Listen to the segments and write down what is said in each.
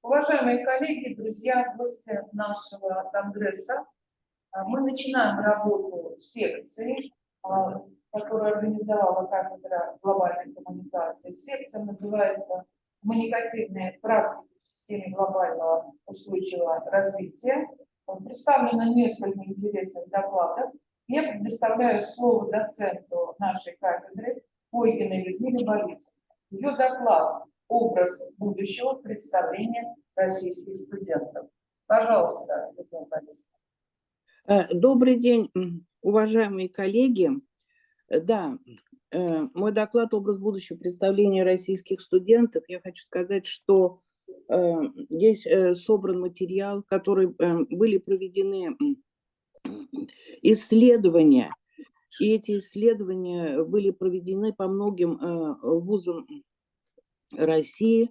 Уважаемые коллеги, друзья, гости нашего конгресса, мы начинаем работу в секции, которую организовала кафедра глобальной коммуникации. Секция называется «Коммуникативные практики в системе глобального устойчивого развития». Представлено несколько интересных докладов. Я предоставляю слово доценту нашей кафедры Ольгиной Людмиле Борисовне. Ее доклад «Образ будущего. Представление российских студентов». Пожалуйста, Людмила Борисовна. Добрый день, уважаемые коллеги. Да, мой доклад «Образ будущего. Представление российских студентов». Я хочу сказать, что здесь собран материал, который были проведены исследования, и эти исследования были проведены по многим вузам России,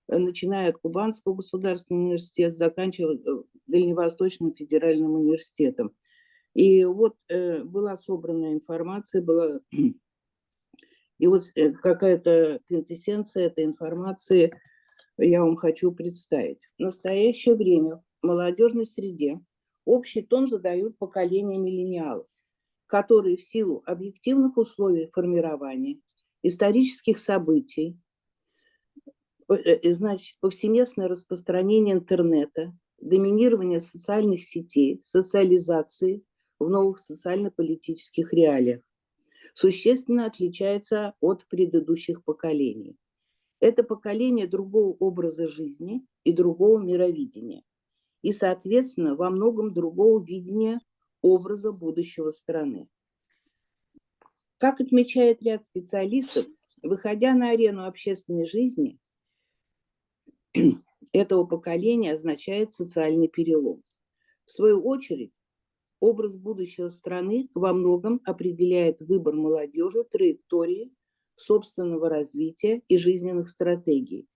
начиная от Кубанского государственного университета, заканчивая Дальневосточным федеральным университетом. И вот была собрана информация, и вот какая-то квинтэссенция этой информации я вам хочу представить. В настоящее время в молодежной среде общий тон задают поколение миллениалов, которые в силу объективных условий формирования, исторических событий, значит, повсеместное распространение интернета, доминирование социальных сетей, социализации в новых социально-политических реалиях существенно отличается от предыдущих поколений. Это поколение другого образа жизни и другого мировидения, и, соответственно, во многом другого видения образа будущего страны. Как отмечает ряд специалистов, выходя на арену общественной жизни, этого поколения означает социальный перелом. В свою очередь, образ будущего страны во многом определяет выбор молодежи, траектории собственного развития и жизненных стратегий.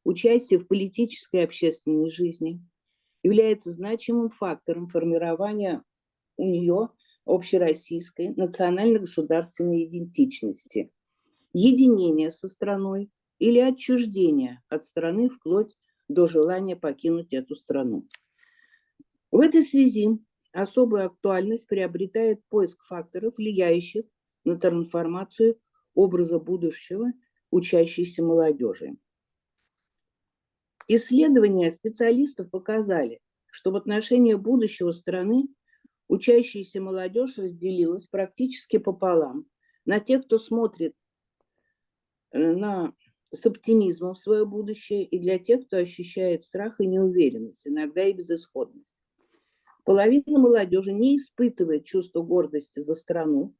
Участие в политической и общественной жизни является значимым фактором формирования у нее общероссийской национально-государственной идентичности, единения со страной или отчуждения от страны вплоть до желания покинуть эту страну. В этой связи особую актуальность приобретает поиск факторов, влияющих на трансформацию образа будущего учащейся молодежи. Исследования специалистов показали, что в отношении будущего страны учащаяся молодежь разделилась практически пополам на тех, кто смотрит с оптимизмом в свое будущее, и для тех, кто ощущает страх и неуверенность, иногда и безысходность. Половина молодежи не испытывает чувство гордости за страну,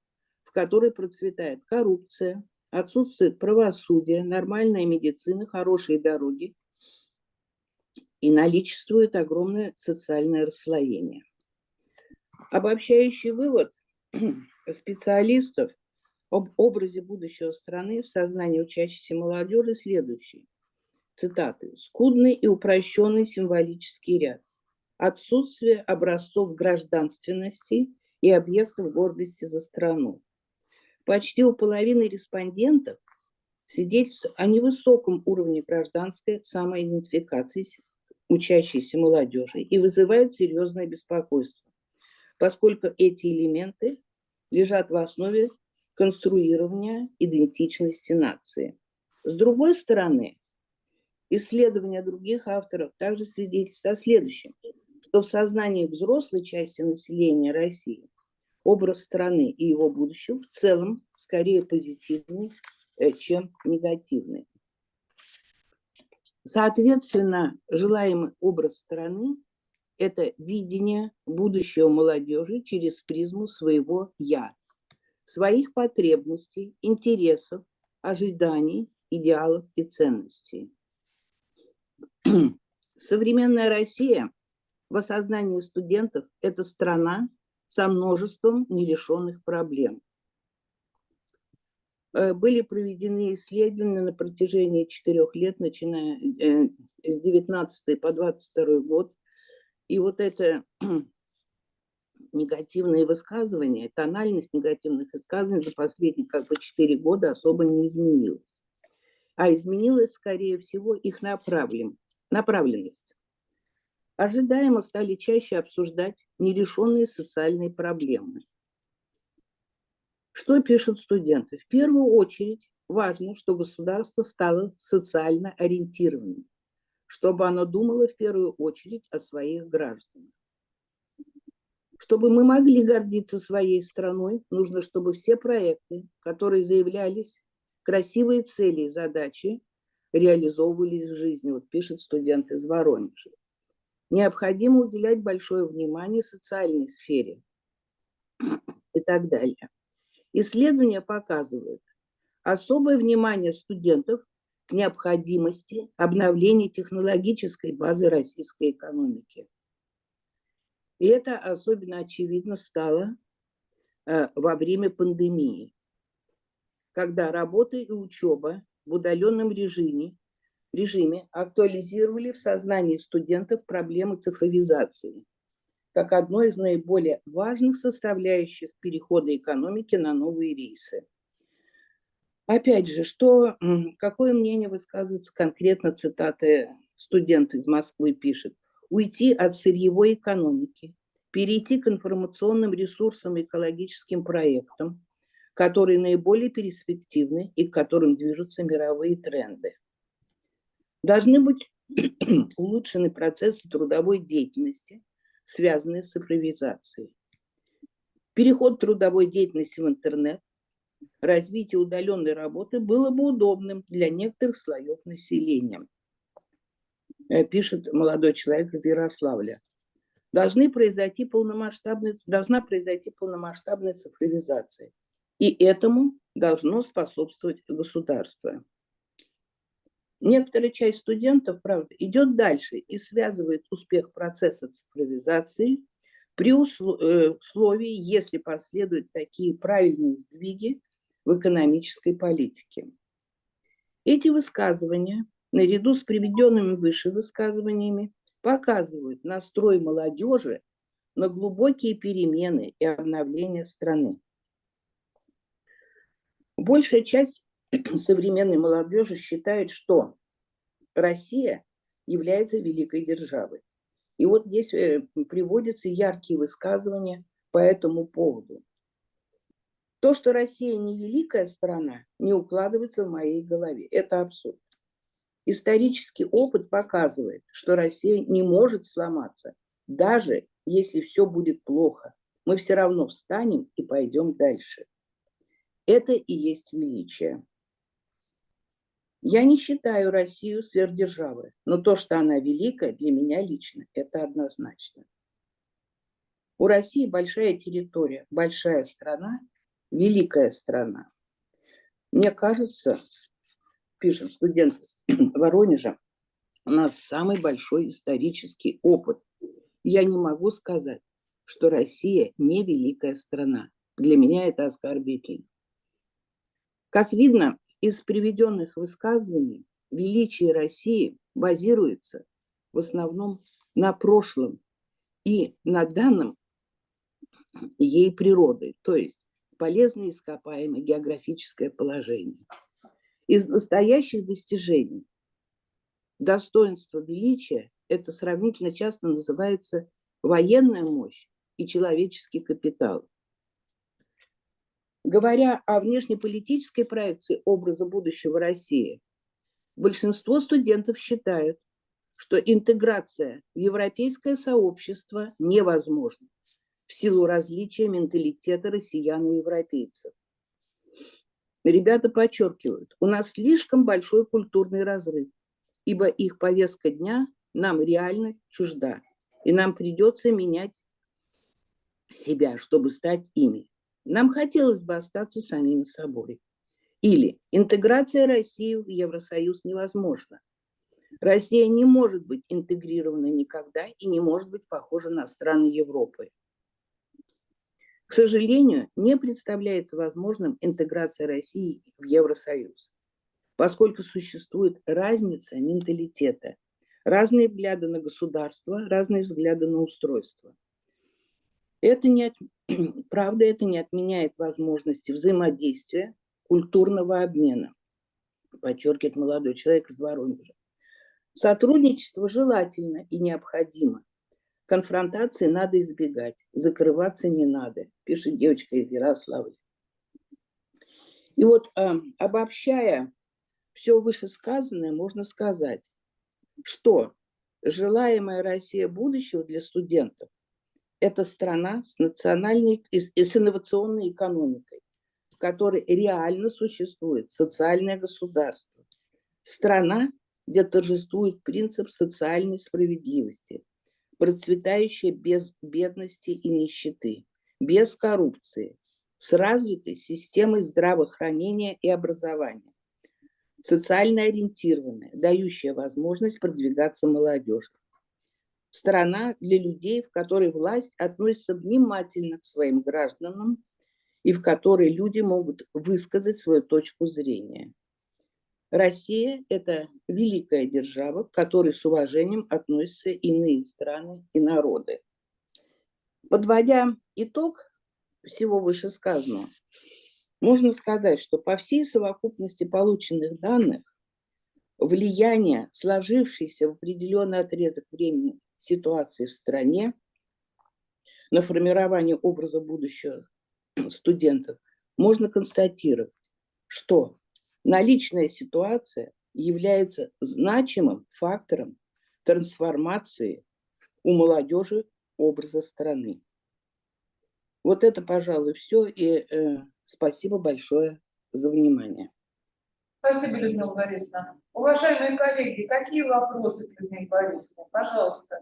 в которой процветает коррупция, отсутствует правосудие, нормальная медицина, хорошие дороги и наличествует огромное социальное расслоение. Обобщающий вывод специалистов об образе будущего страны в сознании учащейся молодежи следующий. Цитаты. «Скудный и упрощенный символический ряд. Отсутствие образцов гражданственности и объектов гордости за страну. Почти у половины респондентов свидетельствует о невысоком уровне гражданской самоидентификации учащейся молодежи и вызывает серьезное беспокойство, поскольку эти элементы лежат в основе конструирования идентичности нации. С другой стороны, исследования других авторов также свидетельствуют о следующем, что в сознании взрослой части населения России образ страны и его будущего в целом скорее позитивный, чем негативный. Соответственно, желаемый образ страны – это видение будущего молодежи через призму своего «я», своих потребностей, интересов, ожиданий, идеалов и ценностей. Современная Россия в осознании студентов – это страна со множеством нерешенных проблем. Были проведены исследования на протяжении 4 лет, начиная с 19 по 22 год. И вот это негативные высказывания, тональность негативных высказываний за последние 4 года особо не изменилась. А изменилась, скорее всего, их направленность. Направленность. Ожидаемо стали чаще обсуждать нерешенные социальные проблемы. Что пишут студенты? В первую очередь важно, что государство стало социально ориентированным, чтобы оно думало в первую очередь о своих гражданах. Чтобы мы могли гордиться своей страной, нужно, чтобы все проекты, которые заявлялись, красивые цели и задачи, реализовывались в жизни. Вот пишет студент из Воронежа. Необходимо уделять большое внимание социальной сфере и так далее. Исследования показывают особое внимание студентов к необходимости обновления технологической базы российской экономики. И это особенно очевидно стало во время пандемии, когда работа и учеба в удаленном режиме актуализировали в сознании студентов проблемы цифровизации как одной из наиболее важных составляющих перехода экономики на новые рейсы. Опять же, какое мнение высказывается конкретно, цитаты студента из Москвы пишет: уйти от сырьевой экономики, перейти к информационным ресурсам и экологическим проектам, которые наиболее перспективны и к которым движутся мировые тренды. Должны быть улучшены процессы трудовой деятельности, связанные с цифровизацией. Переход трудовой деятельности в интернет, развитие удаленной работы было бы удобным для некоторых слоев населения, пишет молодой человек из Ярославля. Должна произойти полномасштабная цифровизация, и этому должно способствовать государство. Некоторая часть студентов, правда, идет дальше и связывает успех процесса цифровизации при условии, если последуют такие правильные сдвиги в экономической политике. Эти высказывания, наряду с приведенными выше высказываниями, показывают настрой молодежи на глубокие перемены и обновления страны. Большая часть современной молодежи считает, что Россия является великой державой. И вот здесь приводятся яркие высказывания по этому поводу. То, что Россия не великая страна, не укладывается в моей голове. Это абсурд. Исторический опыт показывает, что Россия не может сломаться, даже если все будет плохо. Мы все равно встанем и пойдем дальше. Это и есть величие. Я не считаю Россию сверхдержавой, но то, что она великая, для меня лично, это однозначно. У России большая территория, большая страна, великая страна. Мне кажется, пишет студент из Воронежа, у нас самый большой исторический опыт. Я не могу сказать, что Россия не великая страна. Для меня это оскорбительно. Как видно из приведенных высказываний, величие России базируется в основном на прошлом и на данном ей природой, то есть полезные ископаемые, географическое положение. Из настоящих достижений достоинство величия это сравнительно часто называется военная мощь и человеческий капитал. Говоря о внешнеполитической проекции образа будущего России, большинство студентов считают, что интеграция в европейское сообщество невозможна в силу различия менталитета россиян и европейцев. Ребята подчеркивают, у нас слишком большой культурный разрыв, ибо их повестка дня нам реально чужда, и нам придется менять себя, чтобы стать ими. Нам хотелось бы остаться самими собой. Или интеграция России в Евросоюз невозможна. Россия не может быть интегрирована никогда и не может быть похожа на страны Европы. К сожалению, не представляется возможным интеграция России в Евросоюз, поскольку существует разница менталитета, разные взгляды на государство, разные взгляды на устройство. Правда, это не отменяет возможности взаимодействия, культурного обмена, подчеркивает молодой человек из Воронежа. Сотрудничество желательно и необходимо. Конфронтации надо избегать, закрываться не надо, пишет девочка из Ярославля. И вот, обобщая все вышесказанное, можно сказать, что желаемая Россия будущего для студентов – это страна с национальной и с инновационной экономикой, в которой реально существует социальное государство. Страна, где торжествует принцип социальной справедливости, процветающая без бедности и нищеты, без коррупции, с развитой системой здравоохранения и образования, социально ориентированная, дающая возможность продвигаться молодежи. Страна для людей, в которой власть относится внимательно к своим гражданам и в которой люди могут высказать свою точку зрения. Россия – это великая держава, к которой с уважением относятся иные страны и народы. Подводя итог всего вышесказанного, можно сказать, что по всей совокупности полученных данных влияние, сложившейся в определенный отрезок времени ситуации в стране на формирование образа будущего студентов, можно констатировать, что наличная ситуация является значимым фактором трансформации у молодежи образа страны. Вот это, пожалуй, все. И спасибо большое за внимание. Спасибо, Людмила Борисовна. Уважаемые коллеги, какие вопросы к Людмиле Борисовне? Пожалуйста.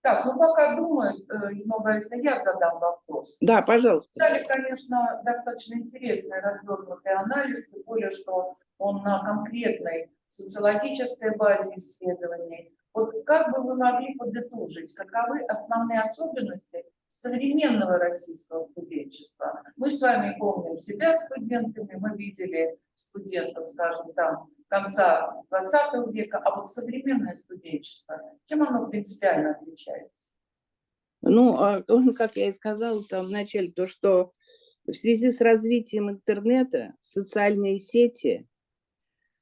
Так, ну пока думают, Людмила Борисовна, я задам вопрос. Да, пожалуйста. Дали, конечно, достаточно интересный развернутый анализ, тем более, что он на конкретной социологической базе исследований. Вот как бы вы могли подытожить, каковы основные особенности современного российского студенчества? Мы с вами помним себя студентами, мы видели студентов, скажем, там, конца 20 века, а вот современное студенчество, чем оно принципиально отличается? Ну, как я и сказала в самом начале, то, что в связи с развитием интернета, социальные сети,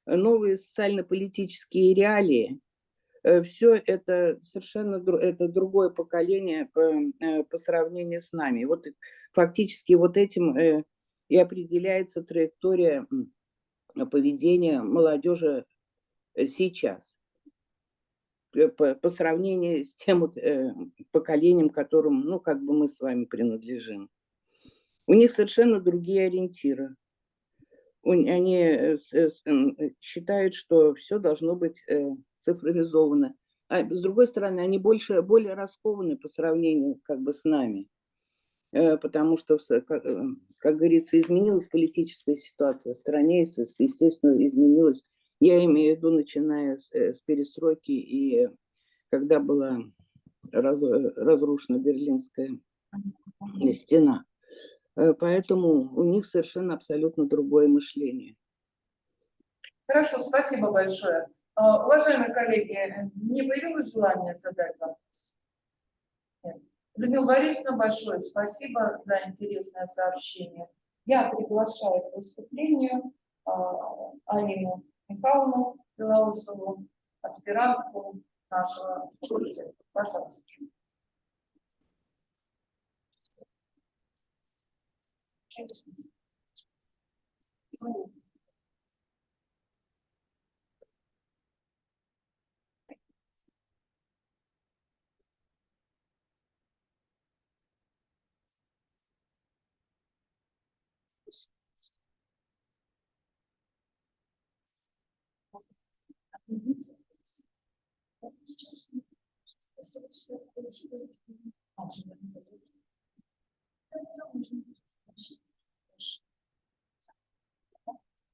новые социально-политические реалии, все это совершенно это другое поколение по сравнению с нами. Вот фактически вот этим и определяется траектория поведения молодежи сейчас по сравнению с тем поколением, которым, ну, как бы мы с вами принадлежим. У них совершенно другие ориентиры. Они считают, что все должно быть цифровизовано. А с другой стороны, они более раскованы по сравнению как бы с нами. Потому что, как говорится, изменилась политическая ситуация в стране, естественно, изменилась. Я имею в виду, начиная с перестройки и когда была разрушена Берлинская стена. Поэтому у них совершенно абсолютно другое мышление. Хорошо, спасибо большое. Уважаемые коллеги, не появилось желание задать вопрос? Нет. Людмила Борисовна, большое спасибо за интересное сообщение. Я приглашаю к выступлению Алину Михайловну Белоусову, аспирантку нашего слушателя. Пожалуйста.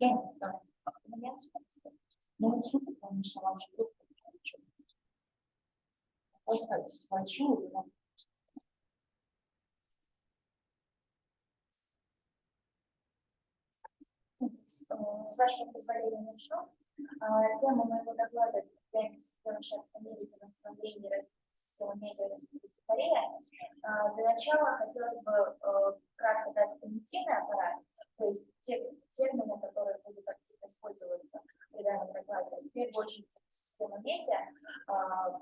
Да. Ну, потому что вам же поставьте свою. С вашего позволения начну. Тема моего доклада является шаг Америки в восстановлении развития системы медиа Республики Корея. Для начала хотелось бы кратко дать понятийный аппарат, то есть те термины, которые будут активно использоваться при данном докладе, в первую очередь система медиа,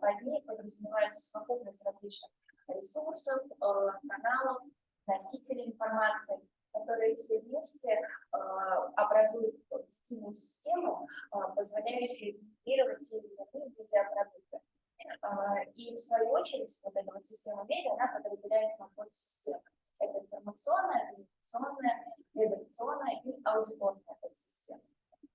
под ней подразумевается совокупность различных ресурсов, каналов, носителей информации, которые все вместе образуют единую систему, позволяющую генерировать те или иные медиапродукты. И в свою очередь вот эта вот система медиа, она подразделяется на подсистемы. Это информационная, коммуникационная, редакционная и аудиторная подсистема.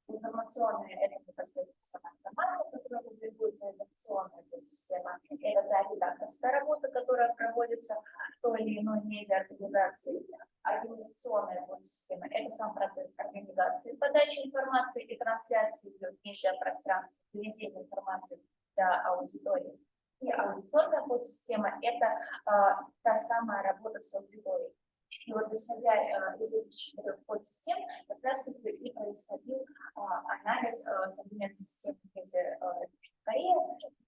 Информационная – это непосредственно сама информация, которая публикуется, редакционная подсистема – это та редакторская работа, которая проводится в той или иной медиаорганизации. Организационная подсистема – это сам процесс организации подачи информации и трансляции ее в медиапространстве, доведения информации до аудитории. И аудиторная подсистема – это та самая работа с аудиторией. И вот исходя из этих 4 подсистем, как раз таки и происходил анализ современной системы медиа Кореи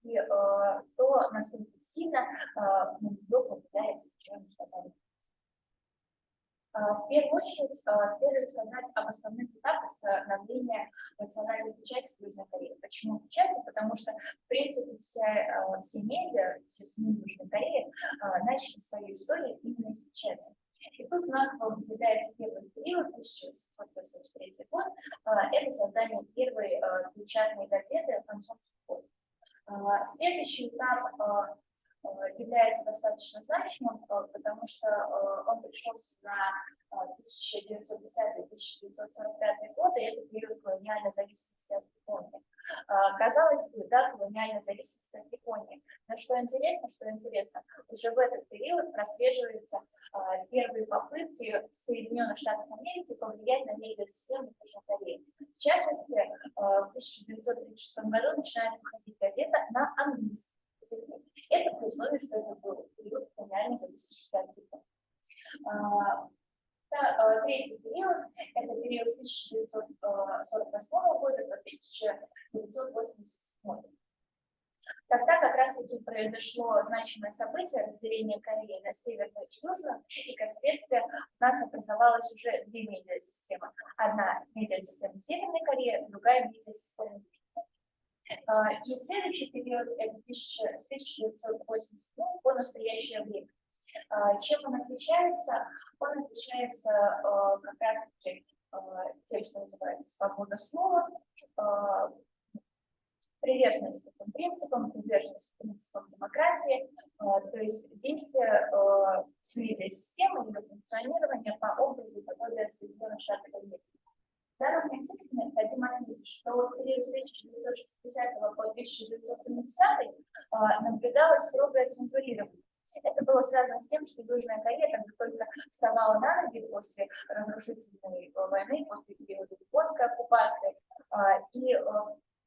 и то, насколько сильно на нее повлияет Соединенные Штаты. В первую очередь следует сказать об основных этапах становления национальной печати в Южной Корее. Почему печати? Потому что, в принципе, все медиа, все СМИ Южной Кореи начали свою историю именно с печати. И тут знаково выделяется первый период, 1783 год, это создание первой печатной газеты «Концом Сухой». Следующий этап является достаточно значимым, потому что он пришелся на 1910-1945 годы, и это период колониальной зависимости от Японии. Казалось бы, да, колониальная зависимость от Японии. Но что интересно, уже в этот период прослеживаются первые попытки Соединенных Штатов Америки повлиять на медиасистему Южной Кореи. В частности, в 1936 году начинает выходить газета на английском. Это при условии, что это был период колониальной зависимости от Японии. Третий период – это период с 1948 года до 1987 года. Тогда как раз-таки произошло значимое событие разделения Кореи на северную и южную, и как следствие у нас образовалась уже 2 медиасистемы. Одна медиасистема Северной Кореи, другая медиасистема Южной Кореи. И следующий период – это с 1987 по настоящее время. Чем он отличается? Он отличается как раз-таки тем, что называется свобода слова, приверженность этим принципам, приверженность принципам демократии, то есть действие медиасистемы, ее функционирование по образу, который Соединенных Штатов Америки. В данном контексте необходимо отметить, что в период с 1960 по 1970 наблюдалось строгое цензурирование. Это было связано с тем, что Южная Корея только вставала на ноги после разрушительной войны, после периода японской оккупации, и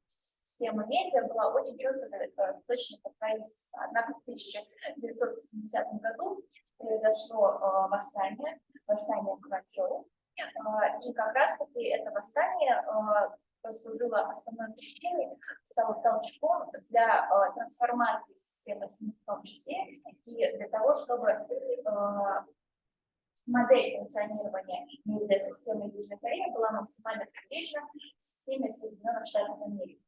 система медиа была очень четко заточена под правительство. Однако в 1980 году произошло восстание в Кванчжоу, и как раз-таки это восстание послужило основной причиной, стало толчком для трансформации системы СМИ в том числе, и для того, чтобы модель функционирования медиасистемы Южной Кореи была максимально приближена к системе Соединенных Штатов Америки.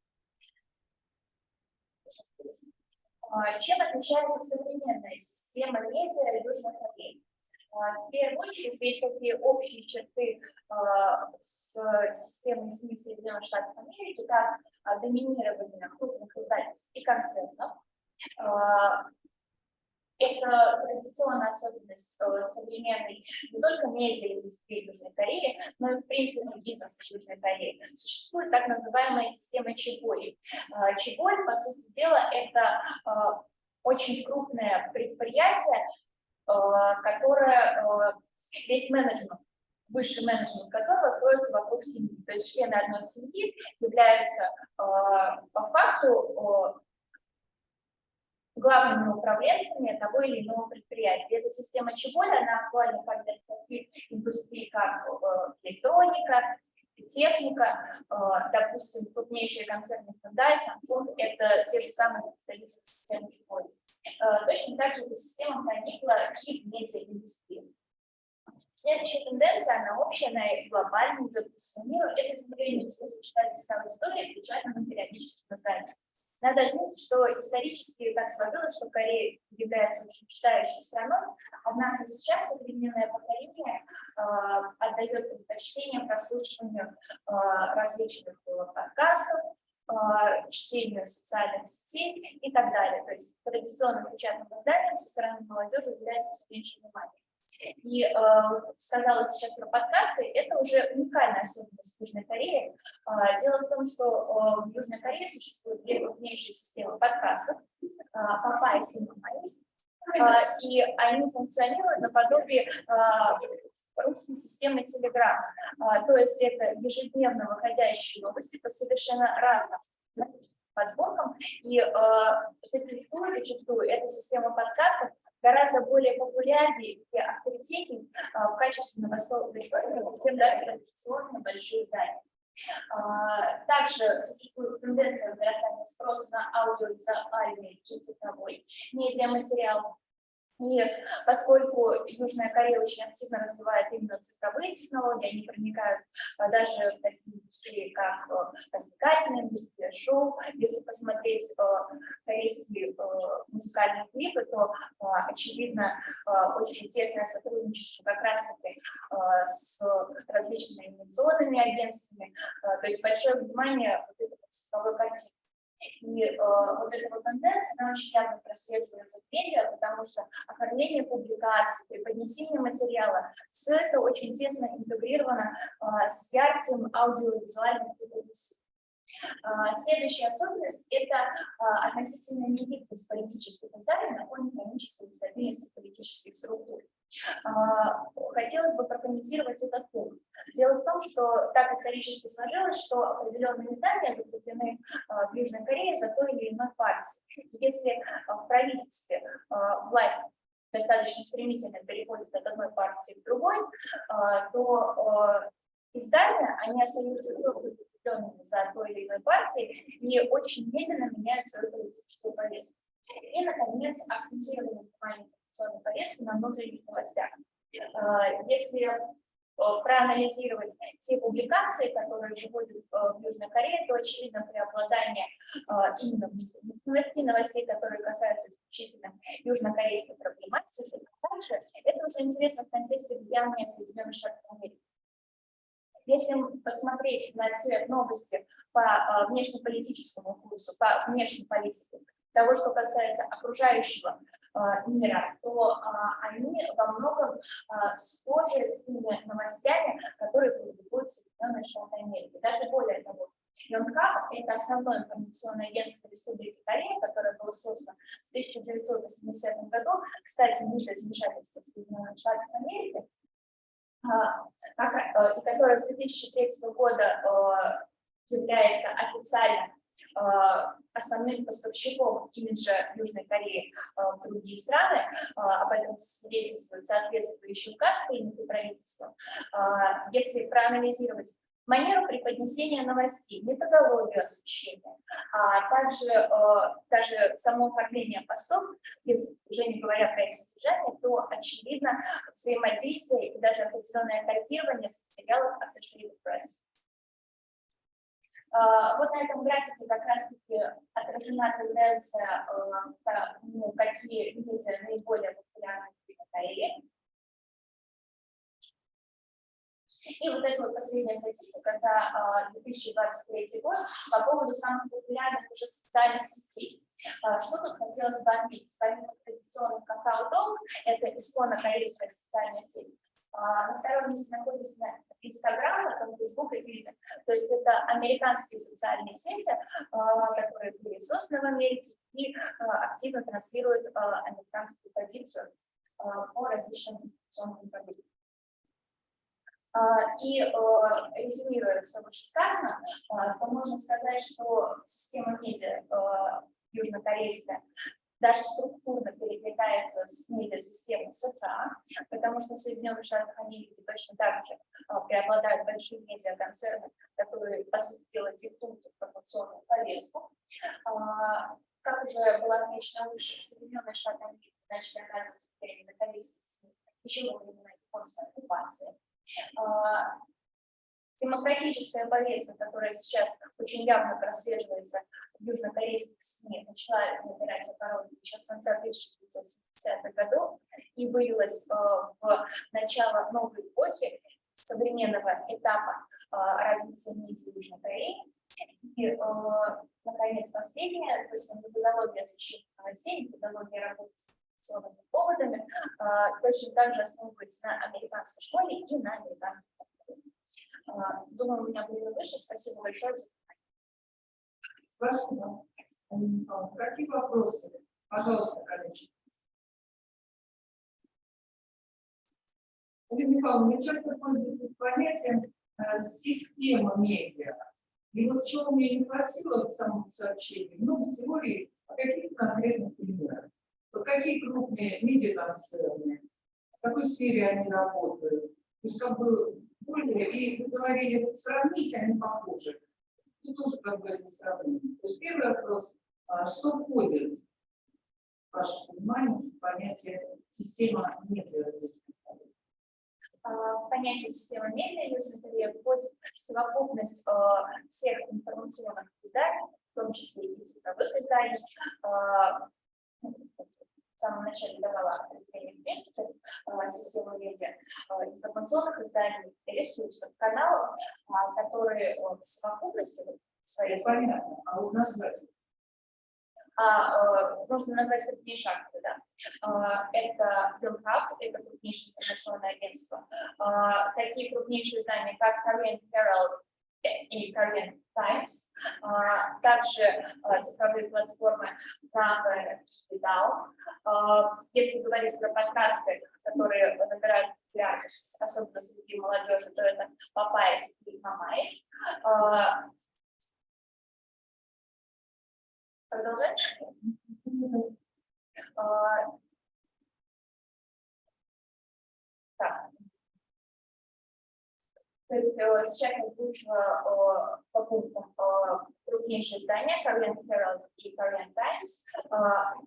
Чем отличается современная система медиа Южной Кореи? В первую очередь, есть такие общие черты с системой СМИ Соединенных Штатов Америки, как доминирование крупных издательств и концертов. Это традиционная особенность современной не только медиа-индустрии Южной Кореи, но и, в принципе, бизнеса Южной Кореи. Существует так называаемая система Чеболь. Чеболь, по сути дела, это очень крупное предприятие, которое весь менеджмент, высший менеджмент которого строится вокруг семьи. То есть члены одной семьи являются по факту главными управленцами того или иного предприятия. Эта система Чеболь, она актуальна как для таких индустрий, как электроника, техника, допустим, крупнейшие концерны Hyundai, Samsung, это те же самые представители системы Чеболь. Точно так же эта система проникла и в медиаиндустрию. Следующая тенденция, она общая, она глобальная, идет по всему миру, это измерение читать старой истории, печатным периодическим изданием. Надо отметить, что исторически так сложилось, что Корея является очень читающей страной, однако сейчас современное поколение отдает предпочтение прослушиванию различных подкастов, чтению социальных сетей и так далее. То есть традиционным печатным изданиям со стороны молодежи уделяется все меньше внимания. И сказала сейчас про подкасты, это уже уникальная особенность Южной Кореи. Дело в том, что в Южной Корее существует две крупнейшие системы подкастов, Папа и Синемайс, и они функционируют наподобие русской системы Телеграф. То есть это ежедневно выходящие новости по совершенно разным подборкам, и зачастую эта система подкастов гораздо более популярнее и авторитетнее в качестве новостного истории, чем даже традиционно большие издания. Также существует тенденция возрастания спроса на аудиовизуальный и цифровой медиаматериал. И поскольку Южная Корея очень активно развивает именно цифровые технологии, они проникают даже в такие индустрии, как развлекательная индустрия, шоу. Если посмотреть корейские музыкальные клипы, то очевидно очень тесное сотрудничество как раз-таки с различными анимационными агентствами, то есть большое внимание вот этой цифровой картине. И вот эта вот тенденция, она очень явно прослеживается в медиа, потому что оформление публикаций, преподнесение материала, все это очень тесно интегрировано с ярким аудиовизуальным преподнесением. Следующая особенность – это относительно негибкость политических изданий на фоне хронической нестабильности политических структур. Хотелось бы прокомментировать этот пункт. Дело в том, что так исторически сложилось, что определенные издания закреплены в Южной Корее за той или иной партией. Если в правительстве власть достаточно стремительно переходит от одной партии к другой, то издания, они остаются закрепленными за той или иной партией и очень медленно меняют свою политическую повестку. И, наконец, акцентирование внимания информационной повестки на внутренних новостях. Если проанализировать те публикации, которые выходят в Южной Корее, то очевидно преобладание именно новостей, которые касаются исключительно южнокорейской проблематики. Также это уже интересно в контексте влияния Соединенных Штатов Америки. Если посмотреть на те новости по внешнеполитическому курсу, по внешней политике, того, что касается окружающего мира, то они во многом схожи с теми новостями, которые публикуют Соединенные Штаты Америки. Даже более того, Йонхап – это основное информационное агентство Республики Корея, которое было создано в 1980 году, кстати, не без вмешательства Соединенных Штатов Америки, и которое с 2003 года является официально основным поставщиком имиджа Южной Кореи в другие страны. Об этом свидетельствует соответствующий указ, принятый правительством. Если проанализировать манеру преподнесения новостей, методологию освещения, а также даже само оформление постов, если уже не говоря про их содержание, то очевидно взаимодействие и даже определенное кодирование с материалов Associated Press. Вот на этом графике как раз-таки отражена тенденция, какие медиа наиболее популярны в Южной Корее. И вот эта вот последняя статистика за 2023 год по поводу самых популярных уже социальных сетей. Что тут хотелось бы отметить? Помимо традиционных какао-толк, это исконно-корейская социальная сеть. На втором месте находится Инстаграм, потом Фейсбук и Твиттер. То есть это американские социальные сети, которые были созданы в Америке и активно транслируют американскую позицию по различным информационным проблемам. И резюмируя все вышесказанное, то можно сказать, что система медиа южнокорейская даже структурно перекликается с медиасистемой США, потому что в Соединенных Штатах Америки точно так же преобладают большие медиаконцерны, которые, по сути дела, диктуют информационную повестку. Как уже было отмечено выше, Соединенные Штаты Америки начали оказывать влияние на корейские СМИ еще во времена японской оккупации. Демократическая повестка, которая сейчас очень явно прослеживается в южнокорейских СМИ, начала набирать обороты еще с конца 1970-х годов и вылилась в начало новой эпохи современного этапа развития медиа Южной Кореи. И, наконец, последнее, то есть методология защиты новостей, методология работы с информационными поводами, точно так же основывается на американской школе и на американских подходах. Думаю, у меня были выше. Спасибо большое за Спасибо. Какие вопросы? Пожалуйста, коллеги. Ирина Михайловна, вы часто пользуетесь понятием система медиа. И вот чего мне не хватило в самом сообщении, много теорий о каких конкретных примерах. Вот какие крупные медиаконцерны, в какой сфере они работают. То есть как бы более, и вы говорили, вот сравнить они похожи. Тут тоже как бы это сравнение. То есть первый вопрос, что входит в ваше понимание в понятие система медиа? В понятие системы медиа Южной Кореи входит совокупность всех информационных изданий, в том числе и цифровых изданий. В самом начале давала определение в принципе системы медиа, информационных изданий, ресурсов, каналов, которые в совокупности своей... Понятно, а вот назвать? Нужно назвать крупнейшие акты, да. Это Filmhub, это крупнейшее информационное агентство. Такие крупнейшие издания, как Korean Herald и Korean Times. Также цифровые платформы Bravo и DAO. Если говорить про подкасты, которые набирают популярность, особенно среди молодежи, то это Папайс и Мамайс. Продолжать? Так. То есть сейчас я озвучила по пунктам крупнейшие издания Korean Herald и Korean Times.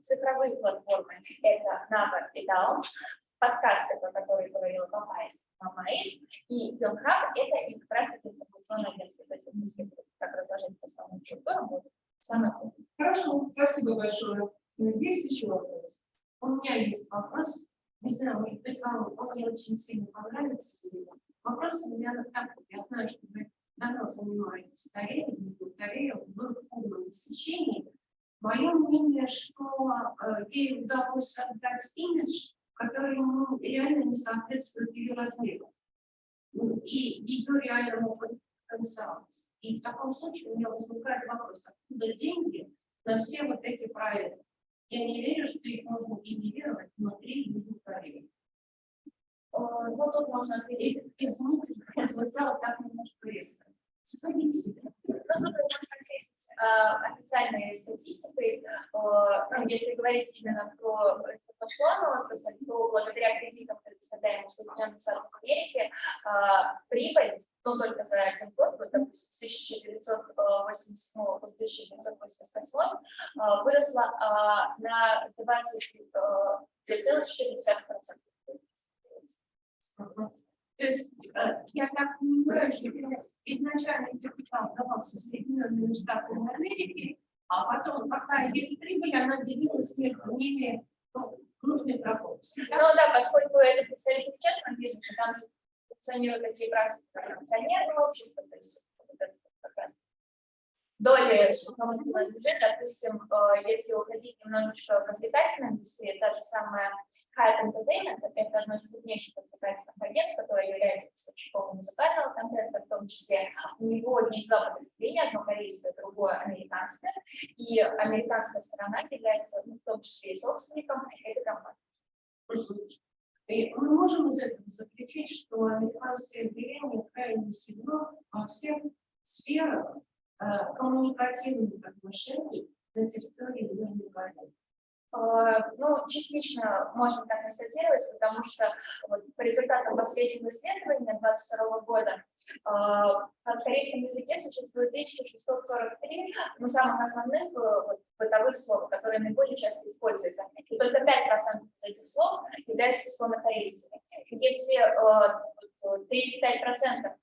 Цифровые платформы — это Nava и DAO. Подкасты, про которые говорила Папайс, Мамайс, и Filmhub — это как раз таки информационное агентство. То есть если так разложить по основным структурам, будет самое крупное. Хорошо, спасибо большое. Есть еще вопрос? У меня есть вопрос. Не знаю, может быть, вам он не очень сильно понравится. Вопрос у меня такой. Я знаю, что вы давно занимаетесь Кореей, Южной Кореей, вы в полном посещении. Мое мнение, что ей удалось создать имидж, который реально не соответствует ее размеру и ее реальному потенциалу. И в таком случае у меня возникает вопрос, откуда деньги на все вот эти проекты. Я не верю, что их можно генерировать внутри Южной Кореи. Ну, тут можно ответить. Извините, звучало так немножко резко. Сходите. Официальной статистикой, если говорить именно про информационную отрасль, то благодаря кредитам, предоставляемым в Соединенных Штатах Америки, прибыль, но только за один год, допустим, с 1988 по 1988, выросла на 23,4%. То есть я так понимаю, что изначально капитал давался Соединенными Штатами Америки, а потом, пока есть прибыль, она делилась между ними нужной пропорции. Ну да, поскольку это представитель частного бизнеса, там же функционируют такие практики, как акционерное общество, то есть как раз доли бюджета, допустим, если уходить немножечко в развлекательную индустрию, та же самая Hyatt Entertainment, это одно из крупнейших развлекательных агентств, которое является поставщиком музыкального контента, в том числе у него есть два подразделения, одно корейское, другое американское, и американская сторона является, в том числе и собственником этой компании. И мы можем из этого заключить, что американское влияние крайне сильно во всех сферах коммуникативных отношений на территории Южной Кореи. Ну, частично можно так констатировать, потому что вот, по результатам последнего исследования 2022 года в корейском языке существует 1643 самых основных бытовых слов, которые наиболее часто используются. И только 5% из этих слов являются исходно корейскими. Если 35%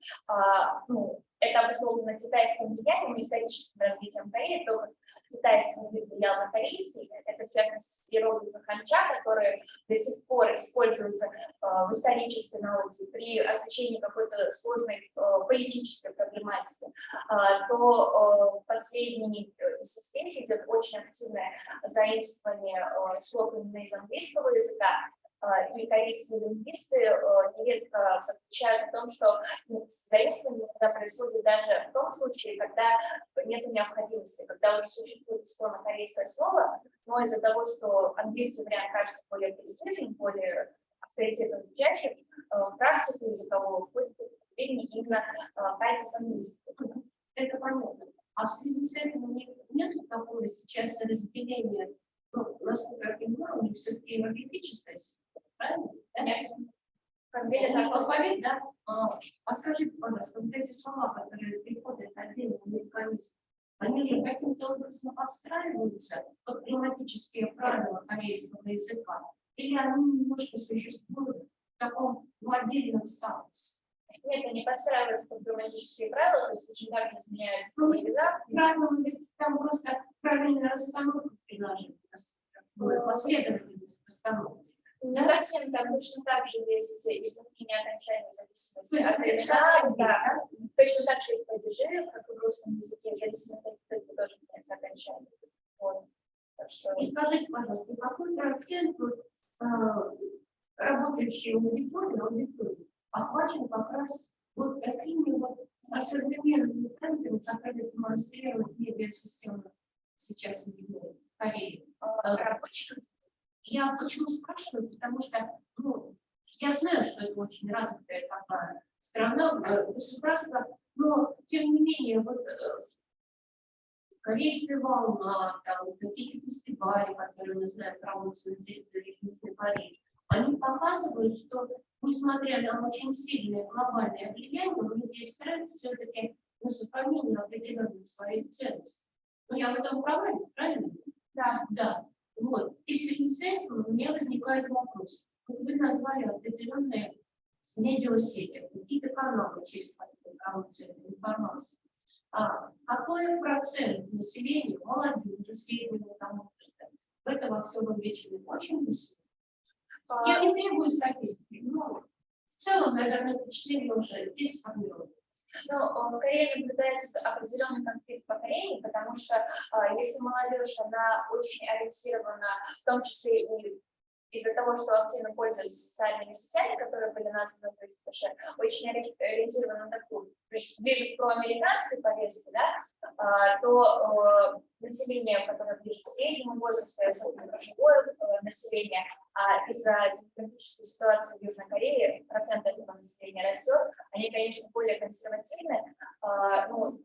это обусловлено китайским влиянием, историческим развитием Кореи, то китайский язык влиял на корейский, это в частности иероглифы ханча, которые до сих пор используются в исторической науке при освещении какой-то сложной политической проблематики, то в последние десятилетия идет очень активное заимствование слов именно из английского языка. И корейские лингвисты нередко отвечают о том, что заимствование иногда происходит даже в том случае, когда нет необходимости, когда уже существует исконно корейское слово, но из-за того, что английский вариант кажется более престижным, более авторитетно звучащим, в практику языкового входит именно калька английского. Это понятно. А в связи с этим нет такого сейчас разделения, насколько я понимаю, у них все-таки иероглифическая система, правильно? Алфавит, да? А скажите, пожалуйста, вот эти слова, которые приходят отдельно в механизм, они же каким-то образом подстраиваются под грамматические правила корейского языка? Или они немножко существуют в таком отдельном статусе? Нет, они подстраиваются под грамматические правила, то есть очень так изменяются язык. Правила, ведь там просто правильная расстановка предложения, последовательность расстановки. Не совсем, там точно так же есть изменение окончания в зависимости от времена, да. Точно так же есть падежи, как и в русском языке, в зависимости от того, кто тоже меняется окончание. Вот. Так что... И скажите, пожалуйста, какой процент работающей аудитории охвачен как раз вот такими вот современными трендами, которые демонстрируют медиасистемы сейчас в Корее? Рабочих? Я почему спрашиваю? Потому что я знаю, что это очень развитая такая страна, государство, но тем не менее, вот корейская волна, там, какие-то фестивали, которые мы знаем, проводятся на территории Южной Кореи, они показывают, что, несмотря на очень сильное глобальное влияние, у них есть тренд все-таки на сохранение определенных своих ценностей. Ну, я в этом права, правильно? Да. Да. Вот. И в связи с этим у меня возникает вопрос. Вы назвали определенные медиасети, какие-то каналы, через которые проводится эта информация. Какой процент населения, молодежи, среднего возраста, в это во всем вовлечены? Очень высокий. Я не требую статистики, но в целом, наверное, впечатление уже здесь сформировано. Но в Корее наблюдается определенный конфликт поколений, потому что если молодежь, она очень ориентирована, в том числе и из-за того, что активно пользуются социальными сетями, которые были названы в Пише, очень ориентирована на такую, ближе к проамериканской повестке, да, то население, которое ближе к среднему возрасту, особенно пожилое население, из-за демографической ситуации в Южной Корее процент этого населения растет, они, конечно, более консервативны,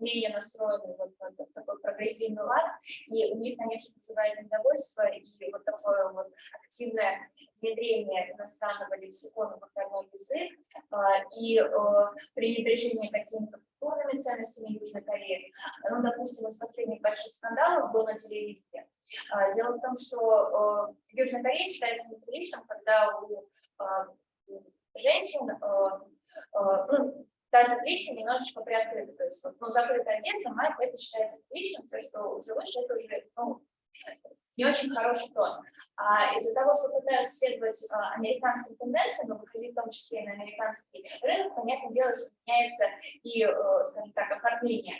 менее настроены вот на такой прогрессивный лад, и у них, конечно, вызывает недовольство и вот такое вот активное внедрение иностранного лексикона в родной язык и пренебрежение какими-то культурными ценностями Южной Кореи. Ну, допустим, из последних больших скандалов было на телевидении. Дело в том, что в Южной Корее считается неприличным, когда у женщин, даже прилично немножечко приоткрыто, то есть закрытая одежда, это считается приличным, все, что уже выше, это уже не очень хороший тон. Из-за того, что пытаются следовать американским тенденциям, выходить в том числе и на американский рынок, понятное дело, что меняется и, скажем так, оформление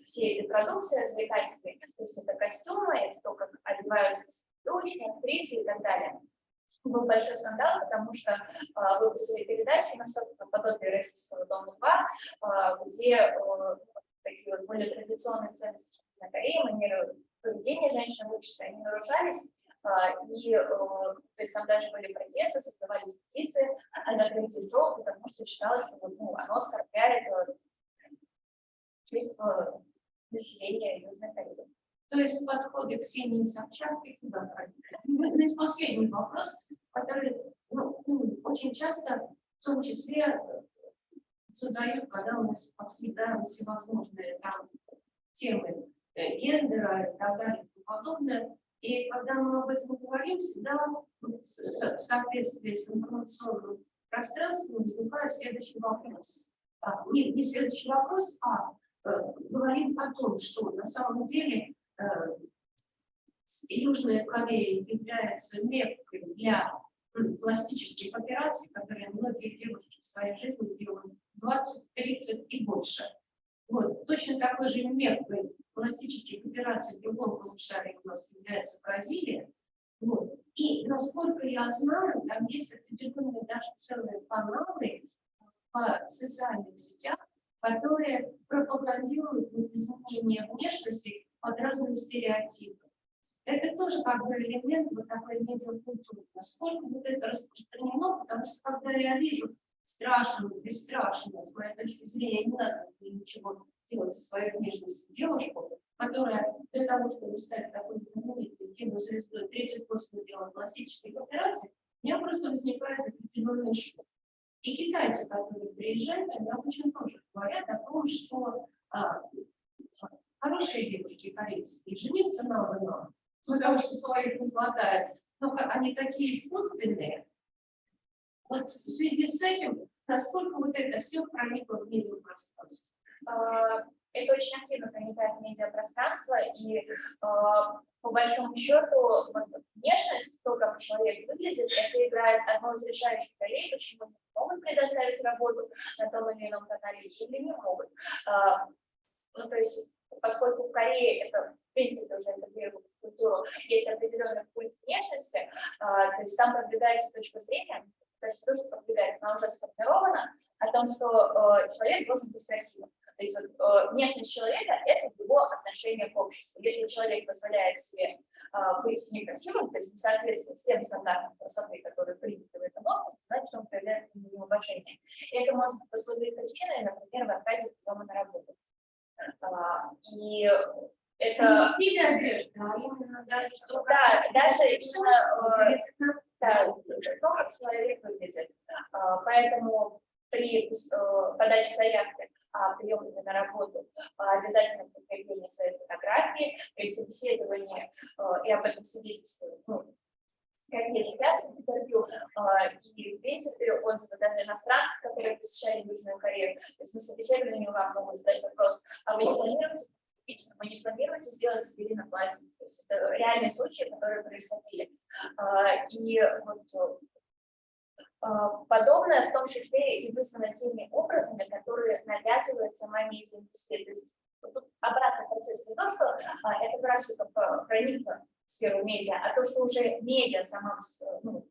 всей этой продукции развлекательной, то есть это костюмы, это то, как одеваются ведущие, актрисы и так далее. Был большой скандал, потому что выпустили передачи на что-то подобие российского «Дома-2», где такие вот более традиционные ценности на Корее, манеры поведения женщин в обществе, они нарушались, и то есть там даже были протесты, создавались петиции на открытии шоу, потому что считалось, что оно оскорбляет чувство населения Южной Кореи. То есть подходы Ксении Собчак и туда проходят. Последний вопрос, который очень часто, в том числе, задают, когда мы обсуждаем всевозможные там темы гендера и так далее и тому подобное. И когда мы об этом говорим, всегда в соответствии с информационным пространством возникает следующий вопрос. Не следующий вопрос, говорим о том, что на самом деле Южная Корея является меккой для пластических операций, которые многие девушки в своей жизни делают 20, 30 и больше. Вот. Точно такой же меккой пластических операций в другом полушарии у нас является Бразилия. Вот. И, насколько я знаю, там есть определенные даже целые каналы в социальных сетях, которые пропагандируют изменение внешности под разные стереотипы. Это тоже как бы элемент вот такой медиакультуры. Насколько вот это распространено, потому что когда я вижу страшную, бесстрашную, с моей точки зрения, не надо ничего делать со своей внешностью девушку, которая для того, чтобы стать такой знаменитой кинозвездой, 30 после делала пластических операций, у меня просто возникает определенный шок. И китайцы, которые приезжают, они обычно тоже говорят о том, что хорошие девушки корейские жениться надо, потому что своих не хватает, но они такие искусственные. Вот в связи с этим, насколько вот это все проникло в медиапространство? Это очень активно проникает в медиапространство, и по большому счету вот, внешность, то, как человек выглядит, это играет одну из решающих ролей, почему они могут предоставить работу на том или ином канале или не могут. Ну, то есть, поскольку в Корее это, в принципе, уже интегрирует в культуру, есть определенный культ внешности, то есть там продвигается точка зрения, то есть то, что продвигается, она уже сформирована, о том, что человек должен быть красивым. То есть вот, внешность человека – это его отношение к обществу. Если человек позволяет себе быть некрасивым, то есть не соответствует с тем стандартам красоты, которые приняты в этом обществе, значит, он проявляет к нему уважение. И это может послужить причиной, например, в отказе приема на работу. И это… Не стиль одежды, а именно даже что… Да, даже именно то, как человек выглядит. Поэтому при подаче заявки о приеме на работу обязательно прикрепление своей фотографии, при собеседовании, и об этом свидетельствует, какие ребята интервью, и в принципе отзывы даже иностранцев, которые посещали Южную Корею. То есть на собеседовании вам могут задать вопрос, а вы не планируете сделать себе ринопластику? То есть это реальные случаи, которые происходили. И вот подобное в том числе и вызвано теми образами, которые навязывает сама медиаиндустрия. То есть тут обратный процесс, не то, что эта практика проникла в сферу медиа, а то, что уже медиа сама,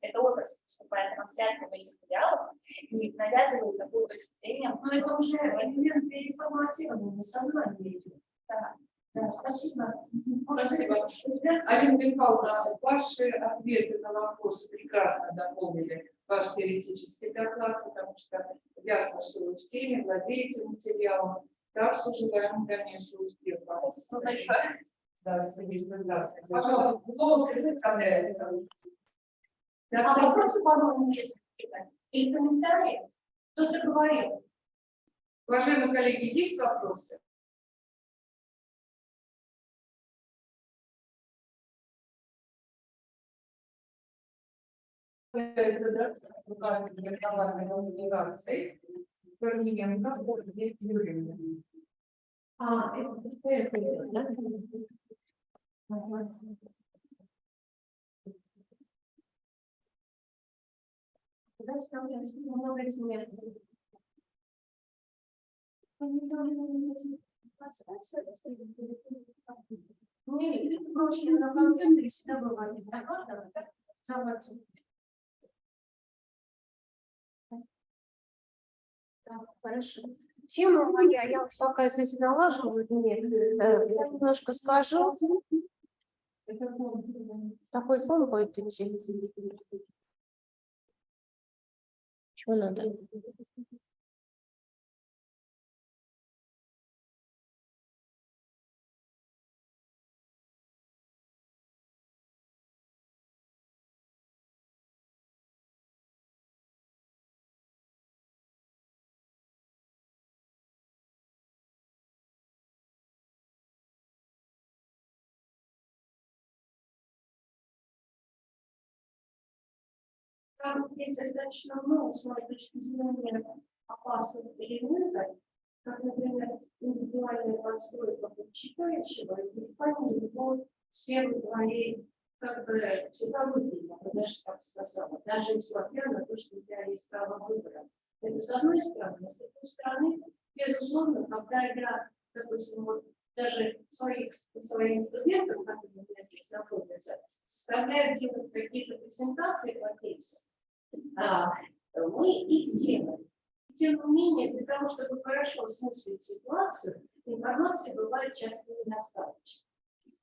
эта отрасль выступает транслятором этих идеалов и навязывает такую точку зрения. Но это уже элемент переформатирования сознания идет. Да, спасибо. Спасибо. Алина Михайловна, ваши ответы на вопросы прекрасно дополнили ваш теоретический доклад, потому что ясно, что вы в теме, владеете материалом. Так что желаем дальнейшего успеха. Спасибо большое. Да, специализация. Пожалуйста, слово предоставляется. Вопросы, по-моему, есть или комментарии? Кто-то говорил. Уважаемые коллеги, есть вопросы? Задача глобальной коммуникации Корниенко Ольги Юрьевны. Это да? Куда вставлять? Много нет. Не, проще на компьютере всегда бывает. Давайте. Так, хорошо. Тема моя, я вот пока здесь налаживаю, я немножко скажу. Такой фон будет идти. Чего надо? Там есть достаточно много, с моей точки зрения, опасных элементов, как, например, индивидуальная подстройка читающего и понимание его сферы твоей как бы психологии, я бы даже так сказала, даже несмотря на то, что у тебя есть право выбора. Это с одной стороны, с другой стороны, безусловно, когда я, допустим, вот даже своих студентов, которые у меня здесь находятся, составляю делать какие-то презентации по кейсам, мы их делаем. Тем не менее, для того, чтобы хорошо осмыслить ситуацию, информации бывает часто недостаточно.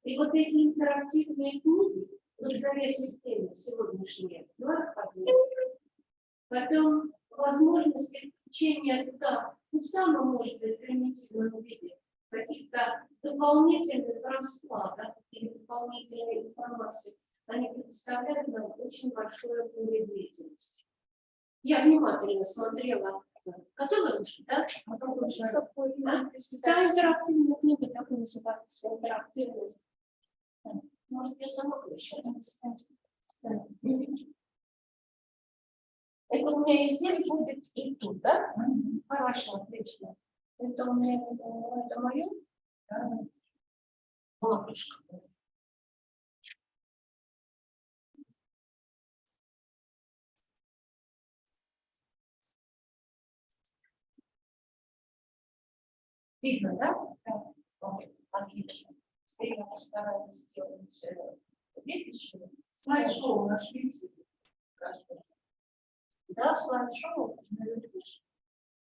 И вот эти интерактивные книги, благодаря системе сегодняшней, потом возможность переключения туда, в самом, может быть, примитивном виде, каких-то дополнительных раскладов или дополнительной информации, они предоставляют нам очень большое поле деятельности. Я внимательно смотрела, готовы уже, да? Да, интерактивная книга, так и называется, интерактивность. Может, я сама еще. Это у меня и здесь будет, и тут, да? Хорошо, отлично. Это у меня, это мое? Матушка. Видно, да? Да. Отлично. Теперь я постараюсь сделать видящую. Слайд-шоу наш видите? Да, слайд-шоу.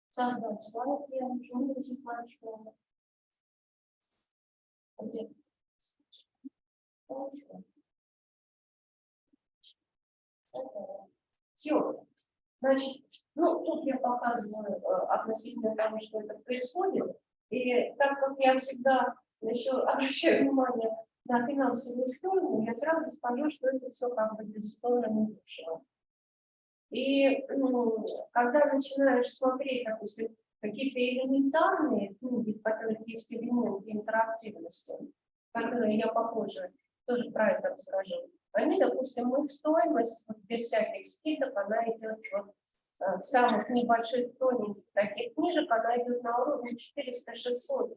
Создать слайд, я уже не видите слайд-шоу. Где? Все. Значит, ну, тут я показываю относительно того, что это происходит. И так как я всегда еще обращаю внимание на финансовую сторону, я сразу скажу, что это все как бы безусловно недешево. И когда начинаешь смотреть, допустим, какие-то элементарные книги, в которых есть элементы интерактивности, которые я попозже тоже про это расскажу, они, допустим, их стоимость, вот, без всяких скидок, она идет вот, в самых небольших тоненьких таких книжек, она идет на уровне 400-600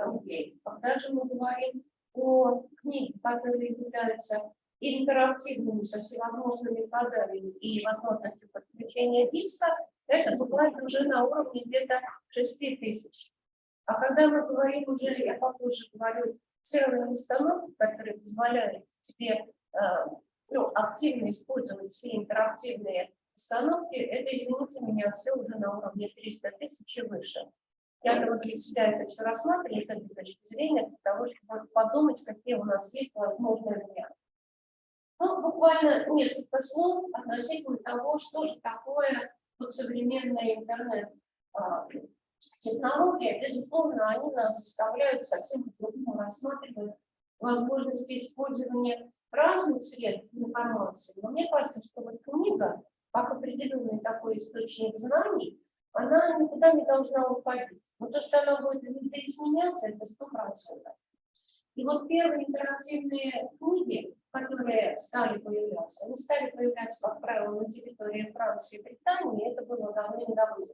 рублей. Когда же мы говорим о книгах, которые являются интерактивными со всевозможными кодами и возможностью подключения диска, это бывает уже на уровне где-то 6000. А когда мы говорим уже, я попозже говорю, целые установки, которые позволяют тебе активно использовать все интерактивные установки, это, извините меня, все уже на уровне 300 000 и выше. Я вот для себя это все рассматриваю с этой точки зрения, для того, чтобы подумать, какие у нас есть возможные варианты. Ну, буквально несколько слов относительно того, что же такое вот современная интернет-технология. Безусловно, они нас заставляют совсем по-другому рассматривать возможности использования разных средств информации. Но мне кажется, что вот книга, как определенный такой источник знаний, она никуда не должна уходить. Но то, что она будет видоизменяться, это 100%. И вот первые интерактивные книги, которые стали появляться, они стали появляться, как правило, на территории Франции и Британии, это было давным-давно.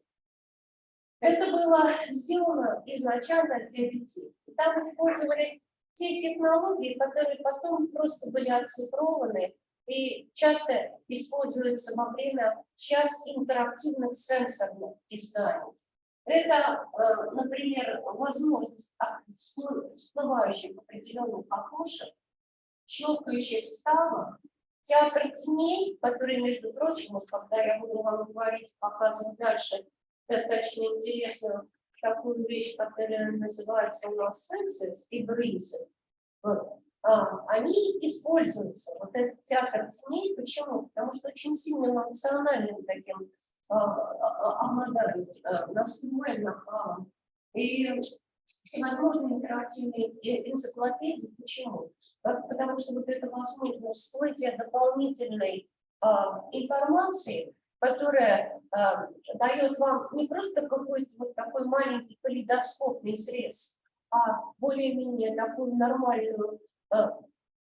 Это было сделано изначально для детей. И там использовались те технологии, которые потом просто были оцифрованы и часто используются во время интерактивных сенсорных изданий. Это, например, возможность всплывающих определенных окошек, щелкающих вставок, театр теней, который, между прочим, вот, когда я буду вам говорить, показывать дальше достаточно интересную такую вещь, которая называется у нас сенсес и бризы. Вот. Они используются, вот этот театр теней, почему? Потому что очень сильно эмоциональным таким обладают настроем, накалом. И всевозможные интерактивные энциклопедии. Почему? Потому что вот эта возможность всплытия дополнительной информации, которая дает вам не просто какой-то вот такой маленький калейдоскопный срез, а более-менее такую нормальную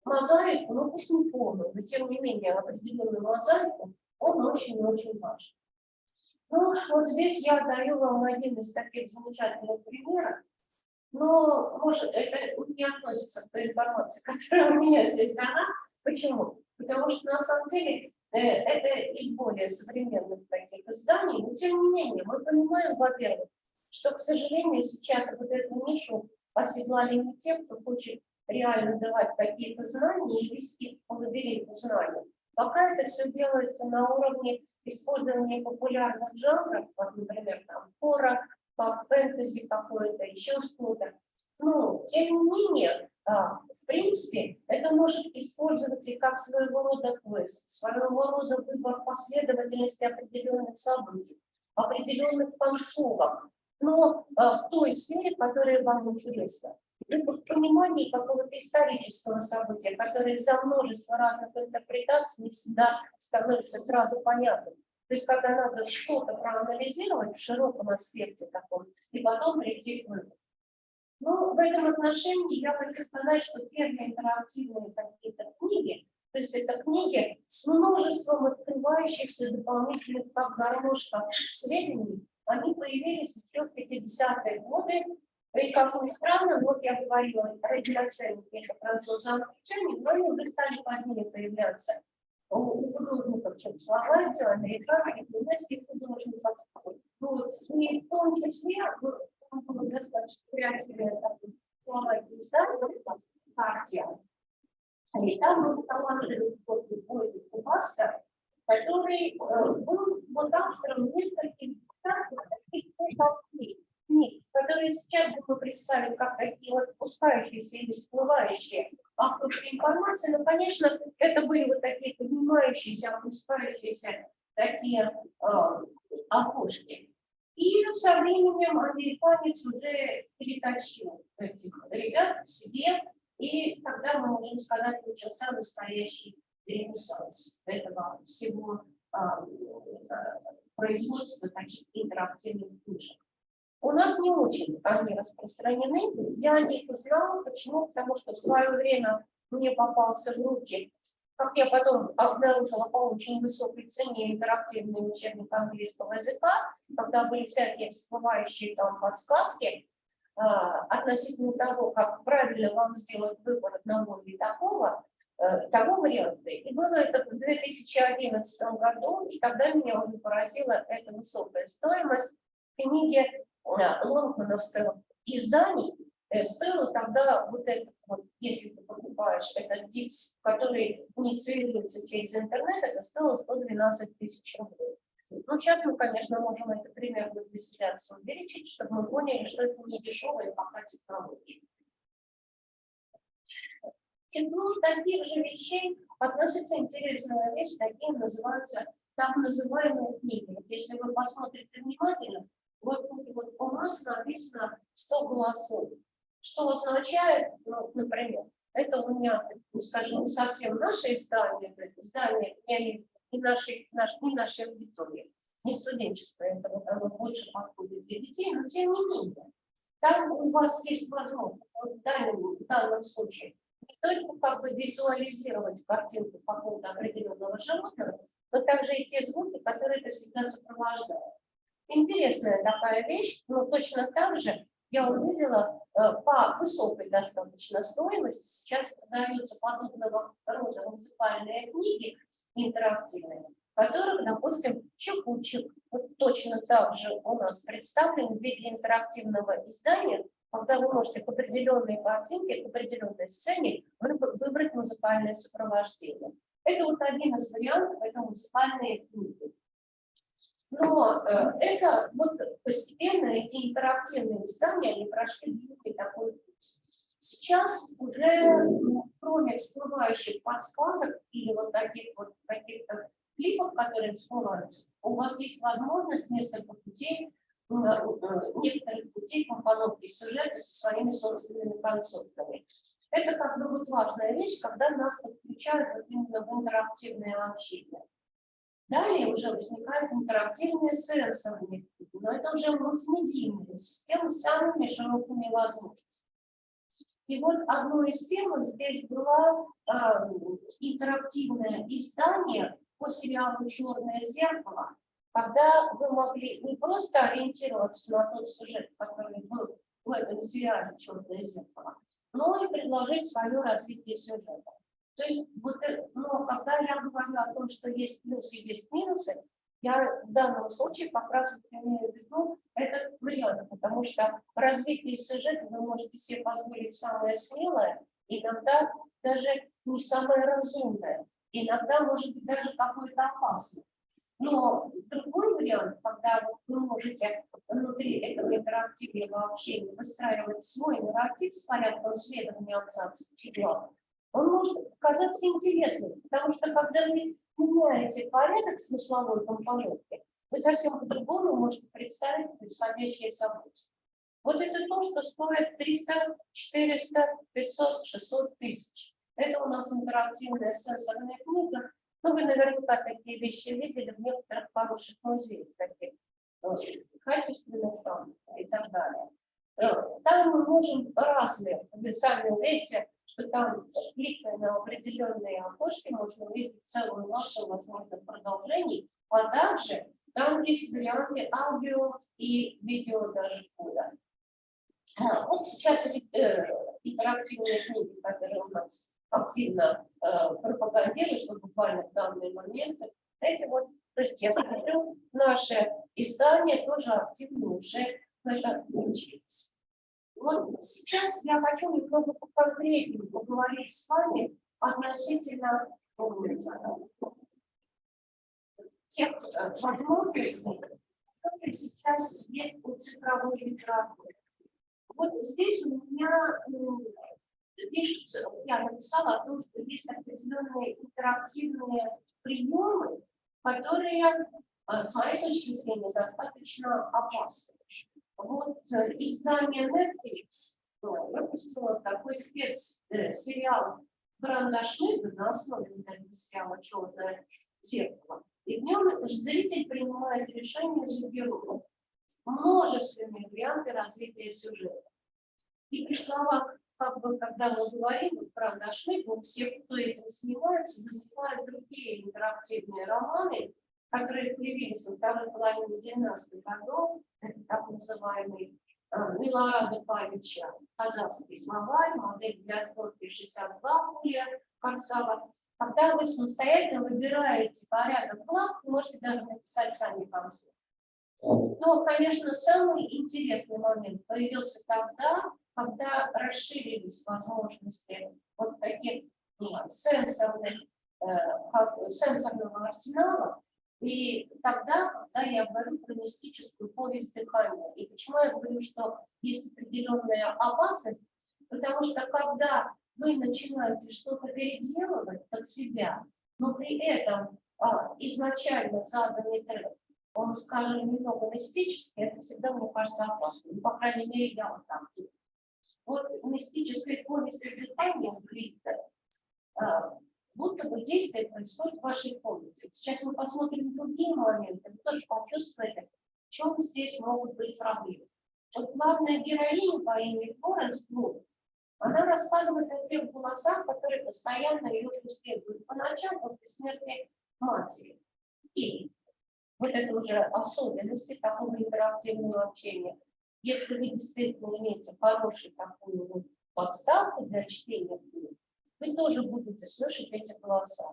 мозаику, ну пусть не полную, но тем не менее определенную мозаику, он очень-очень важен. Ну, вот здесь я даю вам один из таких замечательных примеров, но, может, это не относится к той информации, которая у меня здесь дана. Почему? Потому что, на самом деле, это из более современных таких изданий, но, тем не менее, мы понимаем, во-первых, что, к сожалению, сейчас вот эту нишу оседлали не те, кто хочет реально давать какие-то знания и вести по лабиринту знаний. Пока это все делается на уровне использования популярных жанров, как, например, там, хоррор, как фэнтези какое-то, еще что-то. Но, тем не менее, в принципе, это может использоваться и как своего рода квест, своего рода выбор последовательности определенных событий, определенных концовок, но в той сфере, которая вам интересна. Либо в понимании какого-то исторического события, которое из-за множества разных интерпретаций не всегда становится сразу понятным. То есть, когда надо что-то проанализировать в широком аспекте таком, и потом прийти к выводу. Ну, в этом отношении я хочу сказать, что первые интерактивные какие-то книги, то есть это книги с множеством открывающихся дополнительных, как гармошка, сведений, они появились еще в 50-е годы. И, как ни странно, вот я говорила, родоначальники это французы-англичане, но они уже стали позднее появляться у художников Чехословакии, американских, немецких художников. Вот. И в том числе достаточно креативное издание, партия. И там мы положили такой пастор, который был вот автором нескольких книг, которые сейчас мы представим как такие вот спускающиеся или всплывающие авторские информации, но, конечно, это были вот такие поднимающиеся, опускающиеся такие окошки. И со временем американец уже перетащил этих ребят к себе, и тогда мы можем сказать, начался настоящий ренессанс этого всего производства таких интерактивных книжек. У нас не очень они распространены. Я о них узнала. Почему? Потому что в свое время мне попался в руки, как я потом обнаружила по очень высокой цене, интерактивный учебник английского языка, когда были всякие всплывающие там подсказки относительно того, как правильно вам сделать выбор одного или такого варианта. И было это в 2011 году, и тогда меня уже поразила эта высокая стоимость книги лондоновского издания. Стоило тогда вот это, вот, если ты покупаешь этот диск, который не связывается через интернет, это стоило 112 тысяч рублей. Ну, сейчас мы, конечно, можем это примерно для себя увеличить, чтобы мы поняли, что это не дешевая пока технология. К числу таких же вещей относится интересная вещь, такие называются так называемые книги. Если вы посмотрите внимательно, вот у нас написано 100 голосов. Что означает, ну, например, это у меня, скажем, не совсем наше издание, это издание не нашей аудитории, не студенческое, это вот оно больше подходит для детей, но тем не менее, там у вас есть возможность в данном случае не только как бы визуализировать картинку какого-то определенного животного, но также и те звуки, которые это всегда сопровождают. Интересная такая вещь, но точно так же я увидела по высокой достаточно стоимости сейчас продаются подобного рода музыкальные книги интерактивные, в которых, допустим, Чекучек вот точно так же у нас представлен в виде интерактивного издания, когда вы можете к определенной картинке, к определенной сцене выбрать музыкальное сопровождение. Это вот один из вариантов, это музыкальные книги. Но это вот постепенно эти интерактивные издания, они прошли длинный такой путь. Сейчас уже, кроме всплывающих подсказок или вот таких вот каких-то клипов, которые всплываются, у вас есть возможность некоторых путей компоновки сюжета со своими собственными концовками. Это как бы вот важная вещь, когда нас подключают вот именно в интерактивное общение. Далее уже возникают интерактивные сенсорные, но это уже мультимедийные системы с самыми широкими возможностями. И вот одно из первых здесь было интерактивное издание по сериалу «Черное зеркало», когда вы могли не просто ориентироваться на тот сюжет, который был в этом сериале «Черное зеркало», но и предложить свое развитие сюжета. То есть, вот, но когда я говорю о том, что есть плюсы и есть минусы, я в данном случае как раз имею в виду этот вариант, потому что развитие сюжета вы можете себе позволить самое смелое, иногда даже не самое разумное, иногда может быть даже какое-то опасное. Но другой вариант, когда вы можете внутри этого интерактивного общения выстраивать свой нарратив с порядком следования абзацев и глав, он может казаться интересным, потому что когда вы меняете порядок смысловой компонентки, вы совсем по-другому можете представить происходящее событие. Вот это то, что стоит 300, 400, 500, 600 тысяч. Это у нас интерактивная сенсорная книга. Ну, вы наверняка такие вещи видели в некоторых хороших музеях, таких качественных там и так далее. Там мы можем разные, вы сами увидите, что там, кликая на определенные окошки, можно увидеть целую массу возможных продолжений, а также там есть варианты аудио и видео даже кода. Вот сейчас интерактивные книги, которые у нас активно пропагандируются буквально в данный момент, эти вот, то есть я смотрю, наши издания тоже активно уже в это включились. Вот сейчас я хочу немного поконкретнее поговорить с вами относительно тех возможностей, которые сейчас есть у цифровой литературы. Вот здесь у меня пишется, я написала о том, что есть определенные интерактивные приемы, которые, с моей точки зрения, достаточно опасны. Вот издание Netflix выпустило такой спецсериал Бранда Шмидта на основе этого сериала «Черное зеркало». И в нем зритель принимает решение за героя. Множественные варианты развития сюжета. И при словах, как бы, когда мы говорим про Шмидт, у всех, кто этим занимается, возникают другие интерактивные романы, которые появились во второй половине 90-х годов, это так называемый Милорада Павича, казахский словарь, модель для сборки 62 Юлия Корсава. Когда вы самостоятельно выбираете порядок глав, вы можете даже написать сами концы. Но, конечно, самый интересный момент появился тогда, когда расширились возможности вот таких сенсорного арсенала. И тогда, когда я говорю про мистическую повесть дыхания. И почему я говорю, что есть определенная опасность? Потому что когда вы начинаете что-то переделывать под себя, но при этом изначально заданный трек, он, скажем, немного мистический, это всегда, мне кажется, опасно. Ну, по крайней мере, я вот так думаю. Вот мистическая повесть дыхания будто бы действие происходит в вашей комнате. Сейчас мы посмотрим другие моменты, вы тоже почувствуете, в чем здесь могут быть проблемы. Вот главная героиня по имени Флоренс Блум, она рассказывает о тех голосах, которые постоянно ее преследуют по ночам после смерти матери. И вот это уже особенности такого интерактивного общения. Если вы действительно имеете хорошую такую подставку для чтения, вы тоже будете слышать эти голоса.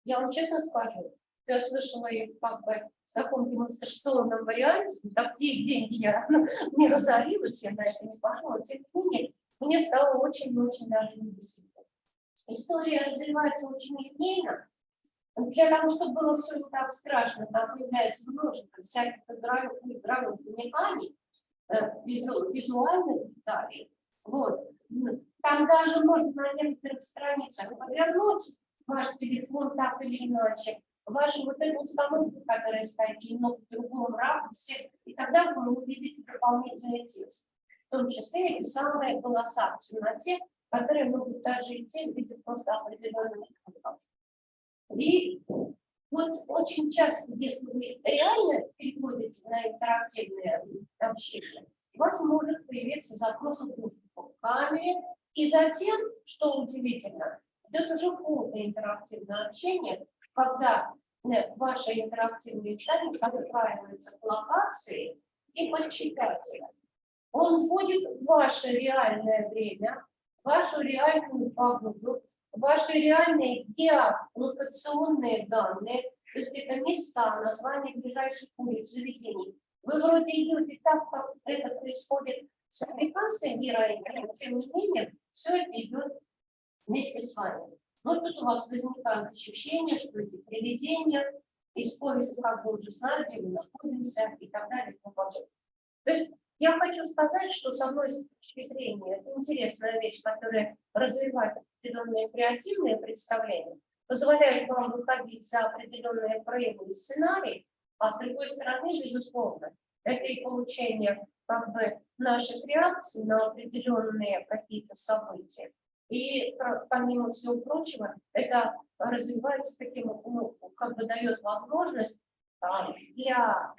Я вам честно скажу, я слышала их как бы в таком демонстрационном варианте, такие деньги я не разорилась, я на это не пошла, но тем не менее, мне стало очень-очень даже не до себя. История развивается очень линейно. Для того, чтобы было все не так страшно, там появляется множество всяких игровых механик, визуальных деталей. Вот. Там даже можно на некоторых страницах повернуть ваш телефон так или иначе, вашу вот эту установку, которая стоит немного в другом ракурсе, и тогда вы увидите дополнительный текст. В том числе и самые голоса в темноте, которые могут даже идти в виде просто определенных кнопок. И вот очень часто, если вы реально переходите на интерактивное общение, у вас может появиться запрос доступа к камере, и затем, что удивительно, идет уже полное интерактивное общение, когда ваши интерактивные издания подстраиваются к локации и под читателя. Он вводит в ваше реальное время, вашу реальную погоду, ваши реальные геолокационные данные, то есть это места, названия ближайших улиц, заведений. Вы вроде идете так, как это происходит с американской героиней, но тем не менее все это идет вместе с вами. Но тут у вас возникает ощущение, что эти привидения, из повести, как вы уже знаете, где мы находимся и так далее и тому подобное. То есть я хочу сказать, что с одной точки зрения это интересная вещь, которая развивает определенные креативные представления, позволяет вам выходить за определенные фреймы и сценарии, а с другой стороны, безусловно, это и получение как бы наших реакций на определенные какие-то события. И помимо всего прочего, это развивается таким, ну, как бы дает возможность для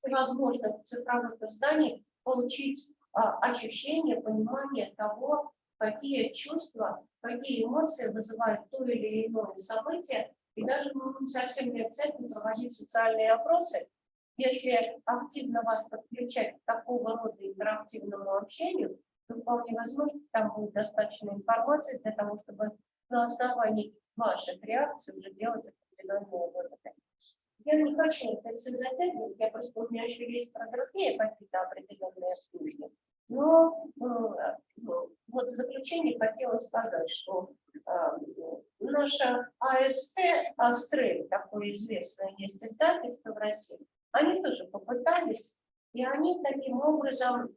всевозможных цифровых изданий получить ощущение, понимание того, какие чувства, какие эмоции вызывают то или иное событие. И даже совсем не обязательно проводить социальные опросы. Если активно вас подключать к такого рода интерактивному общению, то вполне возможно, там будет достаточно информации для того, чтобы на основании ваших реакций уже делать определенные выводы. Я не хочу это все затягивать, я просто, у меня еще есть про другие какие-то определенные студии. Но вот в заключение хотела сказать, что наша АСТ, Астрель, такое известное есть издательство в России, они тоже попытались, и они таким образом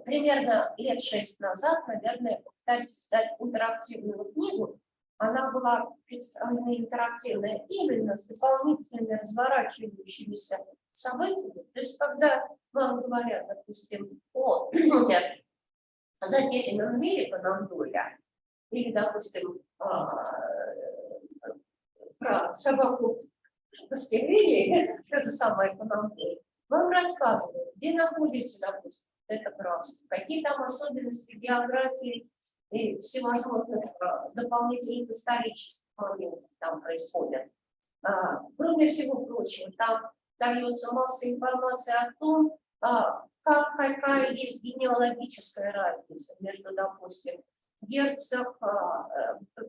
примерно лет 6 назад, наверное, попытались создать интерактивную книгу. Она была представлена интерактивная именно с дополнительными разворачивающимися событиями. То есть, когда вам говорят, допустим, о затерянном мире Конан Дойля, или, допустим, про собаку Баскервилли, это самое Конан Дойль, вам рассказывают, где находится, допустим, это графство, какие там особенности географии и всевозможных дополнительных исторических моментов там происходят. Кроме всего прочего, там дается масса информации о том, какая есть генеалогическая разница между, допустим, герцог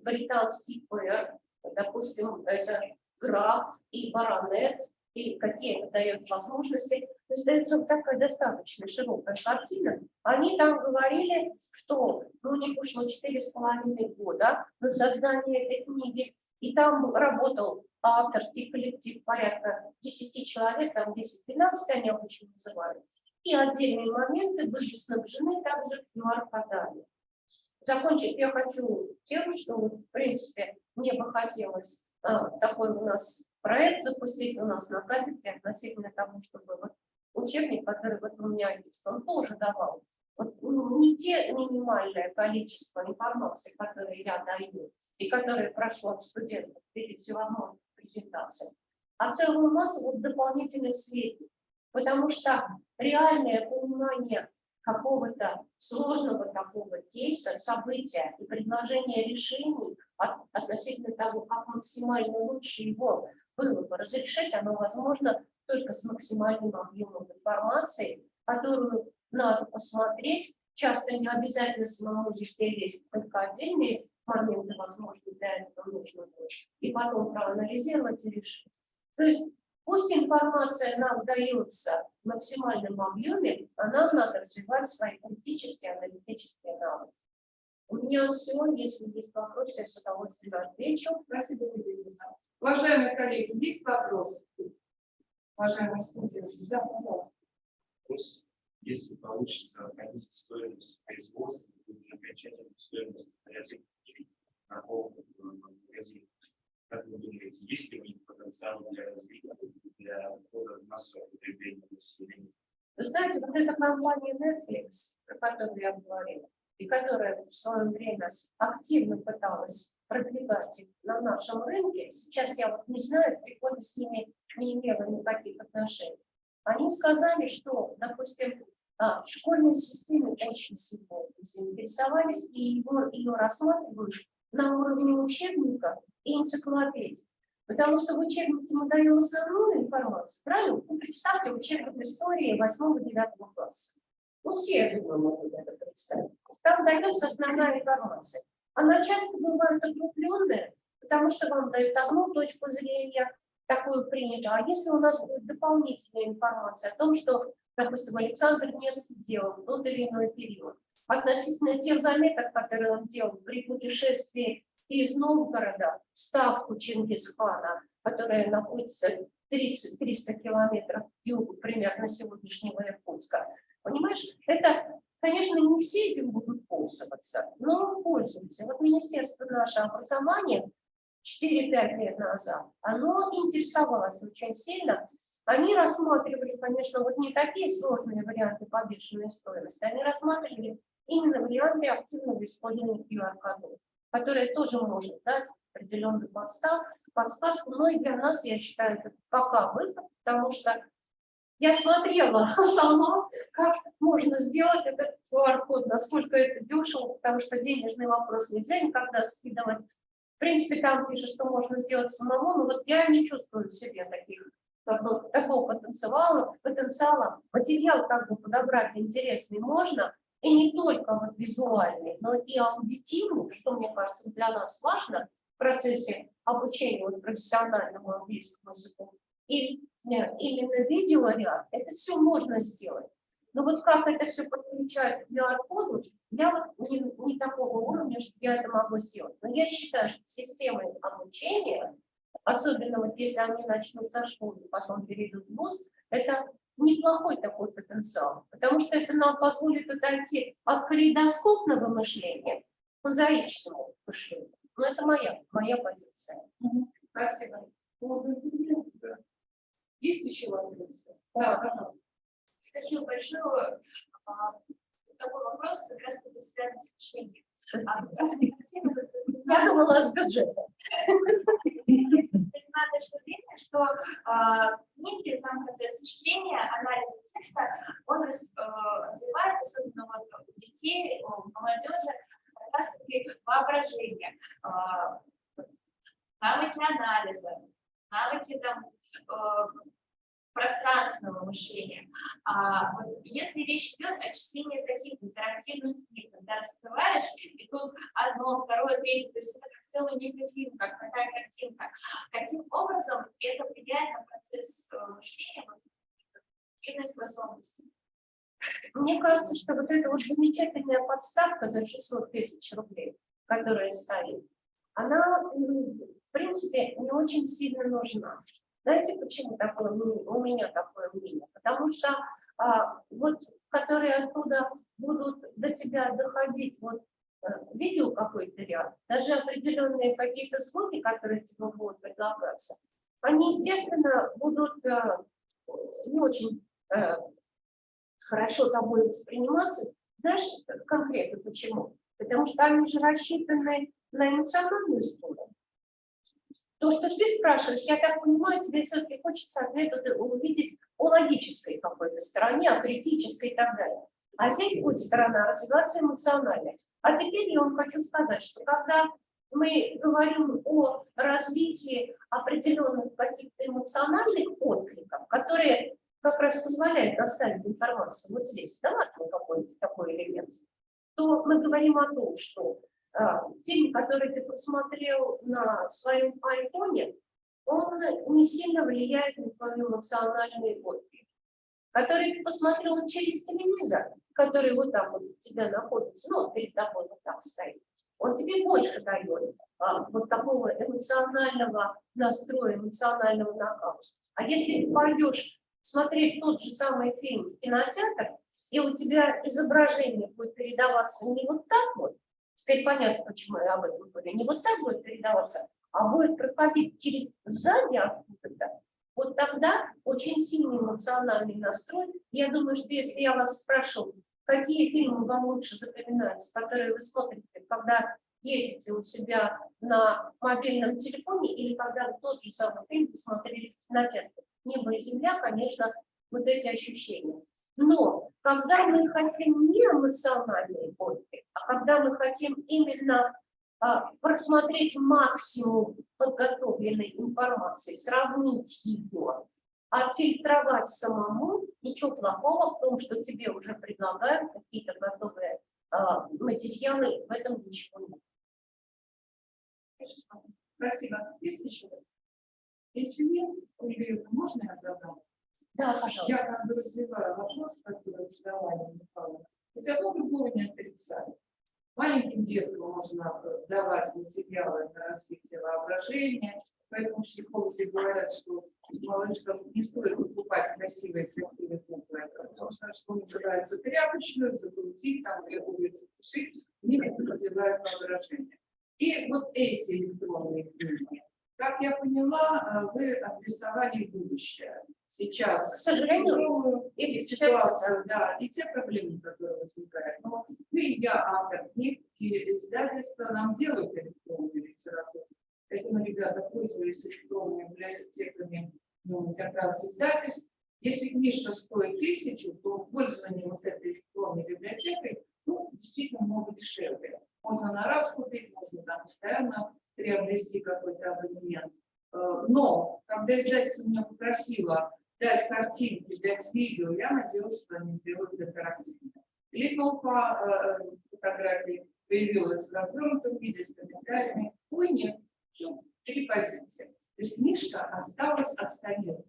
британский пэр, допустим, это граф и баронет, и какие это дает возможности. То есть дается такая достаточно широкая картина. Они там говорили, что у них ушло 4,5 года на создание этой книги, и там работал авторский коллектив порядка 10 человек, там 10-12 они обычно называют. И отдельные моменты были снабжены также QR-кодами. Закончить я хочу тем, что, в принципе, мне бы хотелось такой у нас проект запустить у нас на кафедре относительно того, чтобы вот учебник, который вот у меня есть, он тоже давал вот, не те минимальное количество информации, которые я даю, и которые прошло от студентов в виде всевозможных презентаций, а целую массу вот дополнительных сведений. Потому что реальное понимание какого-то сложного такого кейса, события и предложения решений относительно того, как максимально лучше его было бы разрешить, оно возможно только с максимальным объемом информации, которую надо посмотреть. Часто не обязательно самому везде лезть, только отдельные моменты, возможно, для этого нужно будет, и потом проанализировать и решить. То есть пусть информация нам дается в максимальном объеме, а нам надо развивать свои критические, аналитические навыки. У меня все, если есть вопросы, я с удовольствием отвечу. Спасибо, Елена. Уважаемые коллеги, есть вопросы? Уважаемые студенты, да, пожалуйста. Если получится понизить стоимость производства, то уже окончательную стоимость торгового магазина. Как вы думаете, есть ли у них потенциал для развития, для входа в массовое потребление населения? Вы знаете, вот эта компания Netflix, про которую я говорила, и которая в свое время активно пыталась продвигать их на нашем рынке, сейчас я вот не знаю, прихода с ними не имела никаких отношений. Они сказали, что, допустим, в школьной системе очень сильно заинтересовались и ее рассматривают на уровне учебника и энциклопедии. Потому что в учебнике мы даем основную информацию, правильно? Ну, представьте учебник истории 8-9 класса. Ну, все, я думаю, могут это представить. Там дается основная информация. Она часто бывает округленная, потому что вам дают одну точку зрения, такую принято. А если у нас будет дополнительная информация о том, что, допустим, Александр Невский делал в тот или иной период, относительно тех заметок, которые он делал при путешествии из Новгорода в ставку Чингисхана, которая находится 300 километров к югу, примерно сегодняшнего Иркутска. Понимаешь, это, конечно, не все этим будут пользоваться, но пользуются. Вот Министерство нашего образования 4-5 лет назад, оно интересовалось очень сильно. Они рассматривали, конечно, вот не такие сложные варианты повышенной стоимости, они рассматривали именно варианты активного использования QR-кодов, которые тоже может дать определенную подсказку, но и для нас, я считаю, это пока выход, потому что я смотрела сама, как можно сделать этот QR-код, насколько это дешево, потому что денежный вопрос нельзя никогда скидывать. В принципе, там пишут, что можно сделать самому, но вот я не чувствую в себе такого потенциала. Материал как бы подобрать интересный можно, и не только вот визуальный, но и аудитивный, что, мне кажется, для нас важно в процессе обучения вот профессиональному английскому языку. И именно видеоряд, это все можно сделать. Но вот как это все подключать к QR-коду, я вот не такого уровня, что я это могу сделать. Но я считаю, что системой обучения, особенно вот если они начнут со школы, потом перейдут в вуз, это неплохой такой потенциал, потому что это нам позволит отойти от калейдоскопного мышления к мозаичному мышлению. Но это моя позиция. Спасибо. Есть еще вопросы? Да, пожалуйста. Спасибо большое. Такой вопрос как раз таки связан с чтением. Я думала с бюджетом. Понимаю точку зрения, что книги, сам процесс чтения, анализа текста, он развивает, особенно вот у детей, у молодежи, как раз таки воображение, навыки анализа, навыки там, пространственного мышления. Вот если речь идет о чтении таких интерактивных книг, когда раскрываешь, и тут одно, второе, третье, то есть это как целый микрофильм, как такая картинка, каким образом это влияет на процесс мышления, активной способности? Мне кажется, что вот эта вот замечательная подставка за 600 000 рублей, которая стоит, она, в принципе, не очень сильно нужна. Знаете, почему такое, у меня такое мнение? Потому что вот, которые оттуда будут до тебя доходить, вот видео какой-то ряд, даже определенные какие-то звуки, которые тебе будут предлагаться, они, естественно, будут не очень хорошо тобой восприниматься. Знаешь, конкретно почему? Потому что они же рассчитаны на эмоциональную сторону. То, что ты спрашиваешь, я так понимаю, тебе все-таки хочется ответ увидеть о логической какой-то стороне, о критической и так далее. А здесь будет сторона развиваться эмоционально. А теперь я вам хочу сказать, что когда мы говорим о развитии определенных каких-то эмоциональных откликов, которые как раз позволяют доставить информацию вот здесь, да ладно, какой-то такой элемент, то мы говорим о том, что фильм, который ты посмотрел на своем айфоне, он не сильно влияет на твою эмоциональный отклик. Который ты посмотрел через телевизор, который вот так вот у тебя находится, ну, перед тобой вот так стоит, он тебе больше дает вот такого эмоционального настроя, эмоционального накала. А если ты пойдешь смотреть тот же самый фильм в кинотеатр, и у тебя изображение будет передаваться не вот так вот, теперь понятно, почему я об этом говорю, не вот так будет передаваться, а будет проходить через сзади откуда-то, вот тогда очень сильный эмоциональный настрой. Я думаю, что если я вас спрошу, какие фильмы вам лучше запоминаются, которые вы смотрите, когда едете у себя на мобильном телефоне или когда вы тот же самый фильм посмотрели в кинотеатре. Небо и земля, конечно, вот эти ощущения. Но когда мы хотим не эмоциональный отклик, а когда мы хотим именно просмотреть максимум подготовленной информации, сравнить ее, отфильтровать самому. Ничего плохого в том, что тебе уже предлагают какие-то готовые материалы, в этом ничего нет. Спасибо. Есть еще? Если нет, Ольга, можно я задам? Да, пожалуйста. Я как бы развиваю вопрос, который задавали Михаилу. Ведь одно другого не отрицает. Маленьким деткам можно давать материалы на развитие воображения, поэтому психологи говорят, что малышкам не стоит покупать красивые куклы, потому что называется тряпочную, закрутить, там, или улицу пишить, не развивает воображение. И вот эти электронные книги, как я поняла, вы обрисовали будущее. Сейчас, к сожалению, или ситуацию, да, и те проблемы, которые возникают. Но вы и я автор книг, и издательства нам делают электронную литературу. Поэтому ребята пользуются электронными библиотеками, как раз издательств. Если книжка стоит 1000, то пользование вот этой электронной библиотекой, действительно много дешевле. Можно на раз купить, можно там постоянно приобрести какой-то абонемент. Но когда издательство меня попросило дать картинки, дать видео, я надеялась, что они сделают интерактивно. Или толпа фотографий появилась в развернутом виде с комментариями. Ой, нет, все, 3 позиции. То есть книжка осталась отстраненной.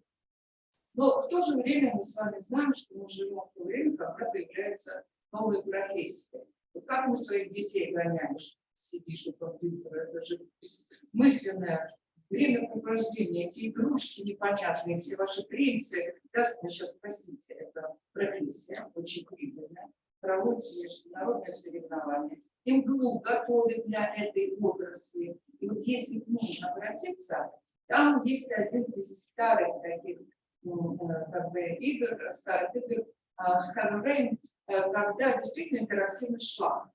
Но в то же время мы с вами знаем, что мы живем в то время, когда появляются новые профессии. Вот как мы своих детей гоняем, сидишь у компьютера, это же мысленное времяпрепровождение, эти игрушки непонятные, все ваши принцы. Да, сейчас, простите, это профессия, очень прибыльная. Проводите международные соревнования. МГУ готовят для этой отрасли. И вот если к ней обратиться, там есть один из старых таких как бы игр, старых игр, когда действительно интерактивный шлаг.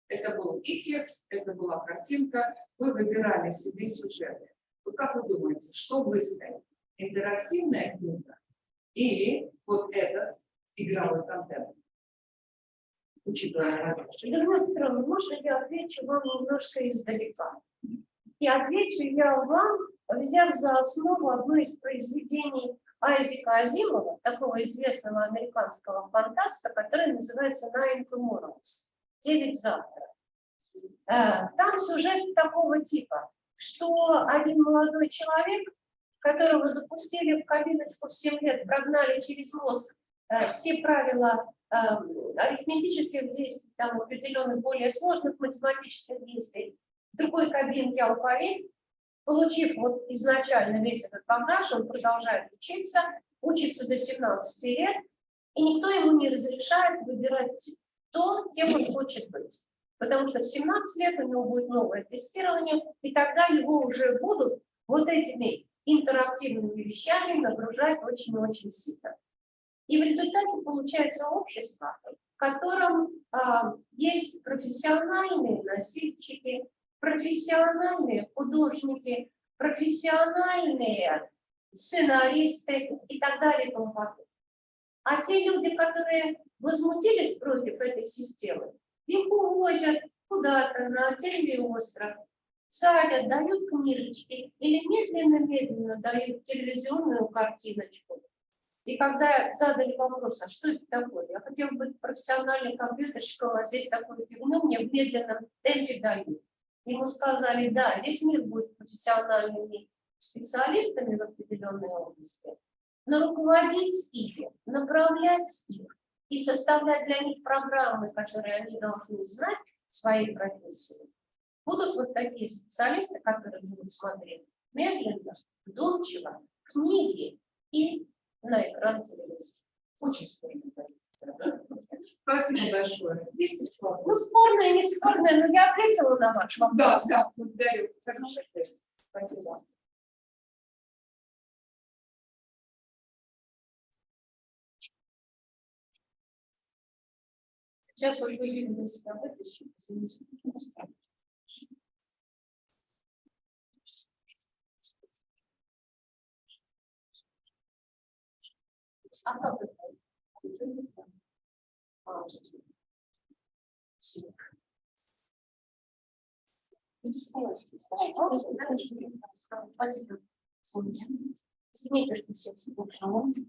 Это был и текст, это была картинка, вы выбирали себе сюжеты. Вот как вы думаете, что выстоит? Интерактивная книга или вот этот игровой контент? Учитывая. Людмила Петровна, можно я отвечу вам немножко издалека? И отвечу я вам, взяв за основу одно из произведений Айзека Азимова, такого известного американского фантаста, который называется «Nine Tomorrows» – «9 завтра». Там сюжет такого типа, что один молодой человек, которого запустили в кабиночку в 7 лет, прогнали через мозг все правила арифметических действий, там определенных более сложных математических действий, в другой кабинке алфавит, получив вот изначально весь этот багаж, он продолжает учиться, учится до 17 лет, и никто ему не разрешает выбирать то, кем он хочет быть. Потому что в 17 лет у него будет новое тестирование, и тогда его уже будут вот этими интерактивными вещами нагружать очень-очень сильно. И в результате получается общество, в котором есть профессиональные носильщики, профессиональные художники, профессиональные сценаристы и так далее и тому подобное. А те люди, которые возмутились против этой системы, их увозят куда-то на отдельный остров, садят, дают книжечки или медленно-медленно дают телевизионную картиночку. И когда задали вопрос, а что это такое? Я хотела быть профессиональным компьютерщиком, а здесь такую фигню мне в медленном темпе дают. Ему сказали, да, весь мир будет профессиональными специалистами в определенной области, но руководить ими, направлять их и составлять для них программы, которые они должны знать в своей профессии, будут вот такие специалисты, которые будут смотреть медленно, вдумчиво, книги и на экран телевизора. Очень спорная позиция. Спасибо большое. Есть еще вопрос? Ну, спорная, не спорная, но я ответила на ваш вопрос. Да, благодарю. Спасибо. Сейчас Ольга Юрьевна себя вытащит. Извините. А как это? Спасибо. Извините, что все слушали.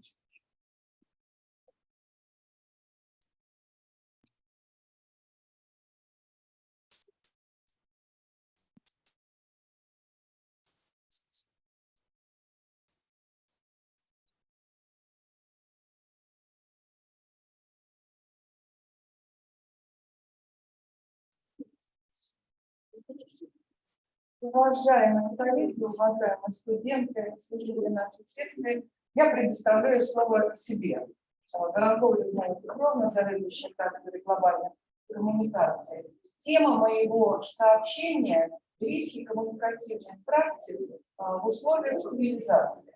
Уважаемые коллеги, уважаемые студенты, слушатели нашей секции, я предоставляю слово себе. Дорогой Людмила Петровна, заведующая кафедрой глобальных коммуникаций. Тема моего сообщения – риски коммуникативных практик в условиях цивилизации,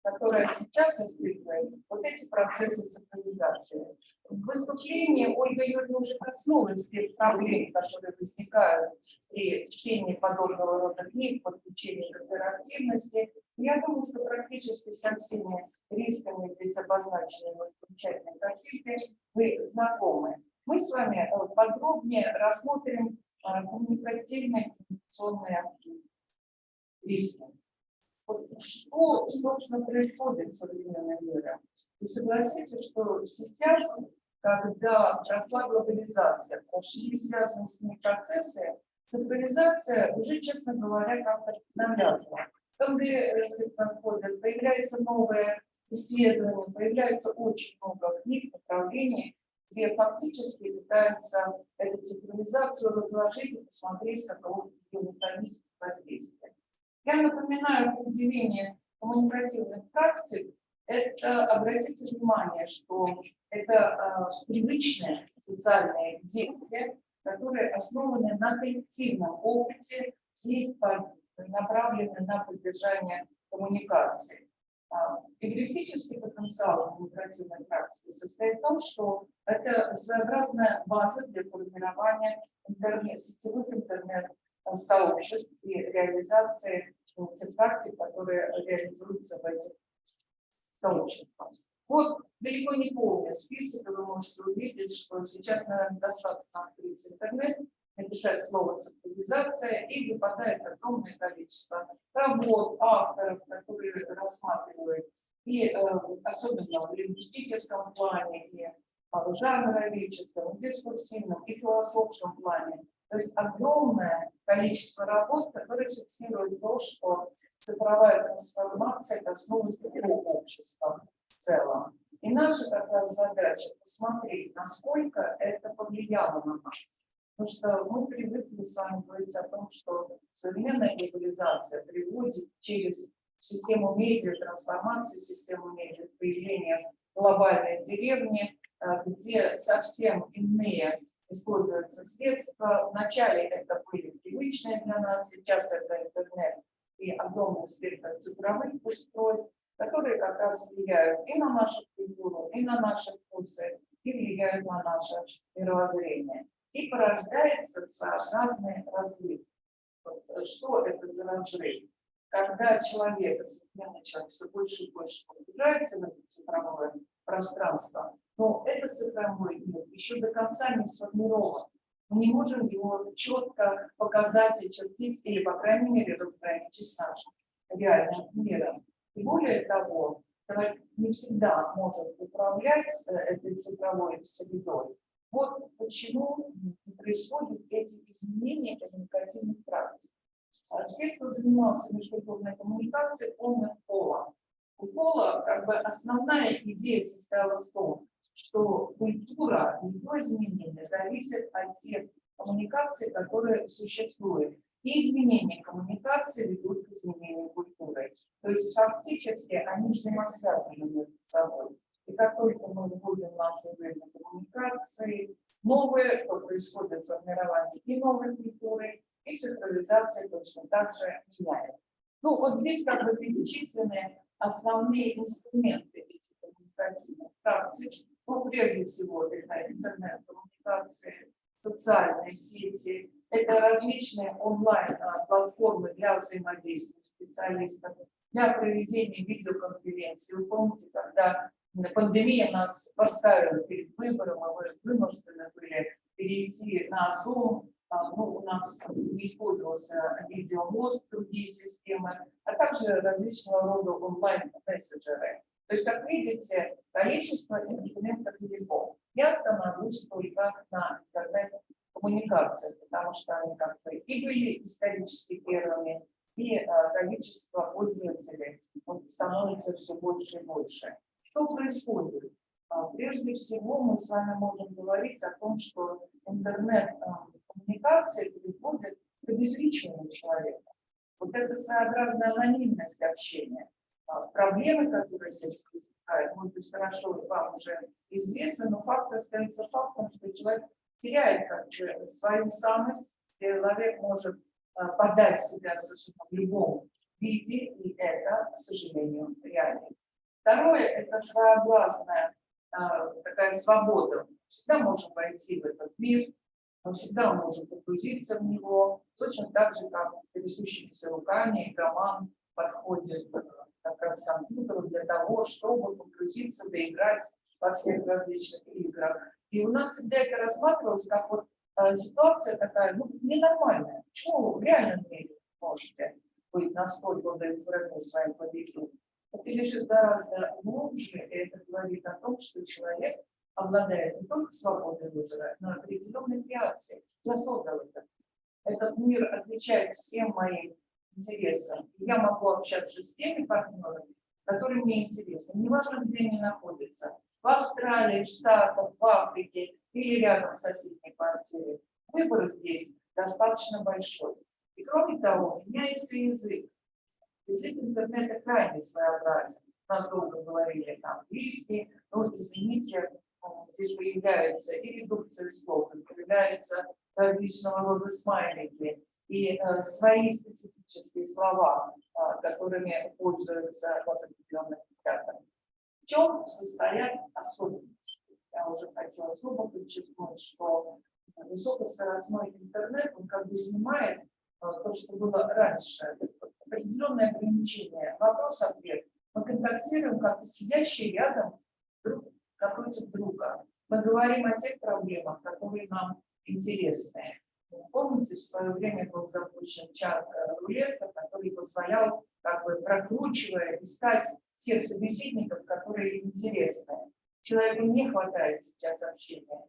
которая сейчас испытывает вот эти процессы цифровизации. В выступлении Ольга Юрьевна уже коснулась тех проблем, которые возникают при чтении подобного рода книг, подключении к интерактивности. Я думаю, что практически со всеми рисками, здесь обозначенными в замечательной картинке, вы знакомы. Мы с вами подробнее рассмотрим коммуникативные коммуникационные риски. Что, собственно, происходит в современном мире? И согласитесь, что сейчас, когда прошла глобализация, прошли связанные с ней процессы, цифровизация уже, честно говоря, как-то навязла. Там, где происходит, появляются новые исследования, появляется очень много книг, направлений, где фактически пытаются эту цифровизацию разложить и посмотреть, каково ее механизм воздействия. Я напоминаю определение коммуникативных практик. Это, обратите внимание, что это привычные социальные действия, которые основаны на коллективном опыте и направлены на поддержание коммуникации. Эвристический потенциал коммуникативной практики состоит в том, что это своеобразная база для формирования сетевых интернет-сообществ и реализации тех практик, которые реализуются в этих сообществах. Вот далеко не полный список, вы можете увидеть, что сейчас, наверное, достаточно открыть интернет, написать слово «цифровизация», и выпадает огромное количество работ, авторов, которые рассматривают, и особенно в лингвистическом плане, и в жанроведческом, и дискурсивном, и философском плане. То есть огромное количество работ, которые фиксируют то, что цифровая трансформация коснулась всего общества в целом. И наша такая задача посмотреть, насколько это повлияло на нас. Потому что мы привыкли с вами говорить о том, что современная глобализация приводит через систему медиа, трансформацию системы медиа, появление глобальной деревни, где совсем иные используются средства. Вначале это были привычные для нас, сейчас это интернет и огромный спектр цифровых устройств, которые как раз влияют и на нашу культуру, и на наши вкусы, и влияют на наше мировоззрение. И порождается своеобразный разрыв. Вот, что это за разрыв? Когда современный человек все больше и больше погружается в это цифровое пространство, но этот цифровой мир еще до конца не сформирован. Мы не можем его четко показать, очертить или, по крайней мере, разграничить с нашим реальным миром. И более того, человек не всегда может управлять этой цифровой средой. Вот почему происходят эти изменения коммуникативных практик. Все, кто занимался межкультурной коммуникацией, помнят Пола. У Пола как бы основная идея состояла в том, что культура и ее изменения зависят от тех коммуникаций, которые существуют. И изменения коммуникации ведут к изменению культуры. То есть фактически они взаимосвязаны между собой. И как только мы вводим наши время коммуникации, новые, то происходит формирование и новой культуры, и цифровизация точно так же меняет. Ну, вот здесь как бы перечислены основные инструменты этих коммуникативных практик. Ну, прежде всего, это интернет-коммуникации, социальные сети, это различные онлайн-платформы для взаимодействия специалистов, для проведения видеоконференций. Вы помните, когда пандемия нас поставила перед выбором, и мы вынуждены были перейти на Zoom, ну, у нас не использовался видеомост, другие системы, а также различного рода онлайн-мессенджеры. То есть, как видите, количество инструментов велико. Я остановлюсь только на интернет-коммуникациях, потому что они как-то и были исторически первыми, и количество пользователей становится все больше и больше. Что происходит? Прежде всего, мы с вами можем говорить о том, что интернет-коммуникации приводят к обезличению человека. Вот это своеобразная анонимность общения. Проблемы, которые здесь возникают, может быть, хорошо вам уже известны, но факт остается фактом, что человек теряет как-то свою самость, человек может подать себя совершенно в любом виде, и это, к сожалению, реально. Второе – это своеобразная такая свобода. Мы всегда можем войти в этот мир, мы всегда можем погрузиться в него, точно так же, как трясущимися руками игроман подходит как раз к компьютеру для того, чтобы погрузиться, доиграть во всех различных играх. И у нас всегда это рассматривалось как вот ситуация такая, ну, ненормальная. Почему в реальном мире можете быть настолько удовлетворены своим поведением? Это лежит гораздо глубже, и это говорит о том, что человек обладает не только свободой выбора, но и определенной креацией. Я создал это. Этот мир отвечает всем моим интересам. Я могу общаться с теми партнерами, которые мне интересны. Неважно, где они находятся. В Австралии, в Штатах, в Африке или рядом в соседней квартире. Выбор здесь достаточно большой. И кроме того, меняется язык. Язык интернета крайне своеобразен. У нас долго говорили английский, но, извините, здесь появляется и редукция слов, и появляются различного рода смайлики, и свои специфические слова, которыми пользуются в определенных чатах. В чем состоят особенности? Я уже хочу особо подчеркнуть, что высокоскоростной интернет, он как бы снимает то, что было раньше, определенное ограничение. Вопрос-ответ. Мы контактируем как сидящие рядом друг напротив друга. Мы говорим о тех проблемах, которые нам интересны. Помните, в свое время был запущен чат рулетка, который позволял, как бы прокручивая, искать тех собеседников, которые интересны. Человеку не хватает сейчас общения,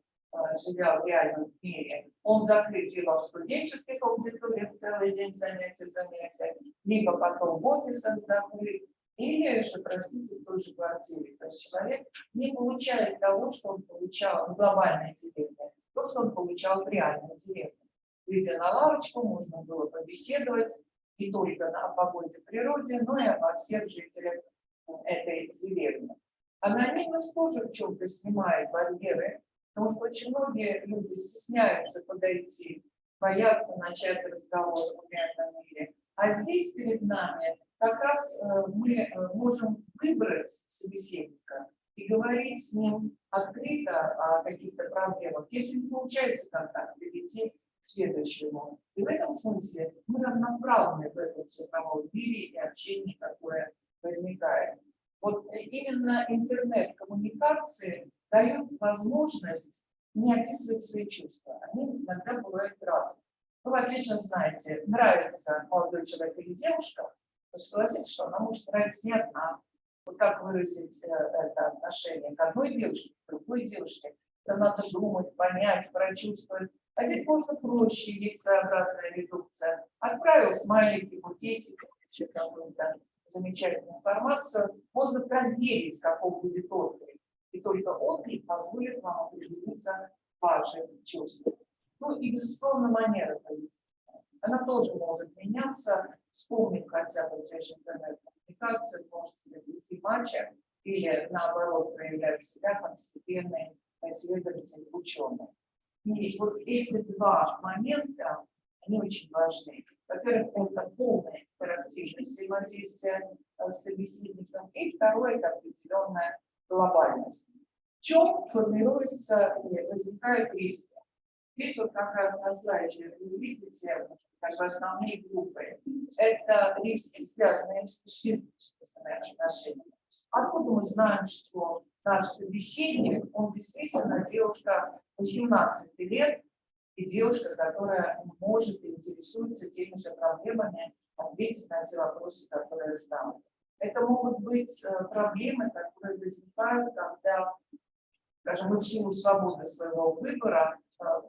живя в реальном мире. Он закрыт либо в студенческих аудиториях целый день занятия, либо потом в офисах закрыт, или же, простите, в той же квартире. То есть человек не получает того, что он получал в глобальной деревне, то, что он получал в реальной деревне. Выйдя на лавочку, можно было побеседовать не только о погоде в природе, но и обо всех жителях этой деревни. Анонимность тоже в чем-то снимает барьеры, потому что очень многие люди стесняются подойти, боятся начать разговор в реальном мире. А здесь перед нами как раз мы можем выбрать собеседника и говорить с ним открыто о каких-то проблемах. Если не получается контакт, перейти к следующему. И в этом смысле мы равноправны в этом цифровом мире и общении, какое возникает. Вот именно интернет-коммуникации дают возможность не описывать свои чувства. Они иногда бывают разные. Вы отлично знаете, нравится молодой человек или девушка, то согласитесь, что она может нравиться не одна. Вот как выразить это отношение к одной девушке, к другой девушке. Это надо думать, понять, прочувствовать. А здесь можно проще, есть своеобразная редукция. Отправил смайлики, букетики, какую-то замечательную информацию. Можно проверить, каков будет отклик. И только отклик позволит вам определиться вашим чувствам. Ну и, безусловно, манера поведения. Она тоже может меняться. Вспомнив хотя бы те же интернет-коммуникации, может быть, матча, или наоборот проявлять себя как степенные исследователи, ученые. И вот эти два момента, они очень важны. Во-первых, это полное интерактивное взаимодействие с собеседником, и второе, это определенная глобальность. В чем формируется и возникают риски? Здесь вот как раз на слайде вы видите как бы основные группы. Это риски, связанные с личностными отношениями. Откуда мы знаем, что наш собеседник, он действительно девушка 18 лет, и девушка, которая может и интересуется теми же проблемами, ответить на те вопросы, которые станут. Это могут быть проблемы, которые возникают, когда, скажем, мы в силу свободы своего выбора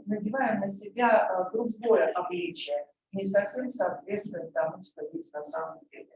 надеваем на себя другое обличие, не совсем соответствует тому, что есть на самом деле.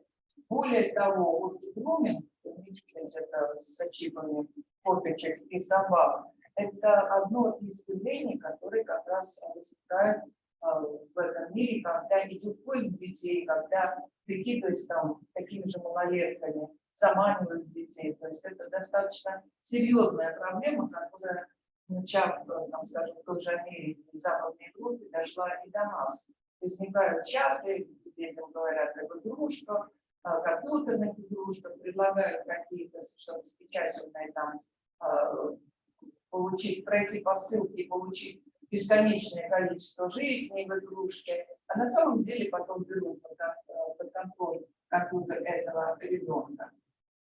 Более того, вот груминг, это с ачивами копичек и собак, это одно из явлений, которые как раз возникают в этом мире, когда идет поиск детей, когда, прикидываясь там такими же малолетками, заманивают детей. То есть это достаточно серьезная проблема, которая, начав, там, скажем, в той же Америке и Западной Европе, дошла и до нас. Возникают чаты, где детям говорят об игрушках, компьютерных игрушках, предлагают какие-то совершенно замечательные там пройти по ссылке и получить бесконечное количество жизней в игрушке, а на самом деле потом берут под контроль компьютер этого ребенка.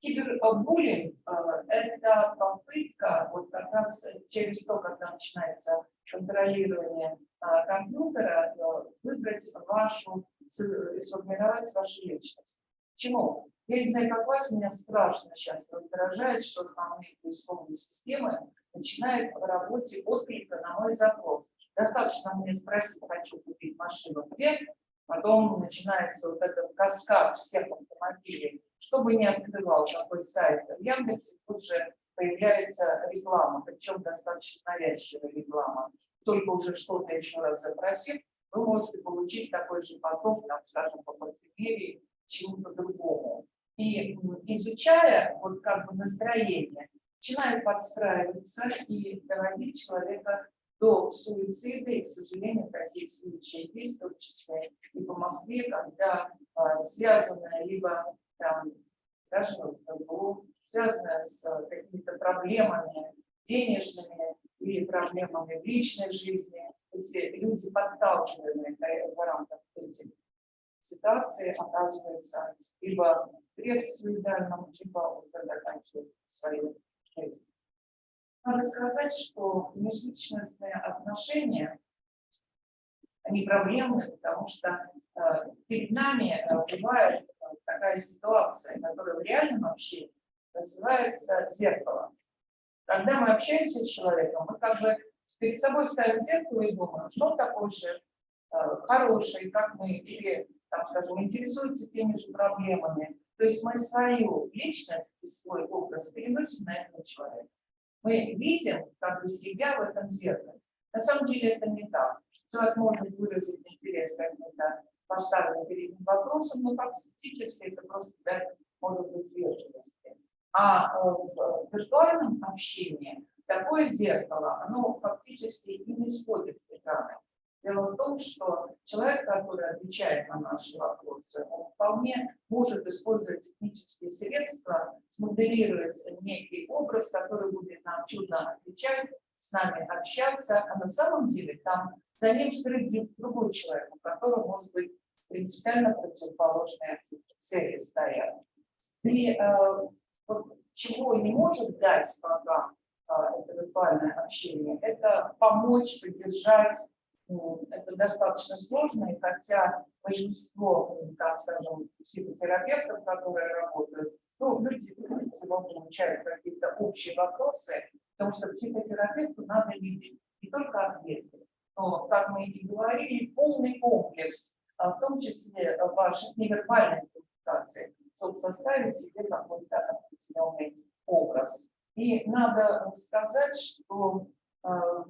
Кибербуллинг – это попытка вот как раз через то, когда начинается контролирование компьютера, выбрать вашу, сформировать вашу личность. Почему? Я не знаю, как вас, меня страшно сейчас раздражает, что основные поисковые системы начинают в работе отклика на мой запрос. Достаточно мне спросить, хочу купить машину где, потом начинается вот этот каскад всех автомобилей. Что бы ни открывал какой сайт в Яндексе, тут же появляется реклама, причем достаточно навязчивая реклама. Только уже что-то еще раз запросив, вы можете получить такой же поток, там, скажем, по парфюмерии, чему-то другому. И изучая вот как бы настроение, начинает подстраиваться и доводить человека до суицида. И, к сожалению, такие случаи есть, в том числе и по Москве, когда связанное либо там, даже связанное с какими-то проблемами денежными или проблемами в личной жизни, эти люди, подталкиваемые в рамках этих ситуаций, оказываются либо предсуицидальным, либо уже заканчивают свою жизнь. Надо сказать, что межличностные отношения, они проблемны, потому что перед нами бывает такая ситуация, которая в реальном общении называется зеркало. Когда мы общаемся с человеком, мы как бы перед собой ставим зеркало и думаем, что он такой же хороший, как мы, или, там, скажем, интересуется теми же проблемами. То есть мы свою личность и свой образ переносим на этого человека. Мы видим как бы себя в этом зеркале. На самом деле это не так. Человек может выразить интерес к каким-то поставленным перед ним вопросам, но фактически это просто может быть вежливости. А в виртуальном общении такое зеркало, оно фактически и не сходит с экрана. Дело в том, что человек, который отвечает на наши вопросы, он вполне может использовать технические средства, смоделировать некий образ, который будет нам чудно отвечать, с нами общаться, а на самом деле там за ним стоит другой человек, у которого, может быть, принципиально противоположные цели стоят. И вот чего не может дать пока это виртуальное общение, это помочь, поддержать. Это достаточно сложно, и хотя большинство, так скажем, психотерапевтов, которые работают, люди всего получают какие-то общие вопросы, потому что психотерапевту надо видеть не только ответы, но, как мы и говорили, полный комплекс, в том числе ваших невербальных коммуникаций, чтобы составить себе какой-то определенный образ. И надо сказать, что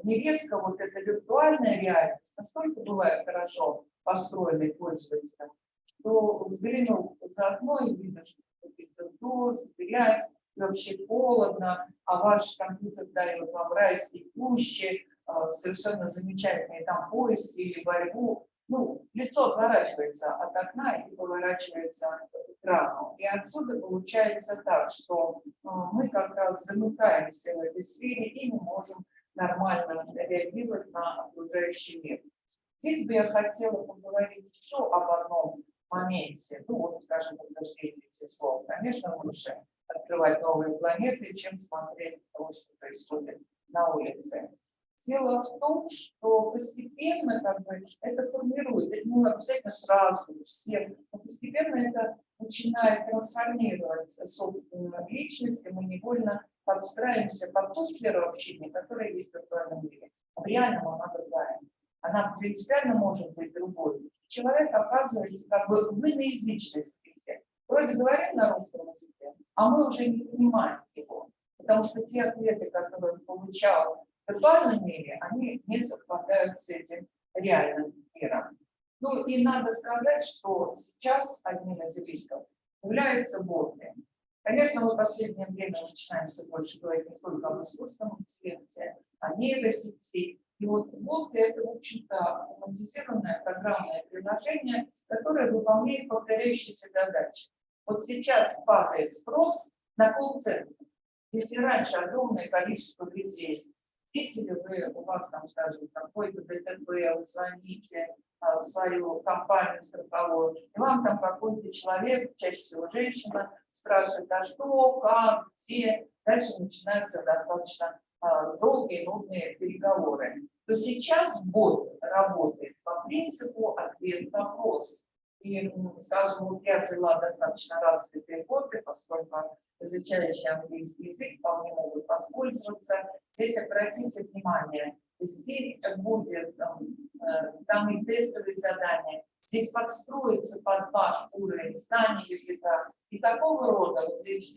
нередко вот эта виртуальная реальность настолько бывает хорошо построенной пользователем, что взглянув за окно и видно, что дождь, грязь, и вообще холодно, а ваш компьютер дает вам райские кущи, совершенно замечательные там поиски или борьбу. Лицо отворачивается от окна и поворачивается к экрану. И отсюда получается так, что мы как раз замыкаемся в этой сфере и не можем нормально реагировать на окружающий мир. Здесь бы я хотела поговорить еще об одном моменте. Скажем, подтверждение этих слов. Конечно, лучше открывать новые планеты, чем смотреть того, что происходит на улице. Дело в том, что постепенно как бы, это формирует, это не обязательно сразу всем, но постепенно это начинает трансформировать собственную личность, и мы невольно подстраиваемся под ту сферу общения, которая есть в виртуальном мире. А в реальном она другая. Она принципиально может быть другой. Человек оказывается как бы в иноязычной среде. Вроде говорит на русском языке, а мы уже не понимаем его. Потому что те ответы, которые он получал в виртуальном мире, они не совпадают с этим реальным миром. Ну и надо сказать, что сейчас одним из рисков является боты. Конечно, мы в последнее время начинаем все больше говорить не только об искусственном интеллекте, о нейросети. И вот боты — это, в общем-то, автоматизированное программное приложение, которое выполняет повторяющиеся задачи. Вот сейчас падает спрос на колл-центр. Если раньше огромное количество людей, видите вы, у вас там, скажем, какой-то ДТП, вы звоните в свою компанию страховую, и вам там какой-то человек, чаще всего женщина, спрашивает, а что, как, где. Дальше начинаются достаточно долгие, нудные переговоры. То сейчас бот работает по принципу ответ-вопрос. И, скажем, вот я взяла достаточно развитые боты, поскольку изучающие английский язык вполне могут воспользоваться. Здесь обратите внимание, здесь будет данные тестовые задания, здесь подстроится под ваш уровень знания языка. И такого рода, вот здесь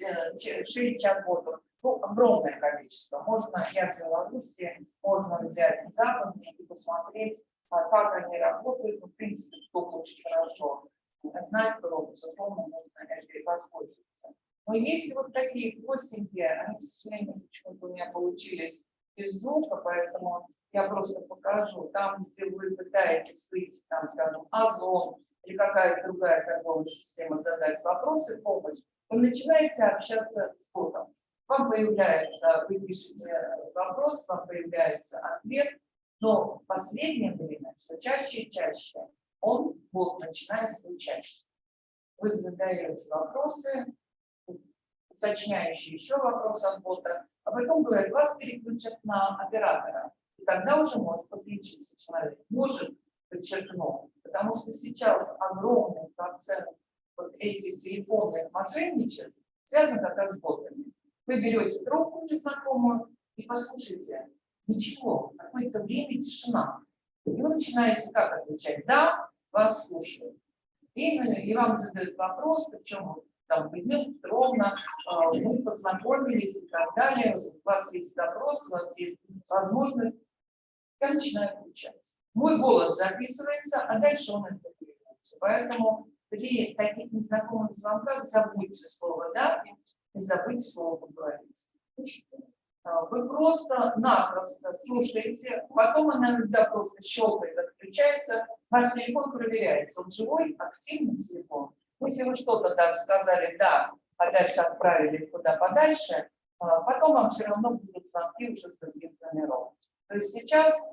6 чат-ботов, ну, огромное количество. Можно, я взяла русские, можно взять западные и посмотреть, как они работают. Ну, в принципе, кто очень хорошо знает, то, безусловно, можно этим воспользоваться. Но есть вот такие простенькие, они, к сожалению, почему-то у меня получились без звука, поэтому я просто покажу. Там, где вы пытаетесь выйти, там, скажем, Озон или какая-то другая торговая система, задать вопросы, помощь, вы начинаете общаться с ботом. Вам появляется, вы пишете вопрос, вам появляется ответ, но в последнее время все чаще и чаще бот начинает звучать. Вы задаете вопросы, уточняющие еще вопросы от бота, а потом говорят, вас переключат на оператора. И тогда уже может подключиться человек. Может, подчеркну, потому что сейчас огромный процент вот этих телефонных мошенничеств связан как раз с ботами. Вы берете трубку незнакомую и послушайте, ничего, какое-то время тишина. И вы начинаете как отвечать? Да, вас слушают. И вам задают вопрос, причем там предмет ровно, мы познакомились и так далее, у вас есть запрос, у вас есть возможность. Я начинаю отвечать. Мой голос записывается, а дальше он интерпретируется. Поэтому при таких незнакомых звонках забудьте слово «да» и забудьте слово «поговорить». Вы просто-напросто слушаете, потом она иногда просто щелкает, отключается, ваш телефон проверяется, он живой, активный телефон. Если вы что-то даже сказали «да», а дальше отправили куда подальше, потом вам все равно будут звонки уже с других номеров. То есть сейчас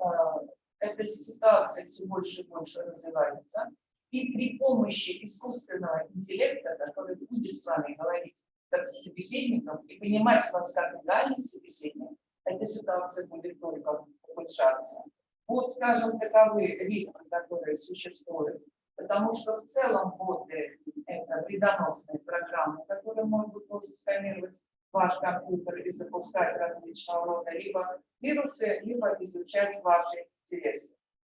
эта ситуация все больше и больше развивается, и при помощи искусственного интеллекта, который будет с вами говорить как с собеседником и понимать вас как реальный собеседник, эта ситуация будет только ухудшаться. Вот, скажем, таковы риски, которые существуют, потому что в целом боты — это вредоносные программы, которые могут тоже сканировать ваш компьютер и запускать различного рода либо вирусы, либо изучать ваши интересы.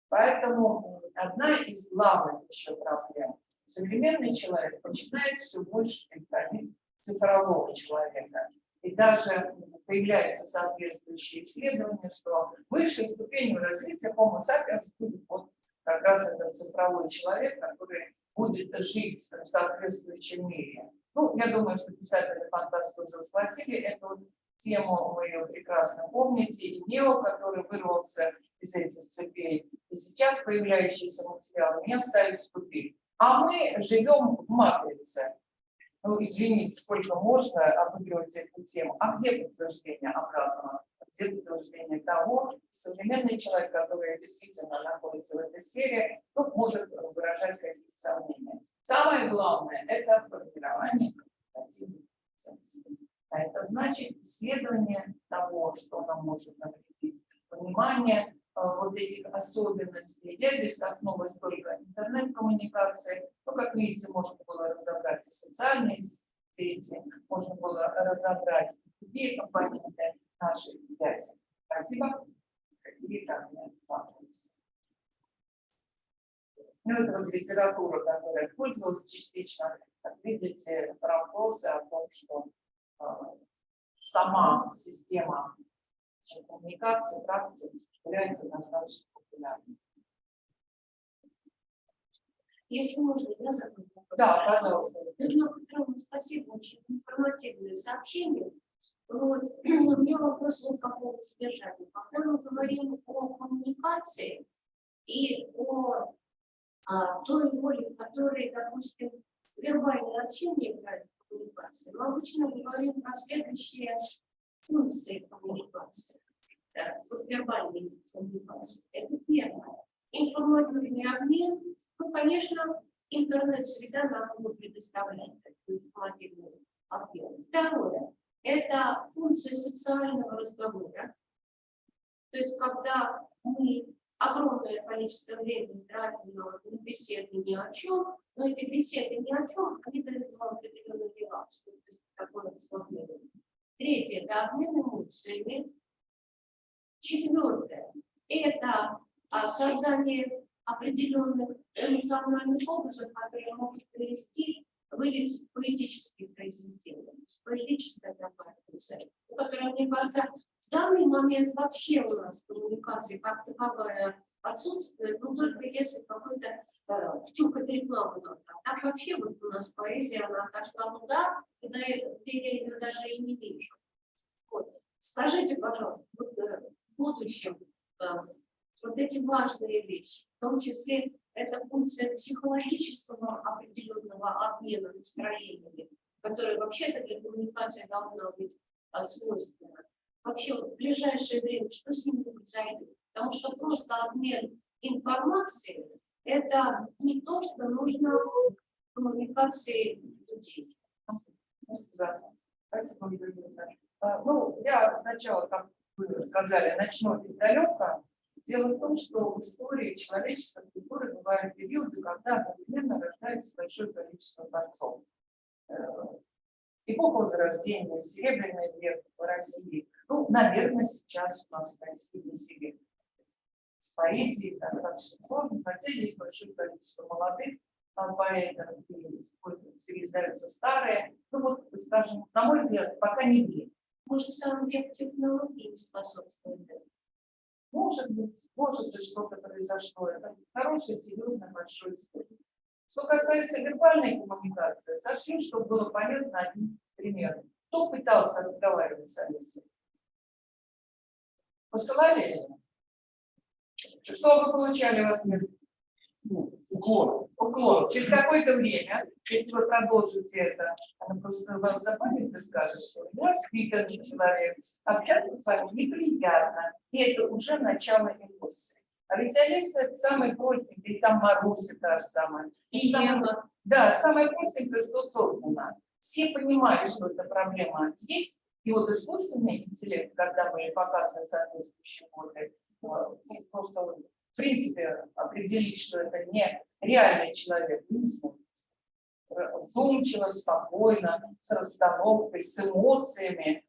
Поэтому одна из главных еще проблем — современный человек начинает все больше приходить цифрового человека. И даже появляются соответствующие исследования, что высшей ступенью развития Homo sapiens будет вот как раз этот цифровой человек, который будет жить в соответствующем мире. Ну, я думаю, что писатели-фантасты уже схватили эту тему, вы ее прекрасно помните, и Нео, который вырвался из этих цепей, и сейчас появляющиеся материалы меня ставят в тупик. А мы живем в матрице. Ну, извините, сколько можно обыгрывать эту тему. А где подтверждение обратного? Где подтверждение того, современный человек, который действительно находится в этой сфере, ну, может выражать какие-то сомнения. Самое главное – это формирование коммуникативных ценностей. А это значит исследование того, что нам может навредить, понимание вот этих особенностей. Я здесь коснулась только интернет-коммуникации. Ну, как видите, можно было разобрать и социальные сети, можно было разобрать и другие компоненты нашей связи. Спасибо. Какие там вопросы? Ну, это вот литература, которая пользовалась частично. Как видите, вопросы о том, что сама система коммуникации, практики является достаточно популярной. Если можно, я забыла. Да, пожалуйста. Людмила Петровна, спасибо, очень информативное сообщение. Вот. У меня вопрос вот по поводу содержания. Когда мы говорим о коммуникации и о той роли, в которой, допустим, вербальное общение играет в коммуникации, мы обычно говорим про следующие функции коммуникации. Вот вербальной коммуникации. Это первое. Информативный обмен. Ну, конечно, интернет-среда нам его предоставляет информативный обмен. Второе. Это функция социального разговора. То есть, когда мы огромное количество времени тратим на беседы ни о чем, но эти беседы ни о чем, они дают вам определенную реакцию, то есть такое расслабление. Третье – это обмен эмоциями. Четвертое – это создание определенных эмоциональных образов, которые могут вылиться в поэтические произведения. Поэтическая такая функция, которая, мне кажется, в данный момент вообще у нас коммуникации как таковая отсутствует, но только если какой-то втюхать рекламу надо. Так вообще вот у нас поэзия, она отошла туда, куда я ее даже и не вижу. Вот. Скажите, пожалуйста, вот, в будущем вот эти важные вещи, в том числе это функция психологического определенного обмена настроениями, которая вообще-то для коммуникации должна быть свойственна. Вообще вот в ближайшее время что с ним произойдет? Потому что просто обмен информацией – это не то, что нужно в коммуникации людей. Спасибо. Ну, я сначала, как вы сказали, начну издалека. Дело в том, что в истории человечества, в культуре бывают периоды, когда одновременно рождается большое количество творцов. Эпоха Возрождения, Серебряный век в России. Ну, наверное, сейчас у нас в России не себе. С поэзией достаточно сложно, хотя есть большое количество молодых поэтов, переиздаются старые. Ну вот, скажем, на мой взгляд, пока не время. Может, сам век технологий не способствует? Может быть, что-то произошло. Это хорошая, серьезная, большая история. Что касается вербальной коммуникации, сошлю, чтобы было понятно один пример. Кто пытался разговаривать с Алисой? Посылали ее? Что вы получали в ответ? Уклон. Уклон. Через какое-то время, если вы продолжите это, она просто вас запомнит и скажет, что я воспитанный человек, общаться с вами неприятно. И это уже начало эмоций. А ведь Алиса это самый простенький, и там Маруся та же самая. И да, самое простенькое, что создано. Все понимают, что эта проблема есть. И вот искусственный интеллект, когда мы показываем соответствующие коды, просто в принципе определить, что это не реальный человек, вы не сможете. Вдумчиво, спокойно, с расстановкой, с эмоциями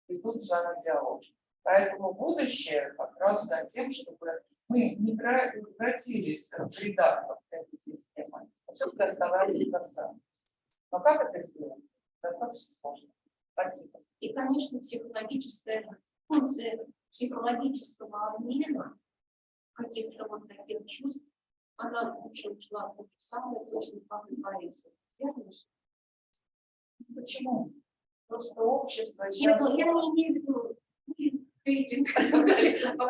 идут с вами диалоги. Поэтому будущее как раз за тем, чтобы мы не превратились в редакторов этой системы, а все-таки оставались до конца. Но как это сделать? Достаточно сложно. Спасибо. И, конечно, психологическая функция психологического обмена каких-то вот таких чувств, она, в общем, шла в самое точно как и Бориса. Почему? Просто общество Нет, сейчас... я не имею в виду рейтинг.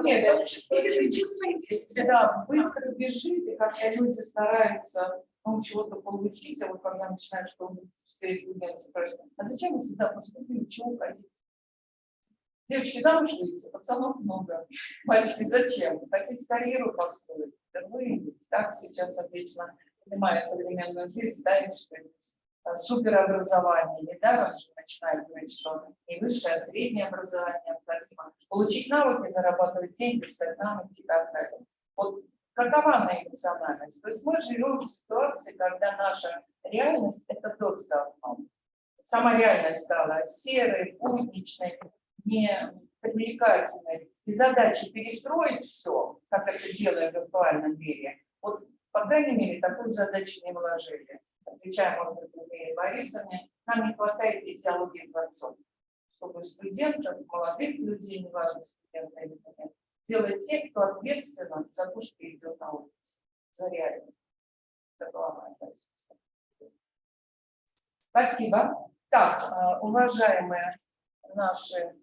Нет, общество чувство есть. да, быстро бежит, и как-то люди стараются чего-то получить, а вот когда начинают что-нибудь студенты спрашивают, а зачем вы сюда поступили, чего хотите? Девочки замуж выйти, пацанов много. Мальчики, зачем? Хотите карьеру построить? Да вы так сейчас отлично, понимая современную жизнь, знаете, что суперобразование. Недаром же начинают говорить, что не высшее, а среднее образование необходимо. Получить навыки, зарабатывать деньги, стать навыки и так далее. Вот какова она эмоциональность? То есть мы живем в ситуации, когда наша реальность – это дождь за окном. Сама реальность стала серой, будничной, непривлекательной. И задача перестроить все, как это делаем в виртуальном мире, вот, по крайней мере, такую задачу не вложили. Отвечая, может быть, Людмиле Борисовне, нам не хватает идеологии дворцов, чтобы студентов, молодых людей, неважно, студенты или нет, делать те, кто ответственен за то, что идет на улице, за реальность. Такова моя позиция. Спасибо. Так, уважаемые наши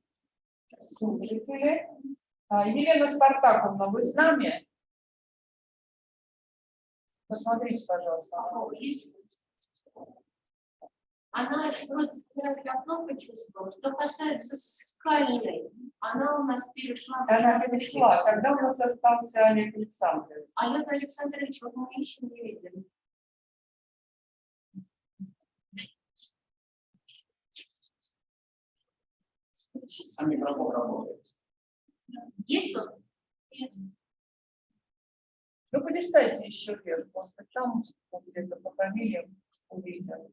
слушатели. Елена Спартаковна, вы с нами? Посмотрите, пожалуйста. Она я много чувствовала. Что касается скальной, она у нас перешла. Она перешла. Тогда у нас остался Олег Александрович. Олег Александрович, вот мы еще не видели. Сам микрофон работает. Есть кто? Нет. Вы полистайте еще вверх, может быть, там где-то по фамилиям увидим.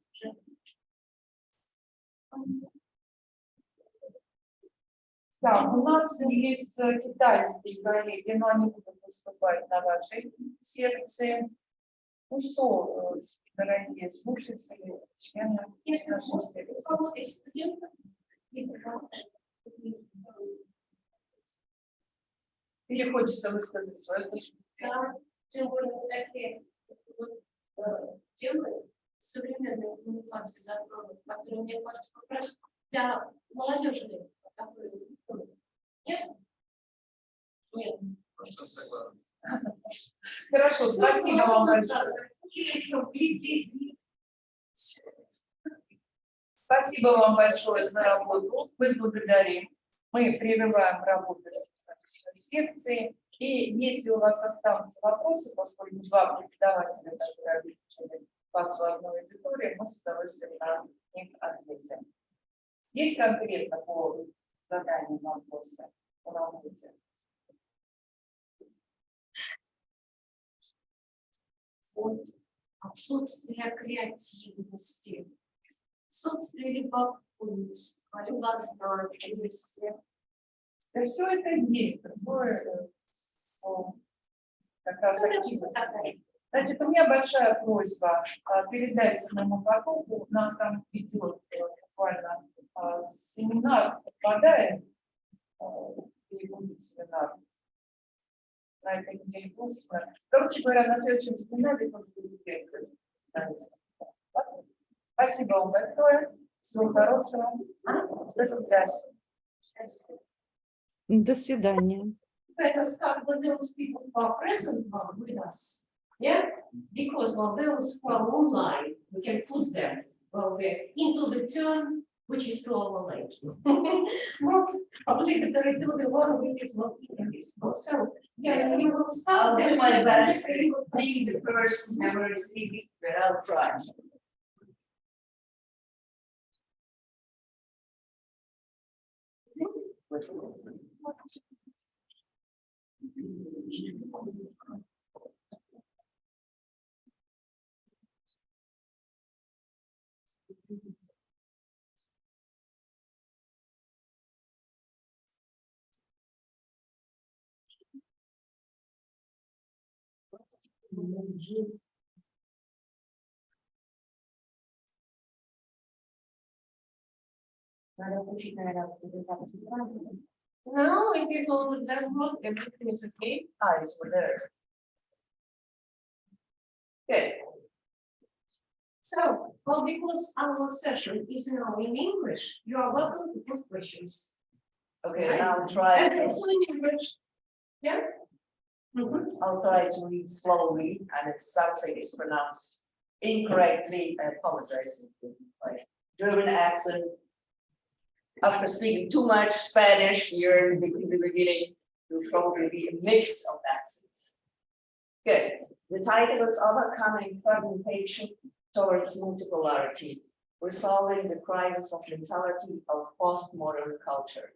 Так, у нас есть китайские коллеги, но они будут выступать на вашей секции. Ну что, дорогие слушатели, члены нашей секции. Или хочется высказать свою точку зрения? Тем более такие темы современной коммуникации затронут, которые, мне кажется, как раз для молодежи нет? Нет. Что согласен. Хорошо, спасибо вам большое. Спасибо вам большое за работу. Мы благодарим. Мы прерываем работу секции. И если у вас останутся вопросы, поскольку два преподавателя, которые обучили вас в одной аудитории, мы с удовольствием на них ответим. Есть конкретно по заданию вопросы по работе? Отсутствие креативности, отсутствие любопытства, любознательности. Да все это есть. Другое, как раз активно. Значит, у меня большая просьба передать моему потоку. У нас там идет буквально семинар, попадает, где будет семинар. На этой неделе был семинар. Короче говоря, на следующем семинаре тоже будет лекция. Спасибо вам большое. Всего хорошего. До свидания. До свидания. Let us start with those people who are present with us. Yeah, because for those who are online, we can put them into the turn, which is to our liking. Not obligatory to the one which is not invisible. So, yeah, we will start. I'll do my best. Being the first, never is easy, but I'll try. No, it is all that work, everything is okay. Eyes were there. Good. So, well, because our session is now in English, you are welcome to put questions. Okay, Right? I'll try. And it's in English. Yeah? I'll try to read slowly, and if something is pronounced incorrectly, I apologize. Like German accent. After speaking too much Spanish here in the beginning, will probably be a mix of accents. Good. The title is Overcoming Fragmentation towards multipolarity, resolving the crisis of mentality of postmodern culture.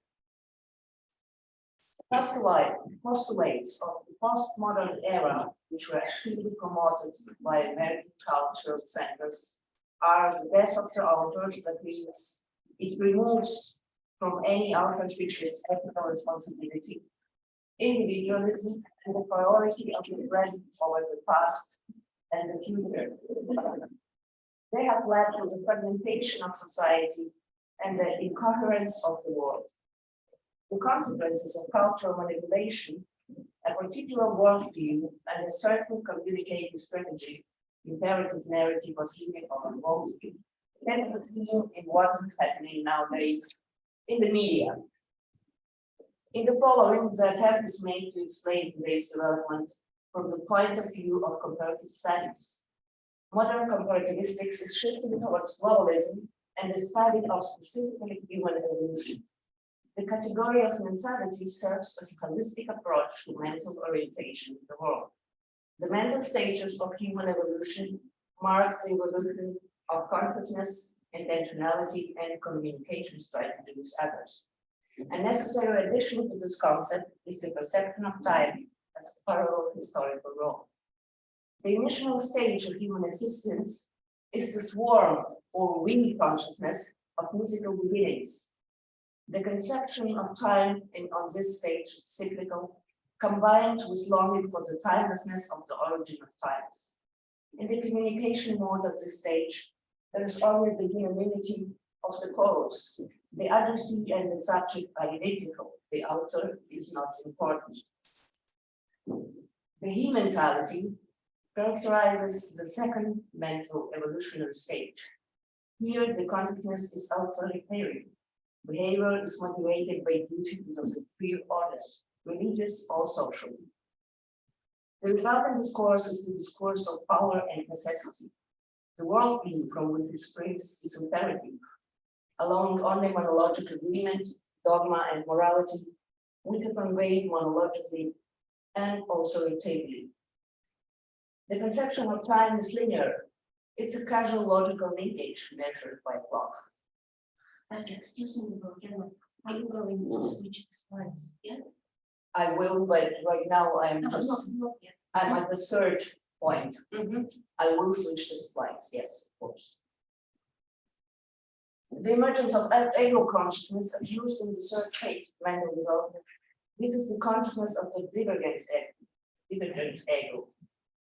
Postulates of the postmodern era, which were actively promoted by American cultural centers, are the best of the author that means it removes from any authorship its ethical responsibility, individualism, and the priority of the present over the past and the future. They have led to the fragmentation of society and the incoherence of the world. The consequences of cultural manipulation, a particular worldview, and a certain communicative strategy, imperative narrative or uniform worldview, can be seen in what is happening nowadays in the media. In the following, the attempt is made to explain today's development from the point of view of comparative studies. Modern comparativistics is shifting towards globalism and the study of specifically human evolution. The category of mentality serves as a holistic approach to mental orientation in the world. The mental stages of human evolution mark the evolution of consciousness, intentionality, and communication strategy with others. A necessary addition to this concept is the perception of time as a parallel historical role. The initial stage of human existence is the swarm or winged consciousness of musical beginnings. The conception of time on this stage is cyclical, combined with longing for the timelessness of the origin of times. In the communication mode of this stage, there is only the unanimity of the chorus. The addressee and the subject are identical. The author is not important. The he mentality characterizes the second mental evolutionary stage. Here, the consciousness is authoritarian. Behavior is motivated by duty to the superior order, religious or social. The resulting discourse is the discourse of power and necessity. The worldview from which it springs is imperative, allowing only monological agreement, dogma, and morality, which are conveyed monologically and authoritatively. The conception of time is linear. It's a causal logical linkage measured by clock. Excuse me, are you going to switch the slides? Yeah. I will, but right now I'm Not yet. I'm at the third point. Mm-hmm. I will switch the slides, yes, of course. The emergence of ego consciousness occurs in the third phase of mental development. This is the consciousness of the divergent ego.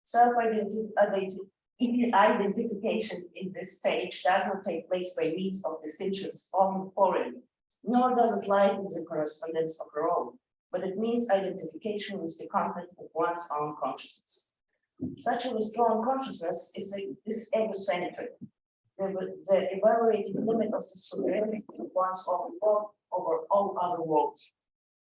Self-identification in this stage does not take place by means of distinctions on foreign, nor does it lie in the correspondence of role, but it means identification with the content of one's own consciousness. Such a withdrawn consciousness is egocentric, the evaluating limit of the sovereignty of one's own world over all other worlds.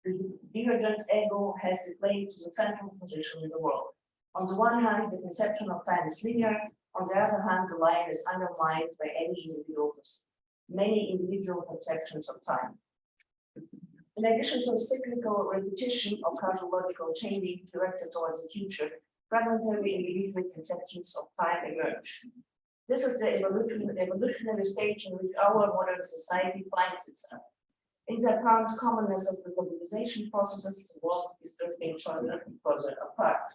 The divergent ego has the claim to the central position in the world. On the one hand, the conception of time is linear. On the other hand, the line is undermined by many individual conceptions of time. In addition to a cyclical repetition of cosmological changing directed towards the future, fragmentary individual conceptions of time emerge. This is the evolutionary stage in which our modern society finds itself. In the apparent commonness of the globalization processes, the world is drifting further and further apart.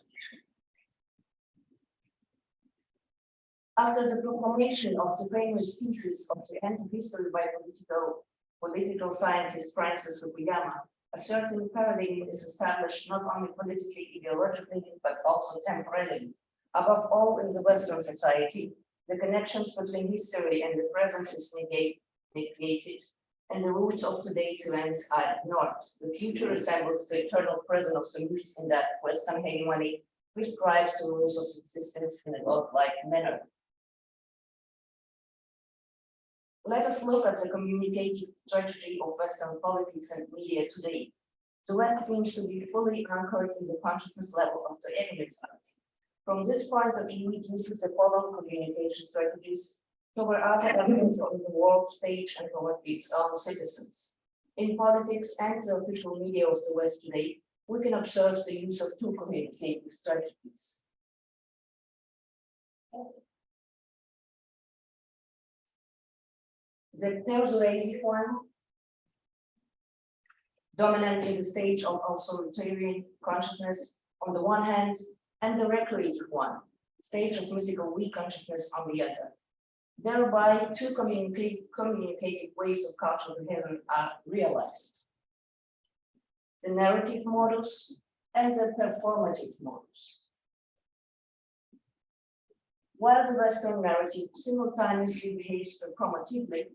After the proclamation of the famous thesis of the end of history by political scientist Francis Fukuyama, a certain paradigm is established not only politically, ideologically, but also temporally. Above all, in the Western society, the connections between history and the present is negated, and the roots of today's events are ignored. The future resembles the eternal present of the roots in that Western hegemony prescribes the rules of existence in a godlike manner. Let us look at the communicative strategy of Western politics and media today. The West seems to be fully anchored in the consciousness level of the ego mentality. From this point of view, it uses the following communication strategies toward other elements of the world stage and toward its own citizens. In politics and the official media of the West today, we can observe the use of two communicative strategies. The persuasive one, dominant in the stage of authoritarian consciousness on the one hand, and the recreative one, stage of mythical weak consciousness on the other. Thereby, two communicative ways of cultural behavior are realized. The narrative modus and the performative modus. While the Western narrative simultaneously behaves performatively,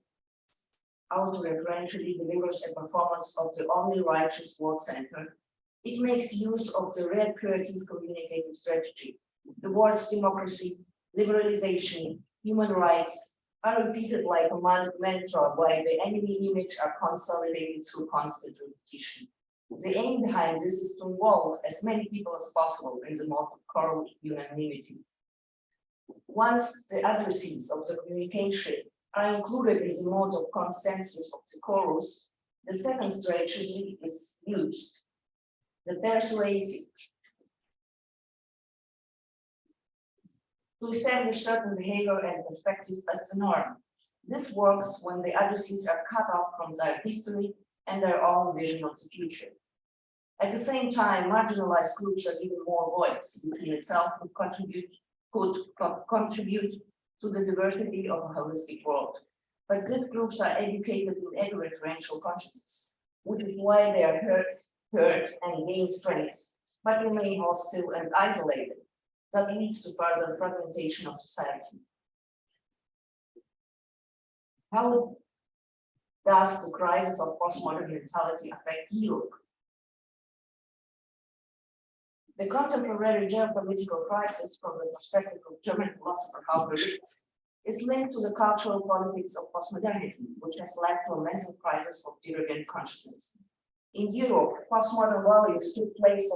auto-referentially delivers a performance of the only righteous word center, it makes use of the recreative communicative strategy. The words democracy, liberalization, human rights are repeated like a mantra while the enemy image are consolidated through constant repetition. The aim behind this is to involve as many people as possible in the mode of choral unanimity. Once the addressees of the communication are included in the mode of consensus of the chorus, the second strategy is used, the persuasive, to establish certain behavior and perspective as the norm. This works when the addressees are cut off from their history and their own vision of the future. At the same time, marginalized groups are given more voice, which in itself could contribute to the diversity of a holistic world. But these groups are educated in egoreferential consciousness, which is why they are heard and gain strength, but remain hostile and isolated. That leads to further fragmentation of society. How does the crisis of postmodern mentality affect Europe? The contemporary geopolitical crisis, from the perspective of German philosopher Hauke is linked to the cultural politics of postmodernity, which has led to a mental crisis of divergent consciousness. In Europe, postmodern values took place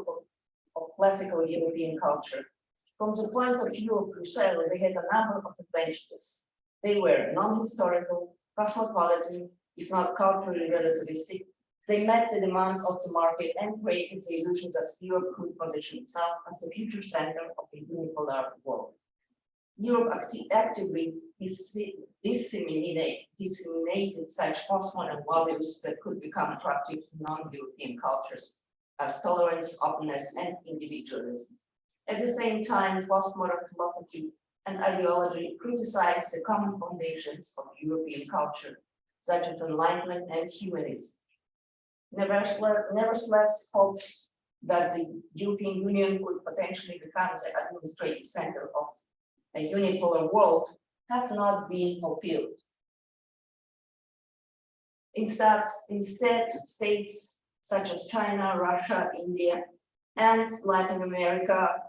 of classical European culture. From the point of view of Brussels, they had a number of advantages. They were non-historical, cosmopolitan, if not culturally relativistic. They met the demands of the market and created the illusion that Europe could position itself as the future center of a unipolar world. Europe actively disseminated such postmodern values that could become attractive to non-European cultures, as tolerance, openness, and individualism. At the same time, postmodern philosophy and ideology criticized the common foundations of European culture, such as Enlightenment and humanism. Nevertheless, hopes that the European Union could potentially become the administrative center of a unipolar world have not been fulfilled. Instead, states such as China, Russia, India, and Latin America,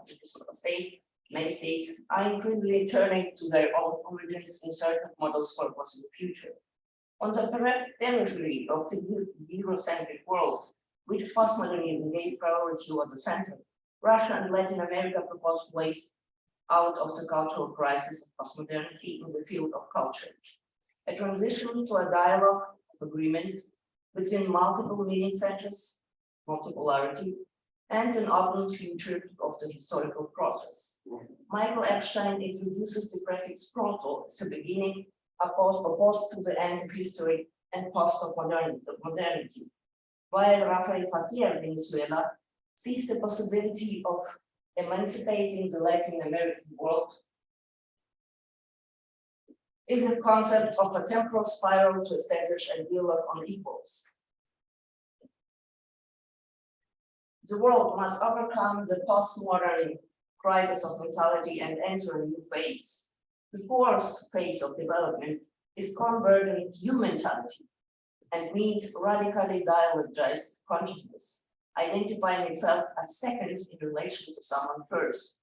many states are increasingly turning to their own origins in certain models for a possible future. On the periphery of the Eurocentric world, which postmodernism gave priority to the center, Russia and Latin America proposed ways out of the cultural crisis of postmodernity in the field of culture. A transition to a dialogue of agreement between multiple meaning centers, multipolarity, and an open future of the historical process. Michael Epstein introduces the prefix proto as a beginning, opposed to the end of history and post of modernity, while Rafael Fakir of Venezuela sees the possibility of emancipating the Latin American world in the concept of a temporal spiral to establish a dialogue on equals. The world must overcome the postmodern crisis of mentality and enter a new phase. The fourth phase of development is convergent humanity and means radically dialogized consciousness, identifying itself as second in relation to someone first.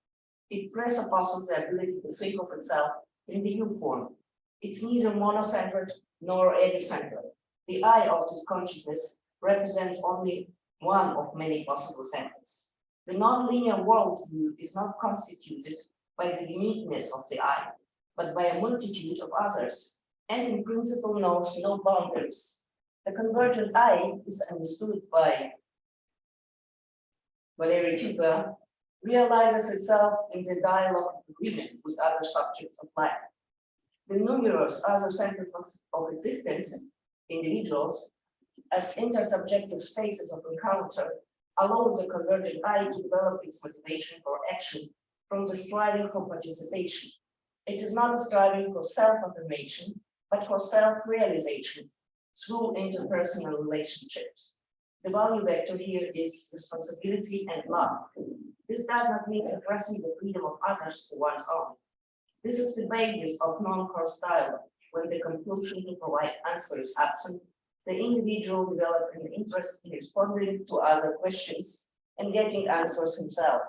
It presupposes the ability to think of itself in the you form. It's neither monocentered nor egocentered. The I of this consciousness represents only one of many possible centers. The non-linear worldview is not constituted by the uniqueness of the I, but by a multitude of others, and in principle knows no boundaries. The convergent I is understood by Valery Tuba, realizes itself in the dialogue of agreement with other subjects of life. the numerous other centers of existence, individuals, as intersubjective spaces of encounter, allow the convergent I to develop its motivation for action from the striving for participation. It is not a striving for self-affirmation, but for self-realization through interpersonal relationships. The value vector here is responsibility and love. This does not mean suppressing the freedom of others to one's own. This is the basis of non-course dialogue. When the compulsion to provide answer is absent, the individual develops an interest in responding to other questions and getting answers himself.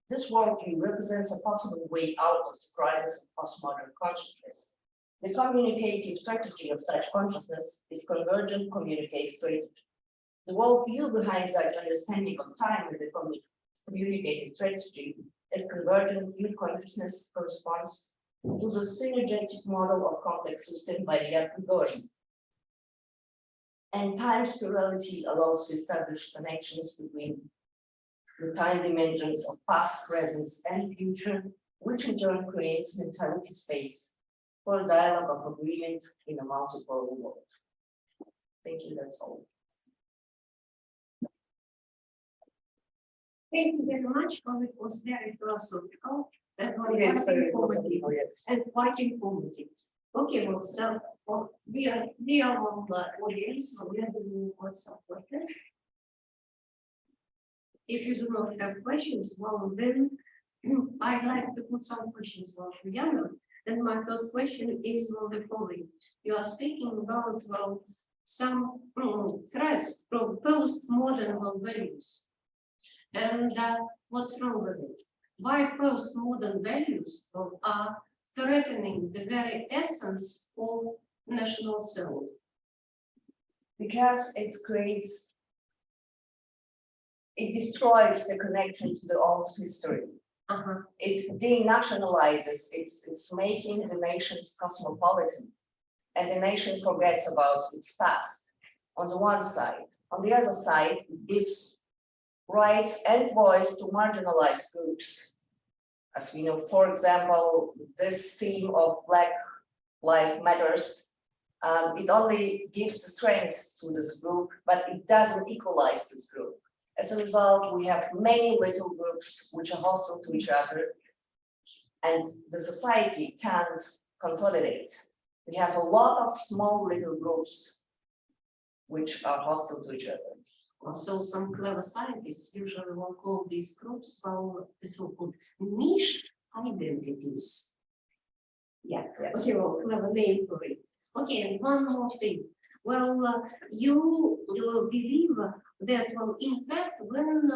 This worldview represents a possible way out of the crisis of postmodern consciousness. The communicative strategy of such consciousness is convergent communicative strategy. The worldview behind such understanding of time in the communicative strategy is convergent view consciousness corresponds to the synergetic model of complex system by Ilya Prigozhin. And time spirality allows to establish connections between the time dimensions of past, present, and future, which in turn creates mentality space for a dialogue of agreement in a multiple world. Thank you, that's all. Thank you very much, it was very philosophical and It is very informative. philosophical, yes. And quite informative. Okay, well, so we are on the audience, so we are doing WhatsApp like this. If you do not have questions, well, then I'd like to put some questions for Yana. And my first question is on the following. You are speaking about, well, some threats from postmodern values. And what's wrong with it? Why postmodern values are threatening the very essence of national self? Because it destroys the connection to the old history. It denationalizes, it's making the nations cosmopolitan, and the nation forgets about its past on the one side. On the other side, it gives rights and voice to marginalized groups. As we know, for example, this theme of Black Lives Matters, it only gives the strength to this group, but it doesn't equalize this group. As a result, we have many little groups which are hostile to each other, and the society can't consolidate. We have a lot of small little groups which are hostile to each other. Also, some clever scientists usually will call these groups the so-called niche identities. Yeah, Yes. okay, well, clever name for it. Okay, and one more thing. Well, you will believe that, well, in fact, when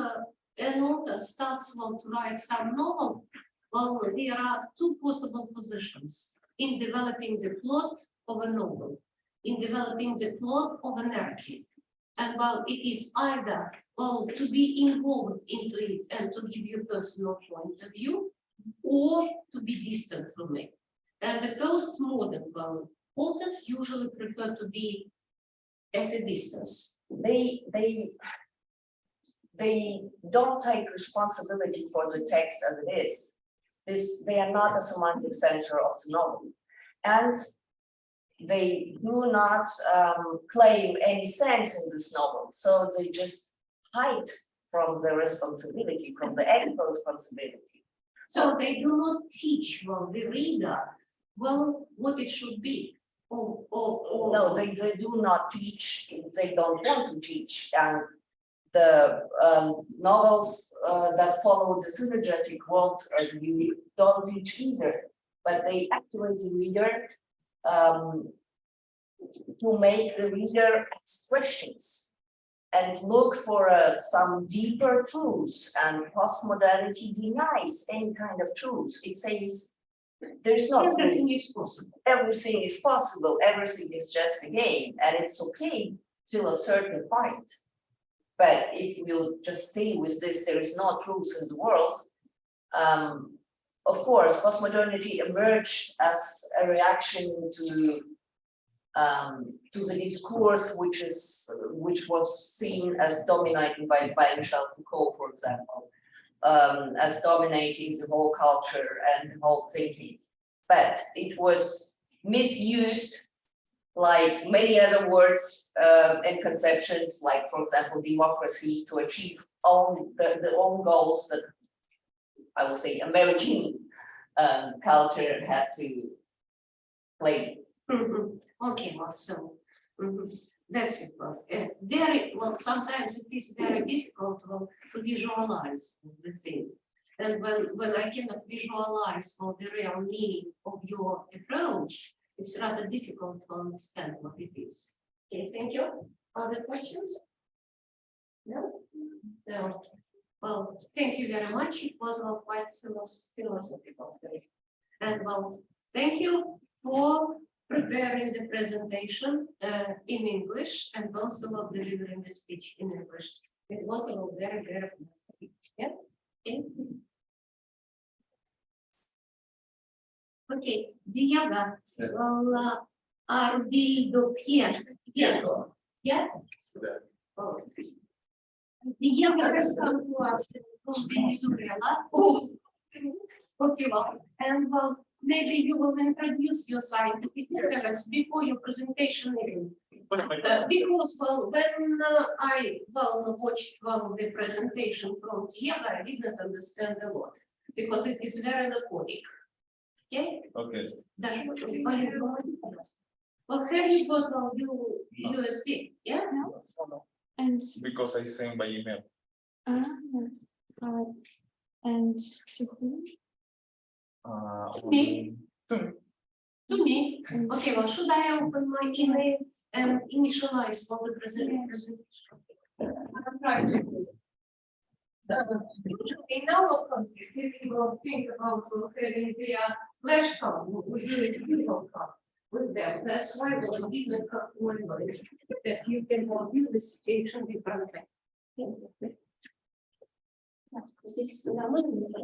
an author starts to write some novel, well, there are two possible positions in developing the plot of a novel, in developing the plot of a narrative. And well, it is either, well, to be involved into it and to give you a personal point of view, or to be distant from it. And the postmodern, well, authors usually prefer to be at a distance. They don't take responsibility for the text as it is. They are not a semantic center of the novel. And they do not claim any sense in this novel. So they just hide from the responsibility, from the ethical responsibility. So they do not teach, well, the reader, well, what it should be. No, they do not teach, they don't want to teach. And the novels that follow the synergetic world view don't teach either, but they activate the reader to make the reader ask questions and look for some deeper truths. And postmodernity denies any kind of truth. It says there's no everything truth. is possible. Everything is possible. Everything is just a game, and it's okay till a certain point. But if we'll just stay with this, there is no truth in the world. Of course, postmodernity emerged as a reaction to the discourse which was seen as dominating by Michel Foucault, for example, as dominating the whole culture and the whole thinking. But it was misused like many other words and conceptions, like, for example, democracy, to achieve the own goals that I would say American culture had to play. Okay, well, so that's it. Well, very well. Sometimes it is very difficult to visualize the thing, and when I cannot visualize all the real meaning of your approach, it's rather difficult to understand what it is. Okay, thank you. Other questions? No? No. Well, thank you very much. It was quite philosophical. And well, thank you for preparing the presentation in English and also of delivering the speech in English. It was very, very nice. Yeah? Okay, Diego, well, are we here? Yeah? Oh. Diego has come to us from Venezuela. Okay, well, and well, maybe you will introduce your scientific interest before your presentation. Because well, when I watched the presentation from Diego, I didn't understand a lot because it is very laconic. Okay. Okay. Well, have you got USB? Yeah. No. And Because I sent by email. and to whom? Me. To me. Okay, well, should I open my email and initialize for the presentation? I'm trying to do it. In our country, people think about having their flash card, we do it video card with them. That's why we didn't have one voice that you can view the situation differently. Здесь нормально?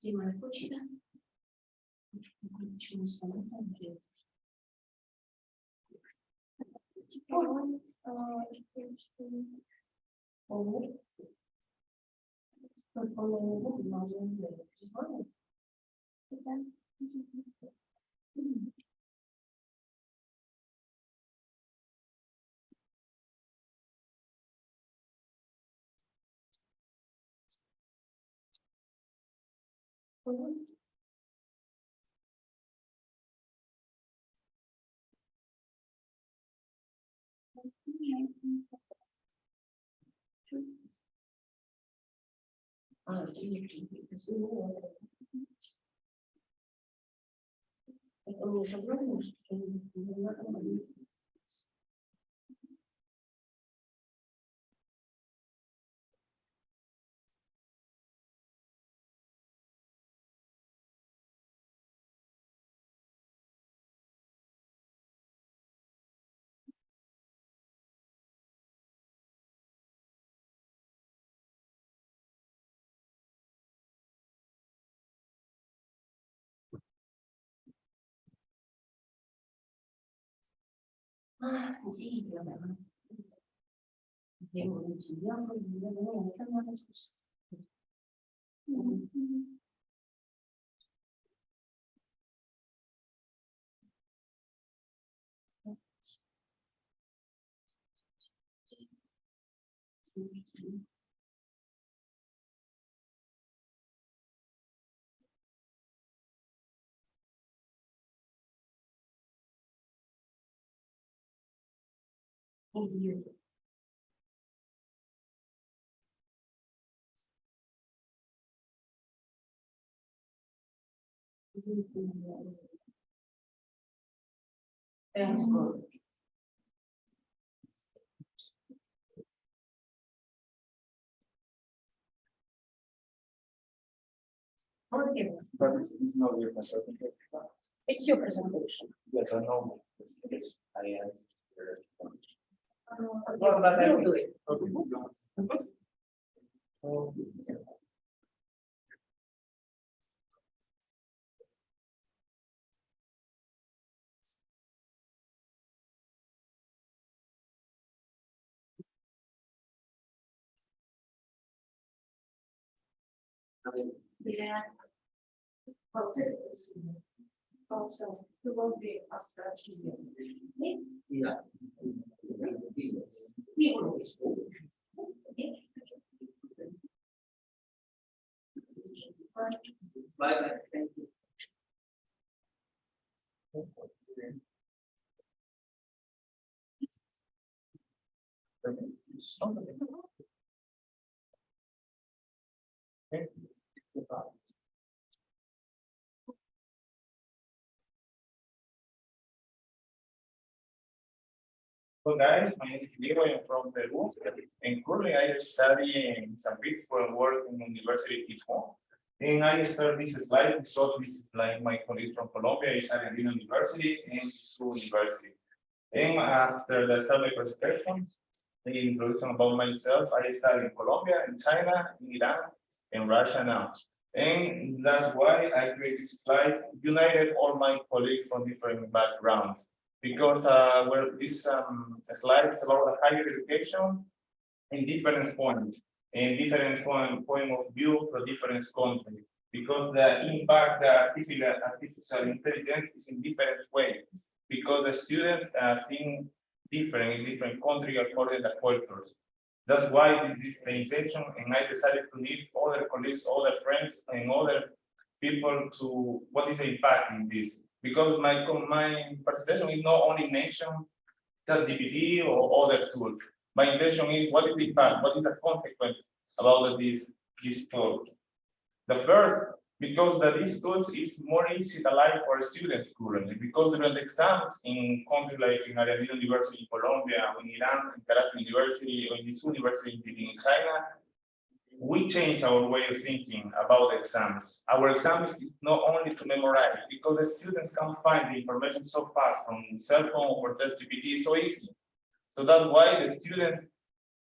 Дима, хочешь, да? Thanks, God. Okay. But it's not your presentation. It's your presentation. Yes, I know. I am. We'll do it. Yeah. Also, it won't be after. Yeah. Bye. Thank you. So guys, my name is Diego, I'm from Peru, and currently I study in San Francisco and work in University of Quito. And I start this slide because this is like my colleague from Colombia, is at Argentina University and School University. And after the start my presentation, the introduction about myself, I studied in Colombia, in China, in Iran, and Russia now. And that's why I created this slide, united all my colleagues from different backgrounds. Because well, this slide is about higher education in different points, in different point of view for different countries. Because the impact the artificial intelligence is in different ways. Because the students think different in different countries according to the cultures. That's why this is the intention, and I decided to need other colleagues, other friends, and other people to what is the impact in this. Because my presentation is not only mention ChatGPT or other tools. My intention is what is the impact, what is the consequence about this tool. The first, because these tools is more easy to life for students currently, because during the exams in countries like in Argentina University in Colombia, or in Iran, in Karachi University, or in this university in China, we change our way of thinking about exams. Our exams is not only to memorize, because the students can find the information so fast from cell phone or ChatGPT so easy. So that's why the students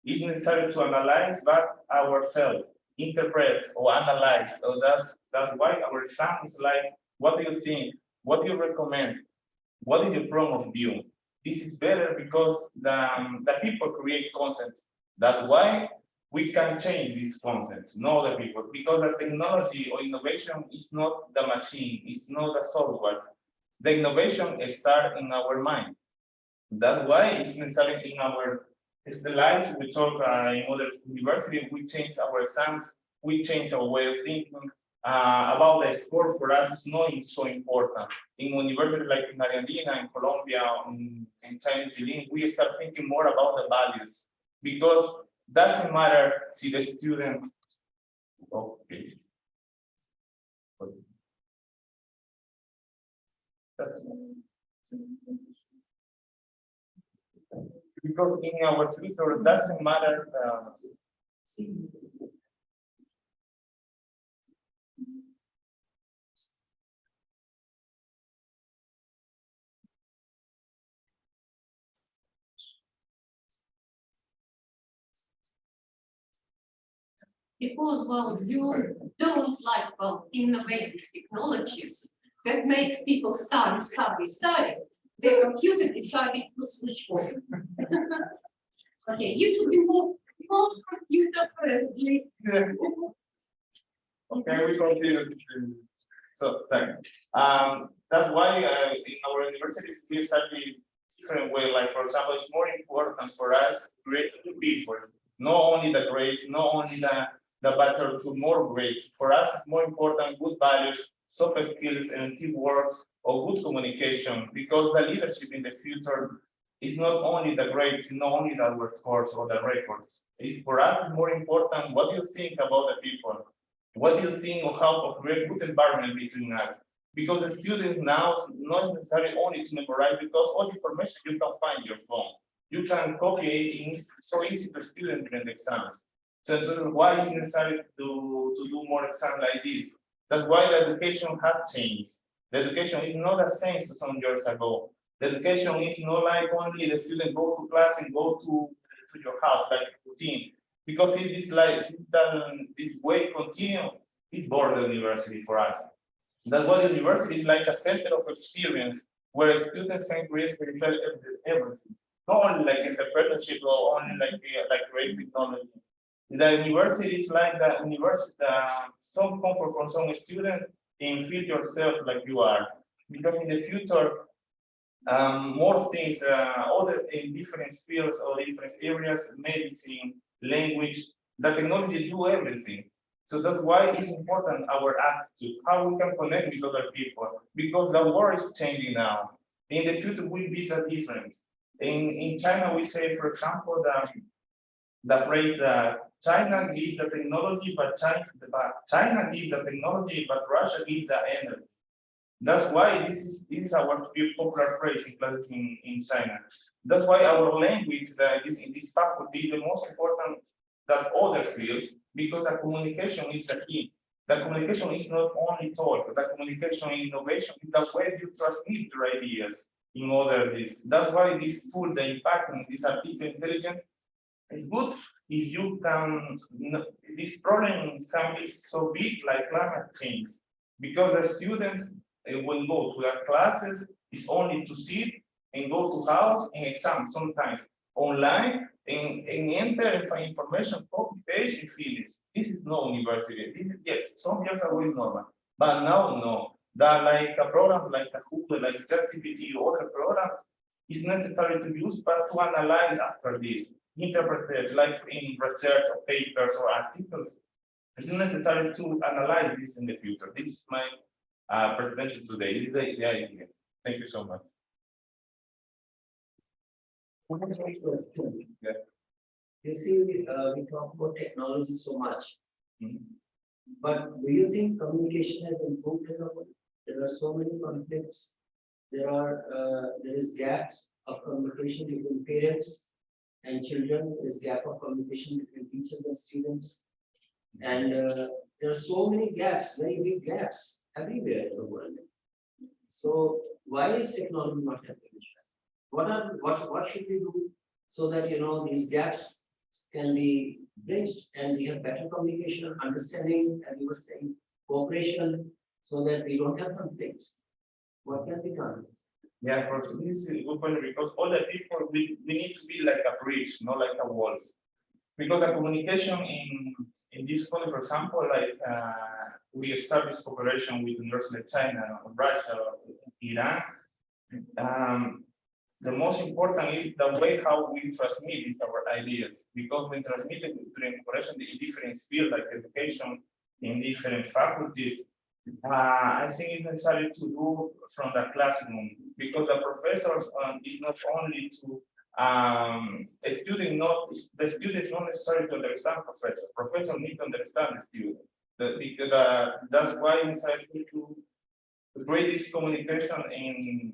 is necessary to analyze but ourselves, interpret or analyze. So that's why our exam is like, what do you think? What do you recommend? What is your point of view? This is better because the people create content. That's why we can change these concepts, not the people, because the technology or innovation is not the machine, it's not the software. The innovation starts in our mind. That's why it's necessary in our lives. We talk in other universities, we change our exams, we change our way of thinking. About the score for us is not so important. In universities like in Argentina, in Colombia, in China, we start thinking more about the values, because doesn't matter si the student, okay. Because in our system, it doesn't matter. Because, well, you don't like, well, innovative technologies that make people study. The computer decided to switch off. Okay, you should be more computer friendly. Okay, we continue. So, thank you. That's why in our universities we study different way. Like, for example, it's more important for us to create new people, not only the grades, not only the battle to more grades. For us, it's more important good values, soft skills, and teamwork, or good communication, because the leadership in the future is not only the grades, not only our scores or the records. For us, it's more important what do you think about the people. What do you think of how to create good environment between us? Because the students now not necessarily only to memorize, because all the information you can find in your phone. You can copy it, it's so easy for students during the exams. So why is it necessary to do more exams like this? That's why the education has changed. The education is not the same as some years ago. The education is not like only the student go to class and go to your house like routine. Because it is like this way continue, it's bored the university for us. That's why the university is like a center of experience where students can create everything. Not only like entrepreneurship or only like great technology. The university is like the university, some comfort from some students in feel yourself like you are. Because in the future, more things, other in different fields or different areas, medicine, language, the technology do everything. So that's why it's important our attitude, how we can connect with other people, because the world is changing now. In the future will be the difference. In China, we say, for example, the phrase China gives the technology, but China gives the technology, but Russia gives the energy. That's why this is our popular phrase in classes in China. That's why our language in this faculty is the most important than other fields, because the communication is the key. The communication is not only talk, the communication innovation is the way you transmit your ideas in other things. That's why this tool, the impact on this artificial intelligence, is good if you can. This problem can be so big like climate change, because the students will go to their classes is only to sit and go to house and exam sometimes online and enter and find information, copy paste and finish. This is no university. This is, yes, some years ago is normal, but now no. That like a program like the Google, like ChatGPT, other programs is necessary to use, but to analyze after this, interpret it, like in research or papers or articles. It's necessary to analyze this in the future. This is my presentation today. This is the idea. Thank you so much. Yeah. You see, we talk about technology so much, but do you think communication has improved in the world? There are so many conflicts. There is gaps of communication between parents and children. There is gap of communication between teachers and students, and there are so many gaps, very big gaps everywhere in the world. So why is technology not helping? What should we do so that these gaps can be bridged and we have better communication, understanding, and you were saying cooperation, so that we don't have conflicts? What can be done? Yeah, for this is a good point, because all the people we need to be like a bridge, not like a walls. Because the communication in this country, for example, like we start this cooperation with universities like China, Russia, Iran. The most important is the way how we transmit our ideas, because when transmitted during cooperation in different fields like education, in different faculties, I think it's necessary to do from the classroom, because the professors is not only to a student, not the student is not necessary to understand professor. Professor need to understand the student. Because that's why it's necessary to create this communication in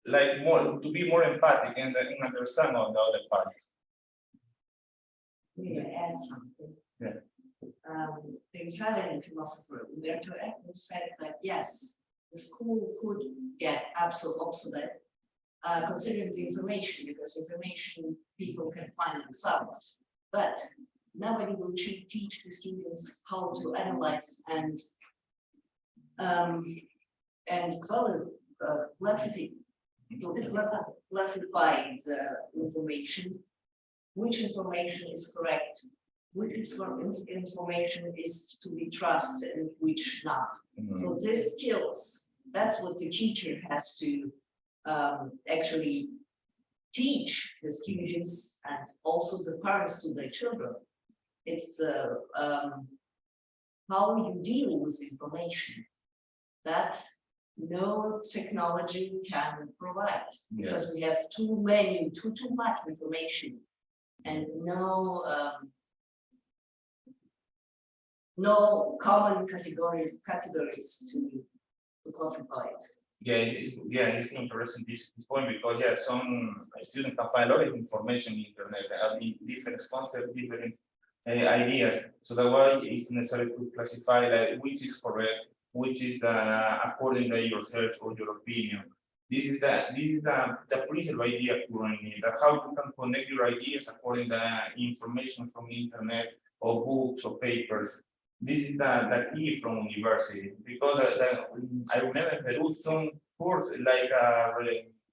like more to be more empathic and in understand on the other parties. May I add something? Yeah. The Italian philosopher Umberto Eco said that yes, the school could get absolutely obsolete considering the information, because information people can find themselves, but nobody will teach the students how to analyze and classify the information, which information is correct, which information is to be trusted and which not. So these skills, that's what the teacher has to actually teach the students and also the parents to their children. It's how you deal with information that no technology can provide, because we have too much information and no common categories to classify it. It's interesting this point, because some students can find a lot of information in the internet, different concepts, different ideas. So that's why it's necessary to classify like which is correct, which is according to your research or your opinion. This is the principal idea currently, that how you can connect your ideas according to the information from the internet or books or papers. This is the key from university, because I remember in Peru some course like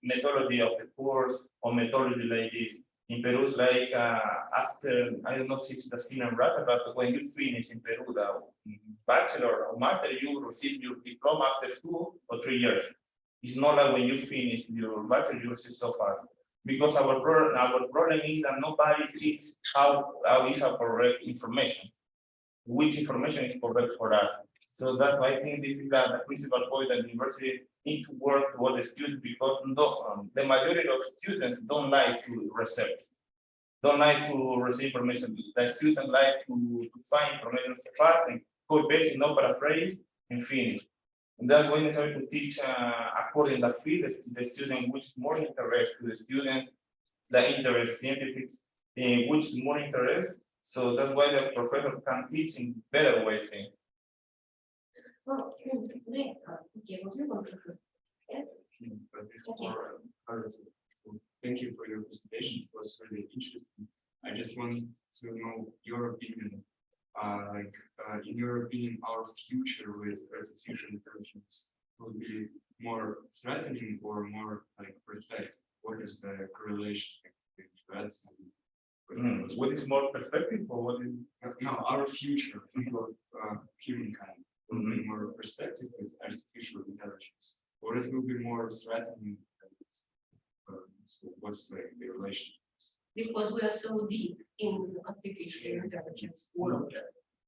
methodology of the course or methodology like this. In Peru, it's like after, I don't know if it's the same in Russia, but when you finish in Peru the bachelor or master, you receive your diploma after 2 or 3 years. It's not like when you finish your bachelor, you receive so fast. Because our problem is that nobody thinks how is our correct information, which information is correct for us. So that's why I think this is the principal point that the university need to work with the students, because the majority of students don't like to research, don't like to receive information. The students like to find information fast and copy paste, no paraphrase, and finish. And that's why necessary to teach according to the field the student which is more interest to the students, the interest scientific, which is more interest. So that's why the professor can teach in better way. Well, okay, well, you want to go. But it's more narrative. So thank you for your presentation. It was really interesting. I just wanted to know your opinion. In your opinion, our future with artificial intelligence will be more threatening or more like protect? What is the correlation between threats and What is more perspective, or what is no, our future of humankind will be more perspective with artificial intelligence, or it will be more threatening? So what's the relation? Because we are so deep in artificial intelligence world.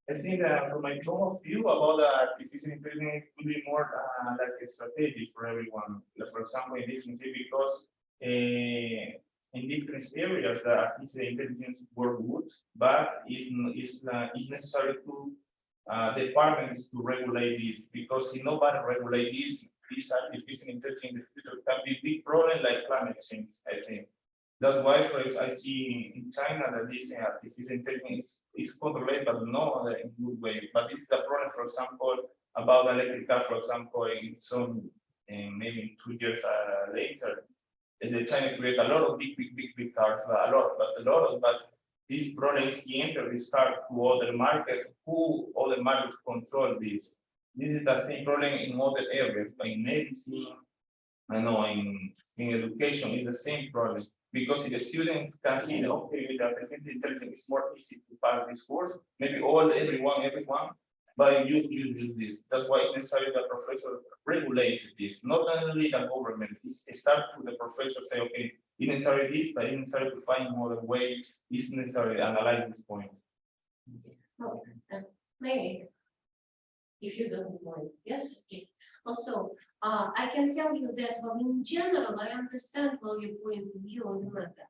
I think from my point of view about artificial intelligence, it will be more like a strategy for everyone. Like, for example, in different fields, because in different areas, the artificial intelligence work good, but it's necessary to departments to regulate this, because if nobody regulate this artificial intelligence in the future can be a big problem like climate change, I think. That's why, for example, I see in China that this artificial intelligence is controlled, but not in a good way. But this is a problem, for example, about electric car, for example, in some, maybe 2 years later, the China create a lot of big cars, but this problem is enter this car to other markets, who other markets control this. This is the same problem in other areas, but in medicine, I know in education, it's the same problem. Because if the students can see that, okay, with artificial intelligence, it's more easy to pass this course, maybe everyone, but use this. That's why it's necessary that professor regulate this. Not only the government, it's start to the professor say, okay, it's necessary this, but it's necessary to find another way. It's necessary to analyze this point. Well, maybe, if you don't mind, yes. Okay. Also, I can tell you that, well, in general, I understand well your point of view on the matter,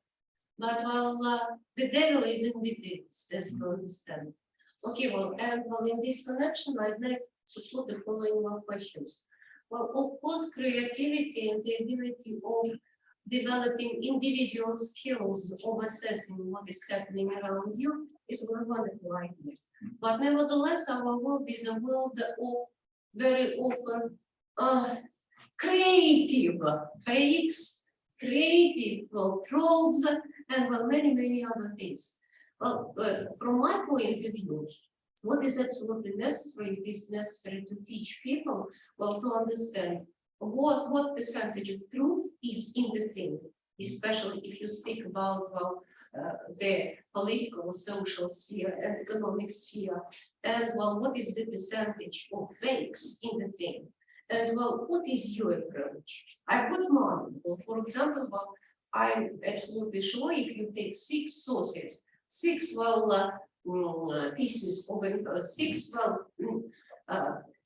but well, the devil is in details, as you understand. Okay, well, and well, in this connection, I'd like to put the following one questions. Well, of course, creativity and the ability of developing individual skills of assessing what is happening around you is a wonderful idea. But nevertheless, our world is a world of very often creative fakes, creative trolls, and well, many other things. Well, from my point of view, what is absolutely necessary? It is necessary to teach people, well, to understand what percentage of truth is in the thing, especially if you speak about, well, the political, social sphere and economic sphere, and well, what is the percentage of fakes in the thing, and well, what is your approach? I've got mine. Well, for example, well, I'm absolutely sure if you take 6 sources, 6 pieces of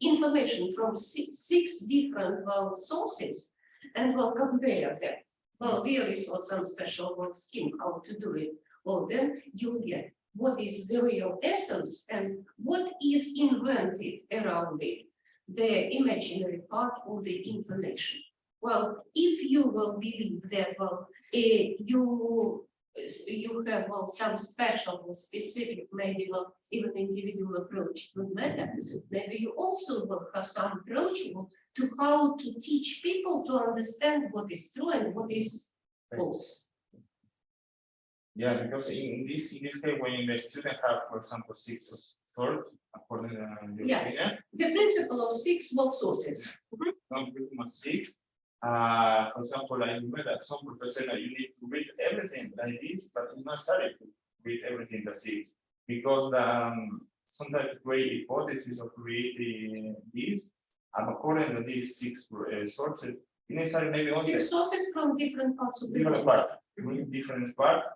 information from six different sources, and well, compare them. Well, there is some special scheme how to do it. Well, then you get what is the real essence and what is invented around it, the imaginary part of the information. Well, if you will believe that well, you have well, some special, specific, maybe well, even individual approach to the matter, maybe you also will have some approach to how to teach people to understand what is true and what is false. Yeah, because in this case, when the student have, for example, 6 sources, according to your opinion, The principle of 6 sources. not pretty much 6, For example, I remember that some professors you need to read everything like this, but it's not necessary to read everything that is, because sometimes great hypothesis of creating this, and according to these 6 sources, it's necessary maybe only 6 sources from different parts of the different world. parts, different parts.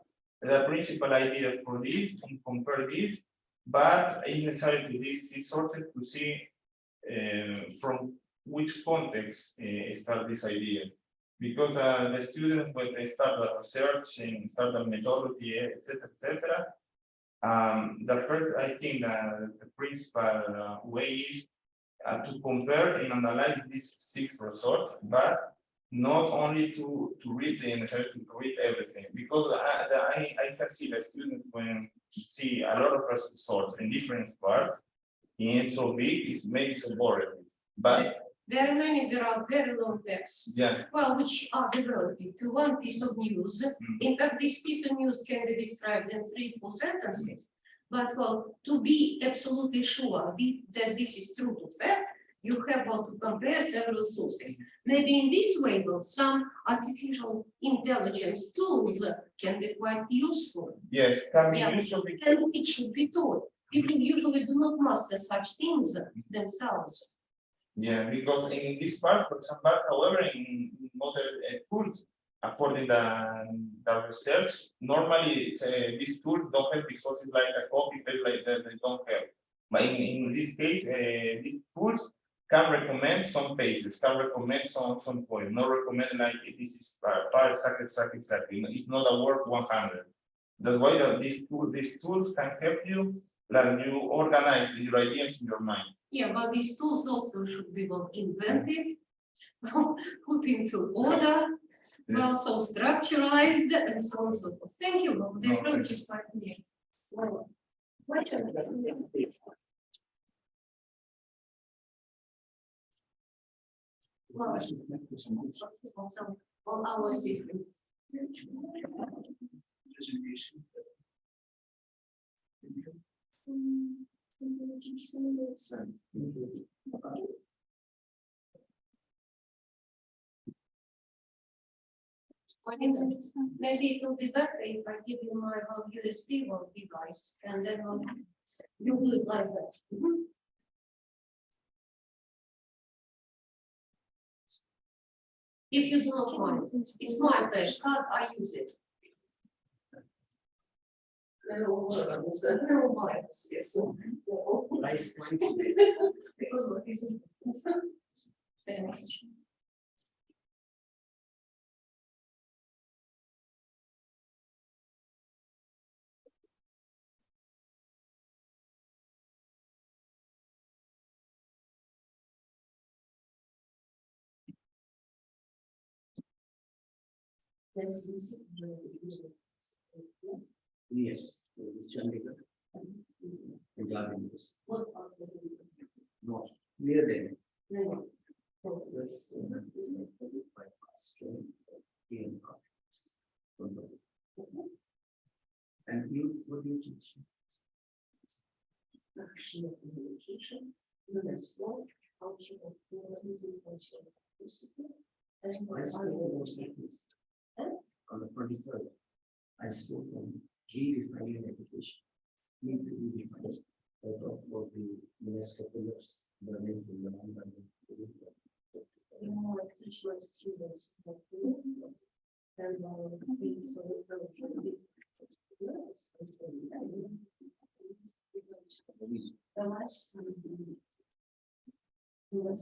The principal idea for this and compare this, but it's necessary to these 6 sources to see from which context start this idea. Because the students, when they start the research and start the methodology, etc., the first, I think, the principal way is to compare and analyze these 6 results, but not only to read the necessary to read everything, because I can see the students when see a lot of results in different parts, and it's so big, it's maybe so boring. But There are very long texts. yeah, Well, which are developing to one piece of news. In fact, this piece of news can be described in 3-4 sentences. But well, to be absolutely sure that this is true to fact, you have to compare several sources. Maybe in this way, well, some artificial intelligence tools can be quite useful. yes, can be Yeah. useful. And it should be taught. People usually do not master such things themselves. Yeah, because in this part, for example, however, in other tools, according to the research, normally these tools don't help because it's like a copy paste like that, they don't help. But in this case, these tools can recommend some pages, can recommend some point, not recommend like this is part exactly. It's not a word 100. That's why these tools can help you, like you organize your ideas in your mind. Yeah, but these tools also should be well invented, put into order, well, so structuralized, and so on and so forth. Thank you. Well, the approach is quite clear. Well, maybe it will be better if I give you my USB device, and then you do it like that. If you do not mind, it's my flash card, I use it. Yes. Nice point. Because what is it? Thanks. Yes, this Chandigarh. Punjab University. What part of it? No, near them. No. Yes, quite fast. And you, what do you teach? National communication, UNESCO, culture of pluralism, culture of diversity, and I spoke about this on the 23rd. I spoke on redefining education. Need to redefine. I talked about the UNESCO pillars, learning to learn, the more I teach my students what to do, and the last time where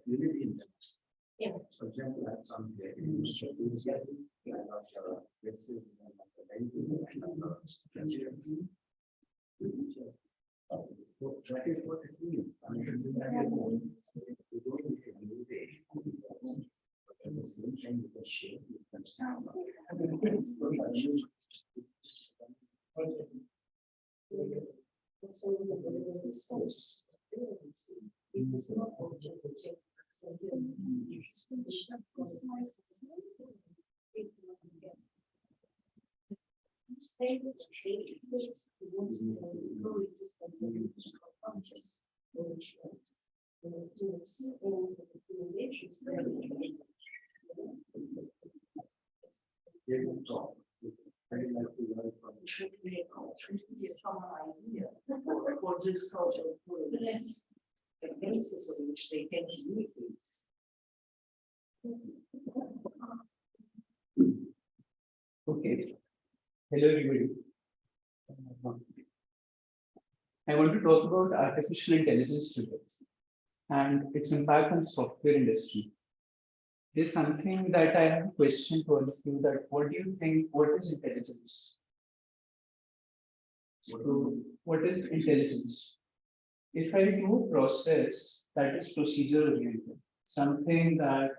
unity in them. Yeah. For example, I have some that is what it means. At the same time, you can share with them. For this culture, the basis on which they can communicate. Okay. Hello, everybody. I want to talk about artificial intelligence today and its impact on the software industry. There's something that I have a question to ask you, that what do you think, what is intelligence? So, what is intelligence? If I do a process that is procedure oriented, something that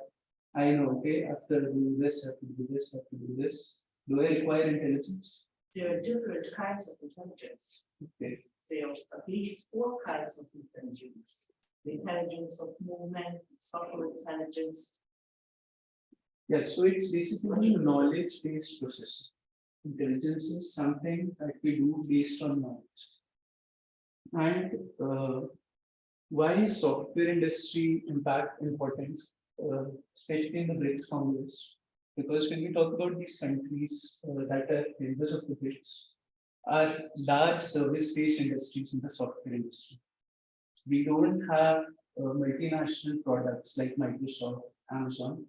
I know, okay, after doing this, I have to do this, I have to do this, do I require intelligence? There are different kinds of intelligence. Okay. There are at least 4 kinds of intelligence. The intelligence of movement, software intelligence. Yes, so it's basically a knowledge-based process. Intelligence is something that we do based on knowledge. And why is software industry impact important, especially in the BRICS Congress? Because when we talk about these countries that are members of the BRICS, are large service-based industries in the software industry. We don't have multinational products like Microsoft, Amazon,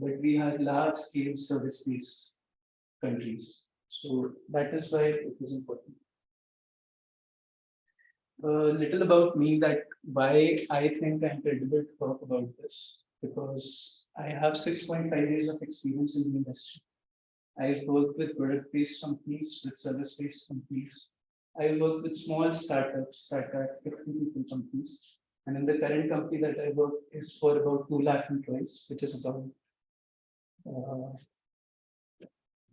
but we have large-scale service-based countries. So that is why it is important. A little about me, that why I think I'm credible to talk about this, because I have 6.5 years of experience in the industry. I've worked with product-based companies, with service-based companies. I work with small startups that are 50 people companies. And in the current company that I work is for about 2 lakh employees, which is about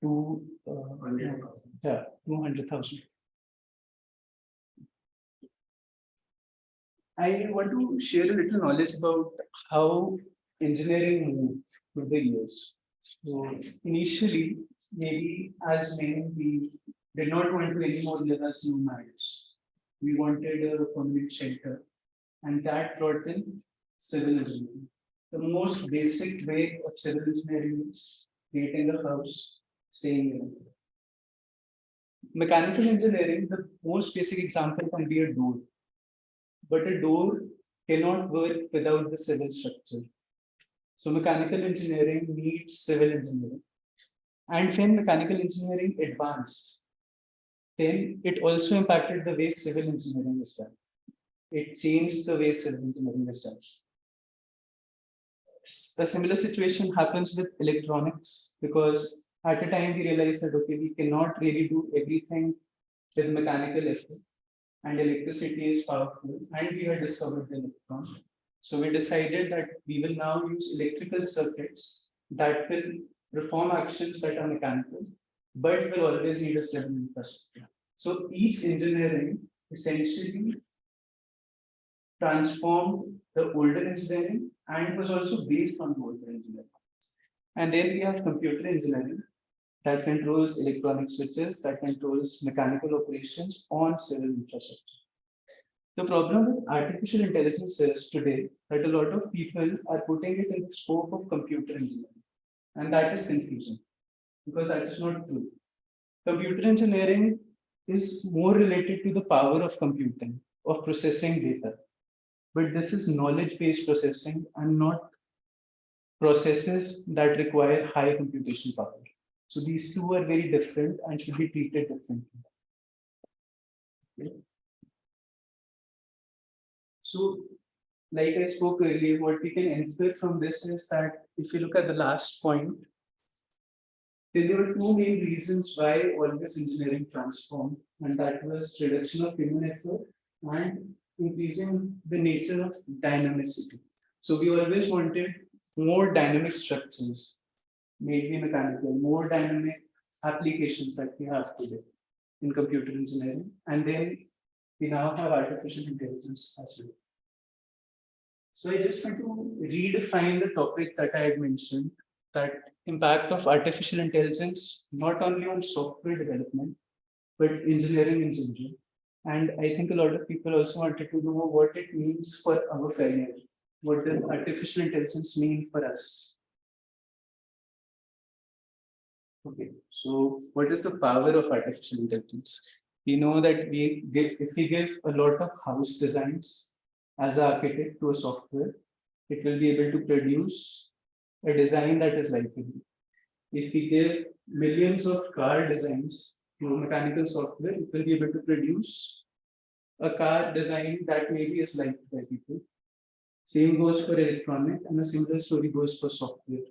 200,000. I want to share a little knowledge about how engineering moved through the years. So initially, maybe as men, we did not want to anymore live as nomads. We wanted a permanent shelter, and that brought in civil engineering. The most basic way of civil engineering is creating a house, staying in it. Mechanical engineering, the most basic example can be a door. But a door cannot work without the civil structure. So mechanical engineering needs civil engineering. And when mechanical engineering advanced, then it also impacted the way civil engineering is done. It changed the way civil engineering is done. A similar situation happens with electronics, because at a time we realized that, okay, we cannot really do everything with mechanical effort. And electricity is powerful, and we had discovered the electron. So we decided that we will now use electrical circuits that will perform actions that are mechanical, but will always need a civil infrastructure. So each engineering essentially transformed the older engineering and was also based on the older engineering. And then we have computer engineering that controls electronic switches, that controls mechanical operations on civil infrastructure. The problem with artificial intelligence is today that a lot of people are putting it in the scope of computer engineering. And that is confusing, because that is not true. Computer engineering is more related to the power of computing, of processing data. But this is knowledge-based processing and not processes that require high computation power. So these two are very different and should be treated differently. Okay. So, like I spoke earlier, what we can infer from this is that if you look at the last point, then there were 2 main reasons why all this engineering transformed, and that was reduction of human effort and increasing the nature of dynamicity. So we always wanted more dynamic structures, maybe mechanical, more dynamic applications that we have today in computer engineering. And then we now have artificial intelligence as well. So I just want to redefine the topic that I had mentioned, that impact of artificial intelligence, not only on software development, but engineering in general. And I think a lot of people also wanted to know what it means for our career. What does artificial intelligence mean for us? Okay, so what is the power of artificial intelligence? We know that if we give a lot of house designs as an architect to a software, it will be able to produce a design that is likable. If we give millions of car designs to mechanical software, it will be able to produce a car design that maybe is liked by people. Same goes for electronic, and a similar story goes for software.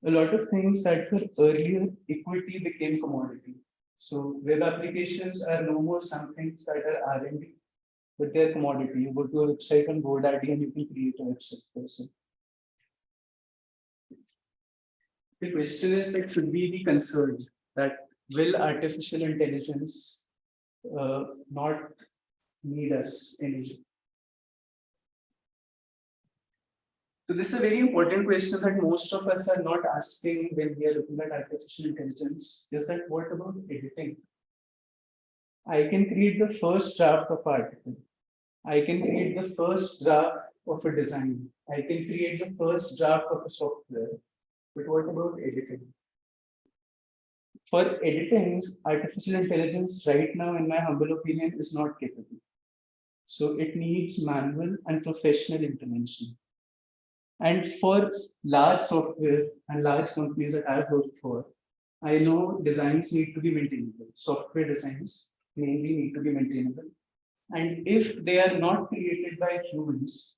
A lot of things that were earlier equity became commodity. So web applications are no more some things that are R&D, but they're commodity. You go to a website on GoDaddy and you can create a website person. The question is that should we be concerned that will artificial intelligence not need us anymore? So this is a very important question that most of us are not asking when we are looking at artificial intelligence, is that what about editing? I can create the first draft of an article. I can create the first draft of a design. I can create the first draft of a software. But what about editing? For editing, artificial intelligence right now, in my humble opinion, is not capable. So it needs manual and professional intervention. And for large software and large companies that I've worked for, I know designs need to be maintainable. Software designs mainly need to be maintainable. And if they are not created by humans,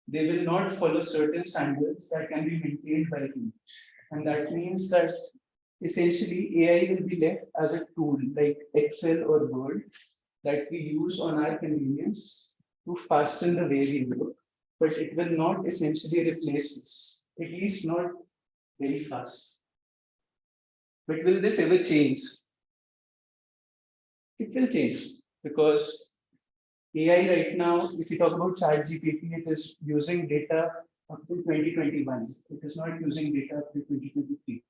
they will not follow certain standards that can be maintained by humans. And that means that essentially AI will be left as a tool like Excel or Word that we use on our convenience to fasten the way we work. But it will not essentially replace us, at least not very fast. But will this ever change? It will change because AI right now, if you talk about ChatGPT, it is using data up to 2021. It is not using data up to 2023.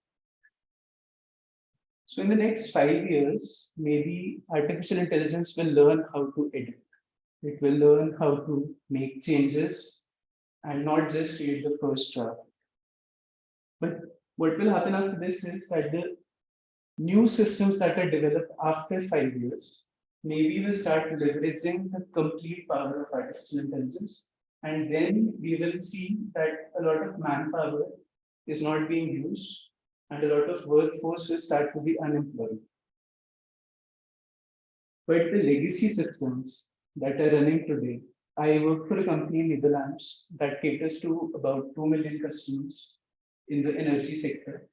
So in the next 5 years, maybe artificial intelligence will learn how to edit. It will learn how to make changes and not just create the first draft. But what will happen after this is that the new systems that are developed after 5 years, maybe we'll start leveraging the complete power of artificial intelligence. And then we will see that a lot of manpower is not being used and a lot of workforce will start to be unemployed. But the legacy systems that are running today, I work for a company in Netherlands that caters to about 2 million customers in the energy sector.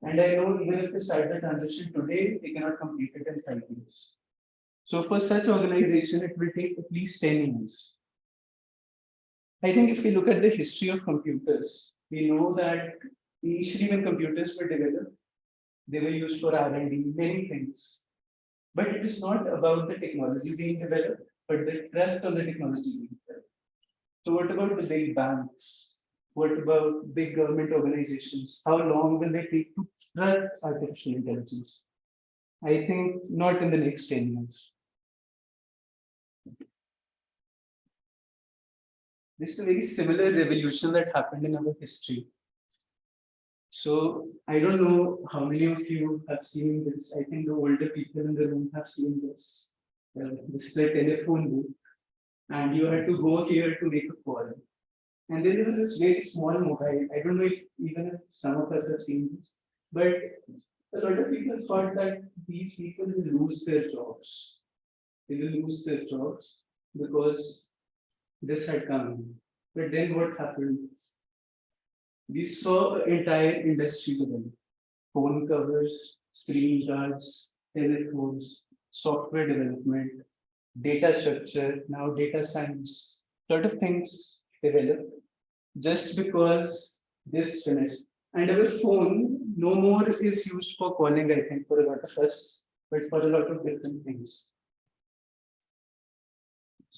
And I know even if they start the transition today, they cannot complete it in 5 years. So for such organization, it will take at least 10 years. I think if we look at the history of computers, we know that initially when computers were developed, they were used for R&D, many things. But it is not about the technology being developed, but the trust of the technology being developed. So what about the big banks? What about big government organizations? How long will they take to trust artificial intelligence? I think not in the next 10 years. This is a very similar revolution that happened in our history. So I don't know how many of you have seen this. I think the older people in the room have seen this. This is a telephone booth, and you had to go here to make a call. And then there was this very small mobile. I don't know if even if some of us have seen this, but a lot of people thought that these people will lose their jobs. They will lose their jobs because this had come. But then what happened? We saw an entire industry develop. Phone covers, screen guards, telephones, software development, data structure, now data science. A lot of things developed just because this finished. And our phone no more is used for calling, I think, for a lot of us, but for a lot of different things.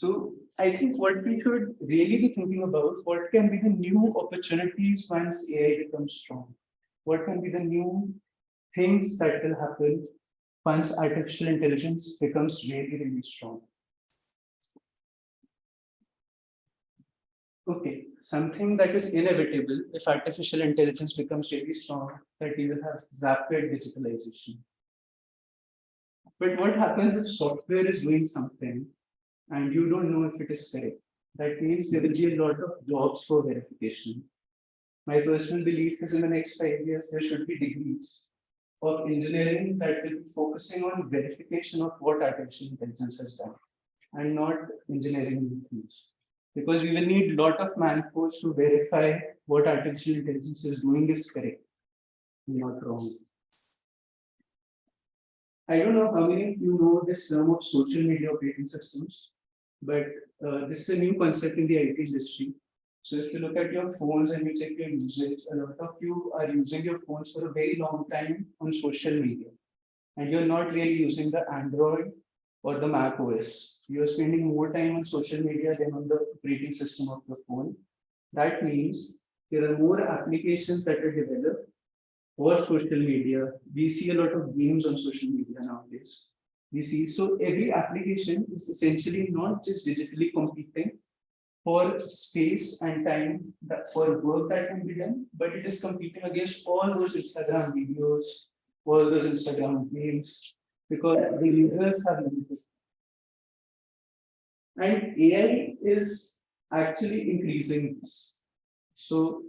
So I think what we should really be thinking about, what can be the new opportunities once AI becomes strong? What can be the new things that will happen once artificial intelligence becomes really, really strong? Okay, something that is inevitable if artificial intelligence becomes really strong, that you will have rapid digitalization. But what happens if software is doing something and you don't know if it is correct? That means there will be a lot of jobs for verification. My personal belief is in the next 5 years, there should be degrees of engineering that will be focusing on verification of what artificial intelligence has done and not engineering things. Because we will need a lot of man-force to verify what artificial intelligence is doing is correct, not wrong. I don't know how many of you know this term of social media operating systems, but this is a new concept in the IT industry. So if you look at your phones and you check your usage, a lot of you are using your phones for a very long time on social media. And you're not really using the Android or the Mac OS. You're spending more time on social media than on the operating system of the phone. That means there are more applications that are developed for social media. We see a lot of games on social media nowadays. So every application is essentially not just digitally competing for space and time for work that can be done, but it is competing against all those Instagram videos, all those Instagram games, because the users have limited. And AI is actually increasing this. So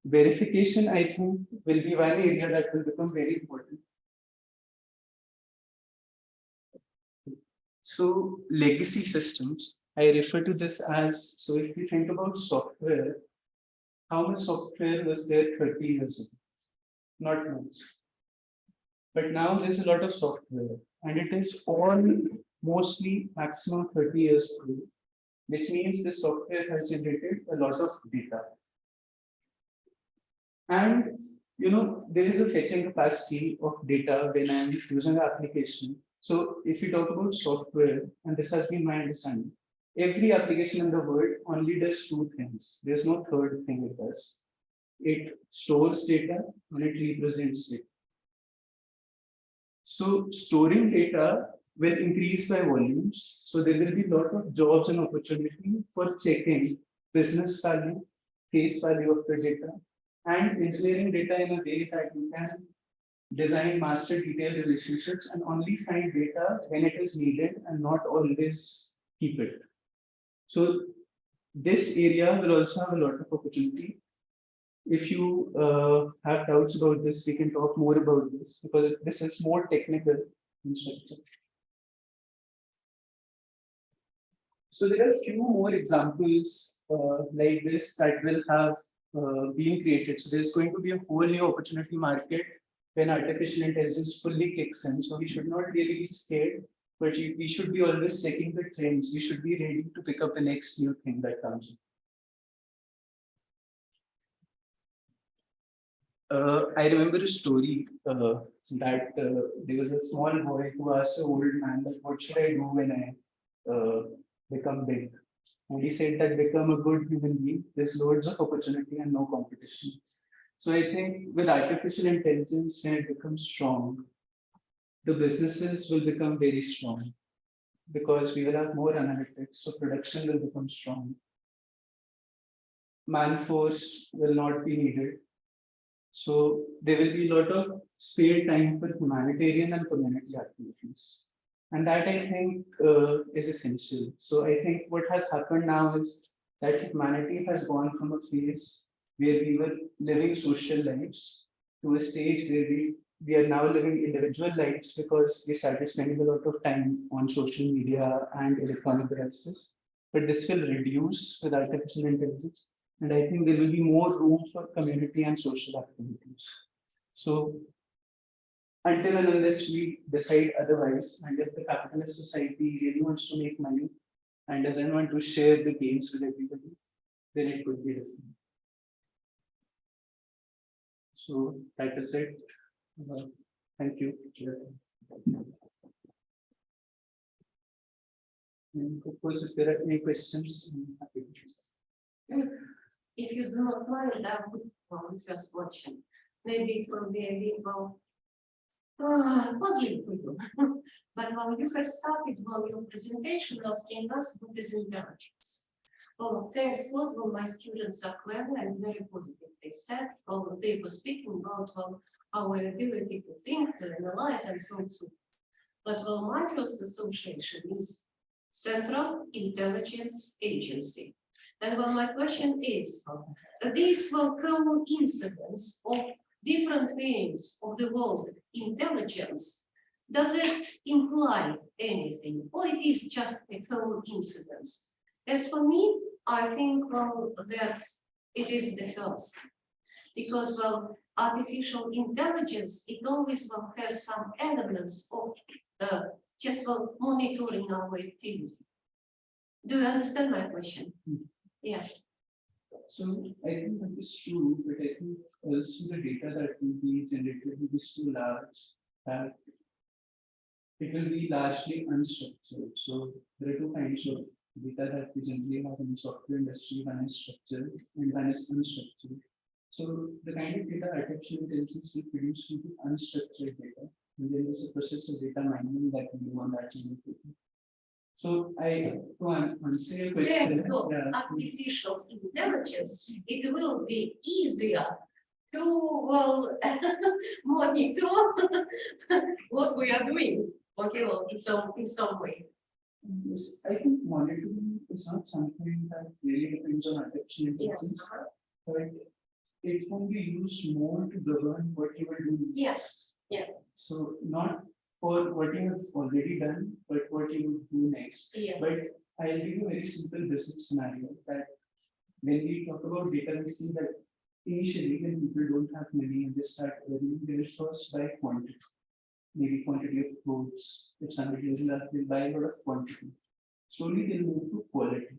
verification, I think, will be one area that will become very important. So legacy systems, I refer to this as, so if you think about software, how much software was there 30 years ago? Not much. But now there's a lot of software and it is all mostly maximum 30 years old, which means this software has generated a lot of data. And there is a fetching capacity of data when I'm using an application. So if you talk about software, and this has been my understanding, every application in the world only does two things. There's no third thing it does. It stores data and it represents data. So storing data will increase by volumes. So there will be a lot of jobs and opportunity for checking business value, face value of the data, and engineering data in a way that you can design master detailed relationships and only find data when it is needed and not always keep it. So this area will also have a lot of opportunity. If you have doubts about this, we can talk more about this because this is more technical in structure. So there are a few more examples like this that will have been created. So there's going to be a whole new opportunity market when artificial intelligence fully kicks in. So we should not really be scared, but we should be always checking the trends. We should be ready to pick up the next new thing that comes. I remember a story that there was a small boy who asked an old man that what should I do when I become big? And he said that become a good human being. There's loads of opportunity and no competition. So I think with artificial intelligence, when it becomes strong, the businesses will become very strong because we will have more analytics. So production will become strong. Man-force will not be needed. So there will be a lot of spare time for humanitarian and community activities. And that I think is essential. So I think what has happened now is that humanity has gone from a phase where we were living social lives to a stage where we are now living individual lives because we started spending a lot of time on social media and electronic devices. But this will reduce with artificial intelligence. And I think there will be more room for community and social activities. So until and unless we decide otherwise, and if the capitalist society really wants to make money and doesn't want to share the gains with everybody, then it could be different. So that is it. Thank you. And of course, if there are any questions, I'm happy to answer. If you do not mind, I would just question. Maybe it will be a little positive for you. But when you first started, your presentation asking us what is intelligence. Well, thanks God, my students are clever and very positive. They said, they were speaking about our ability to think, to analyze, and so on. But my first association is Central Intelligence Agency. And my question is, this coincidence of different names of the word intelligence, does it imply anything, or it is just a coincidence? As for me, I think that it is the first, because artificial intelligence, it always has some elements of just monitoring our activity. Do you understand my question? Yeah. So I think that is true, but I think also the data that will be generated will be so large that it will be largely unstructured. So there are two kinds of data that we generally have in the software industry. One is structured and one is unstructured. So the kind of data artificial intelligence will produce will be unstructured data. And then there's a process of data mining that we do on that kind of data. So I answer your question. Therefore, artificial intelligence, it will be easier to monitor what we are doing. Okay, in some way. Yes, I think monitoring is not something that really depends on artificial intelligence, but it can be used more to govern what you are doing. Yes. Yeah. So not for what you have already done, but what you would do next. Yeah. But I'll give you a very simple business scenario that when we talk about data, we see that initially when people don't have money and they start earning, they will first buy quantity, maybe quantity of goods. If somebody is enough, they'll buy a lot of quantity. Slowly they'll move to quality.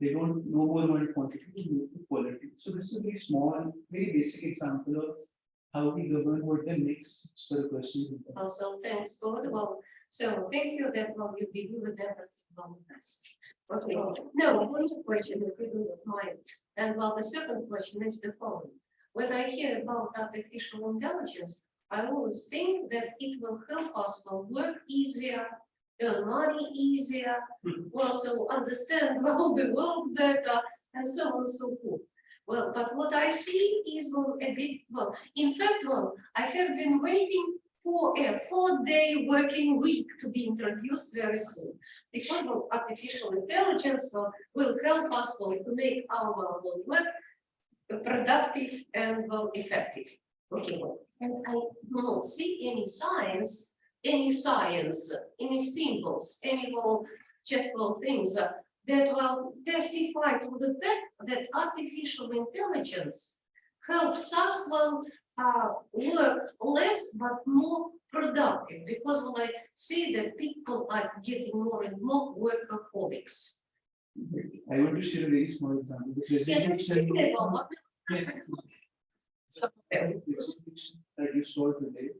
They don't no more want quantity, they move to quality. So this is a very small, very basic example of how we govern what the next sort of question. Also, thanks God. So thank you that you begin with everything on this. Okay. No, first question, if we do not mind. And the second question is the following. When I hear about artificial intelligence, I always think that it will help us work easier, earn money easier, also understand the world better, and so on and so forth. Well, but what I see is a bit, in fact, I have been waiting for a 4-day working week to be introduced very soon, because artificial intelligence will help us to make our work productive and effective. Okay, and I do not see any science, any symbols, any just things that will testify to the fact that artificial intelligence helps us work less but more productive, because I see that people are getting more and more workaholics. I want to share a very small example. Yes, I've seen that. That you saw today,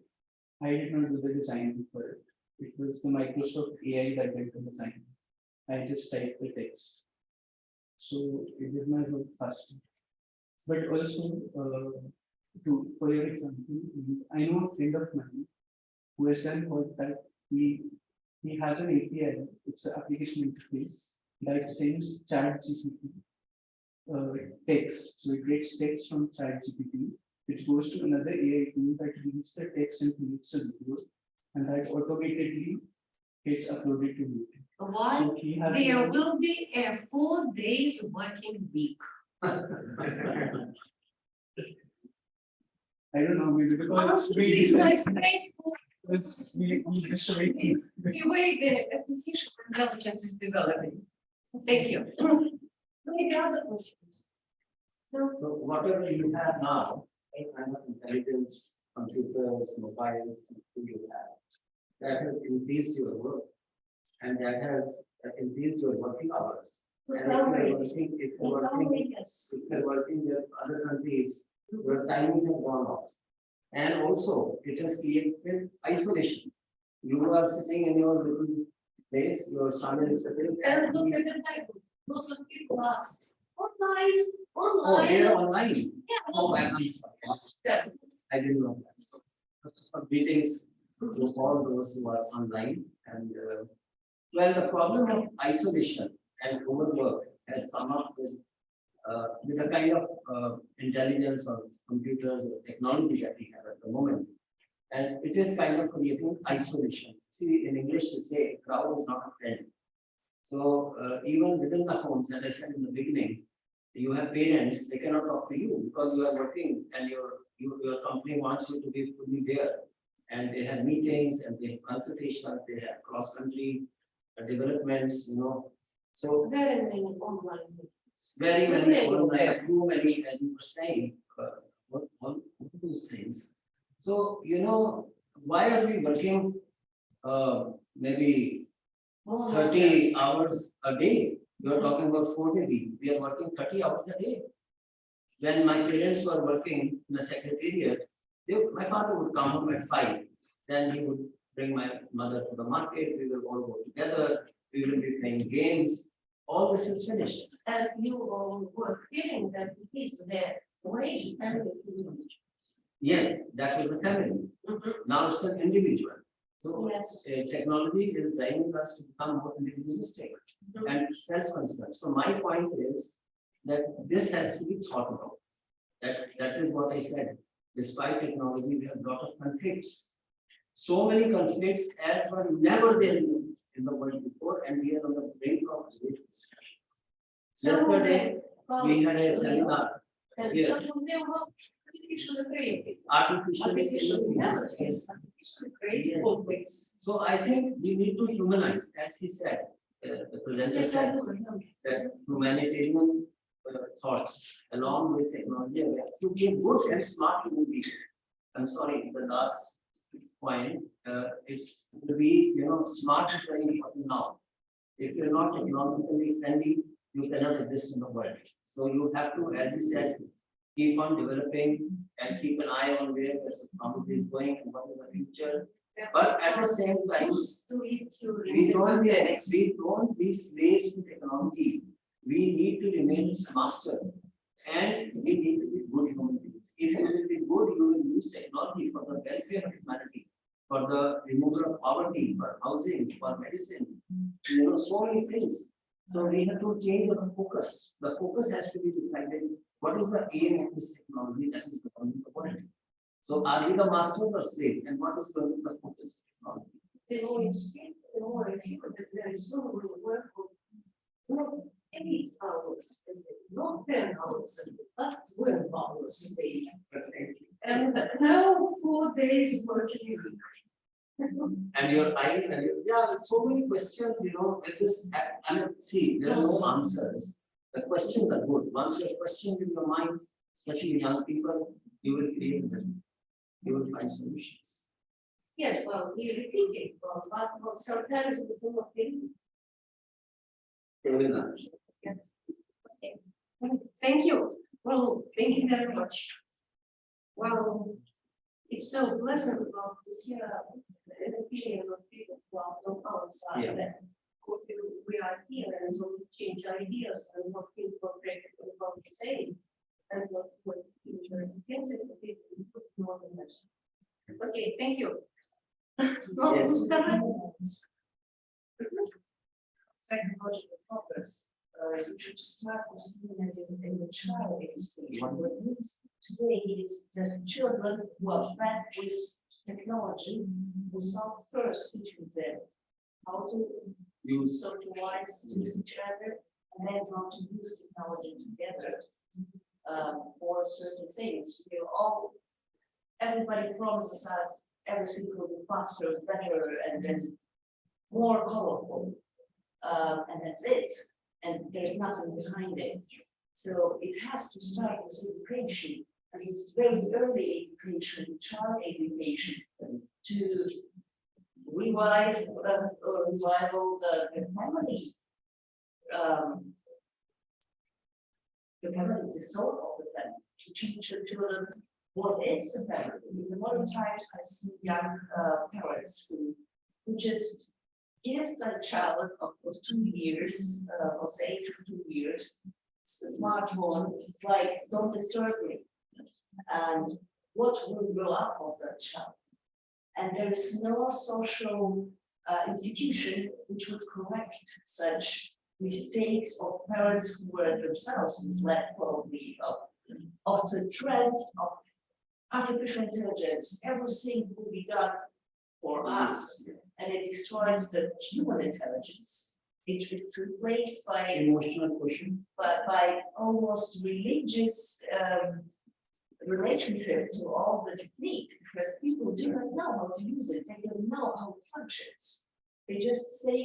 I did not do the design for it. It was the Microsoft AI that did the design. I just typed the text. So it did not work faster. But also, for your example, I know a friend of mine who has done what that he has an API, it's an application interface that sends ChatGPT text. So it gets text from ChatGPT, which goes to another AI tool that reads the text and creates a video, and that automatically gets uploaded to YouTube. Why? So there will be a 4 days working week. I don't know, maybe because we just waiting. The way the artificial intelligence is developing. Thank you. Maybe other questions. So whatever you have now, any kind of intelligence, computers, mobiles, you have, that has increased your work, and that has increased your working hours. And if you're working with other countries, your timings have gone off. And also, it has created isolation. You are sitting in your little place, your son is sitting. And look at the title, lots of people ask, online, Oh, online. they're online. Yeah, Oh, I'm sorry. I didn't know that. So, first of all, greetings to all those who are online. And well, the problem of isolation and overwork has come up with a kind of intelligence or computers or technology that we have at the moment. And it is kind of creating isolation. See, in English, they say crowd is not a friend. So even within the homes, as I said in the beginning, you have parents, they cannot talk to you because you are working and your company wants you to be fully there. And they have meetings and they have consultations, they have cross-country developments, you know. So Very many online meetings. very many online, too many, as you were saying, all those things. So, you know, why are we working maybe 30 hours a day? You are talking about 4-day week. We are working 30 hours a day. When my parents were working in the secretariat, my father would come home at 5. Then he would bring my mother to the market. We will all go together. We will be playing games. All this is finished. And you were feeling that it is their wage and the Yes, that was the family. Now it's an individual. So yes. Technology is driving us to become more individualistic and self-concerned. So my point is that this has to be thought about. That is what I said. Despite technology, we have a lot of conflicts. So many conflicts as were never there in the world before, and we are on the brink of great discussion. Yesterday, we had a seminar. Here. Artificial intelligence. Yes. So I think we need to humanize, as he said, the presenter said, that humanitarian thoughts along with technology to give good and smart human beings. I'm sorry, the last point, it's to be, you know, smart is very important now. If you're not technologically friendly, you cannot exist in the world. So you have to, as he said, keep on developing and keep an eye on where the technology is going and what is the future. But at the same time, we don't be slaves to technology. We need to remain its master, and we need to be good human beings. If you will be good, you will use technology for the welfare of humanity, for the removal of poverty, for housing, for medicine, you know, so many things. So we have to change the focus. The focus has to be decided. What is the aim of this technology that is becoming the world? So are we the master or slave? And what is going to be the focus of technology? The more you speak, the more I feel that there is so much work for not 8 hours a day, not 10 hours a day, but 12 hours a day. And now 4 days working week. And your eyes and your, yeah, so many questions, you know, with this, I mean, see, there are no answers. The questions are good. Once you have questions in your mind, especially young people, you will create them. You will find solutions. Yes, well, we repeat it, but sometimes we do not think. Very much. Okay. Thank you. Well, thank you very much. Well, it's so pleasant to hear the opinion of people who are from outside. Yeah. We are here and so we change ideas and what people what we say and what people more than that. Okay, thank you. Psychological focus, you should start with in the child stage. What means today is that children who are fed with technology will start first teaching them how to socialize with each other and then how to use technology together for certain things. Everybody promises us everything will be faster, better, and then more powerful. And that's it. And there's nothing behind it. So it has to start with education, and it's very early education, child education, to revive or revival the family. The family, the soul of the family, to teach the children what is the family. In the modern times, I see young parents who just give the child of 2 years, of the age of 2 years, smartphone, like, don't disturb me. And what will grow up of that child? And there is no social institution which would correct such mistakes of parents who were themselves misled probably of the trend of artificial intelligence. Everything will be done for us, and it destroys the human intelligence. It's replaced by Emotional question. by almost religious relationship to all the technique, because people do not know how to use it. They don't know how it functions. They just say,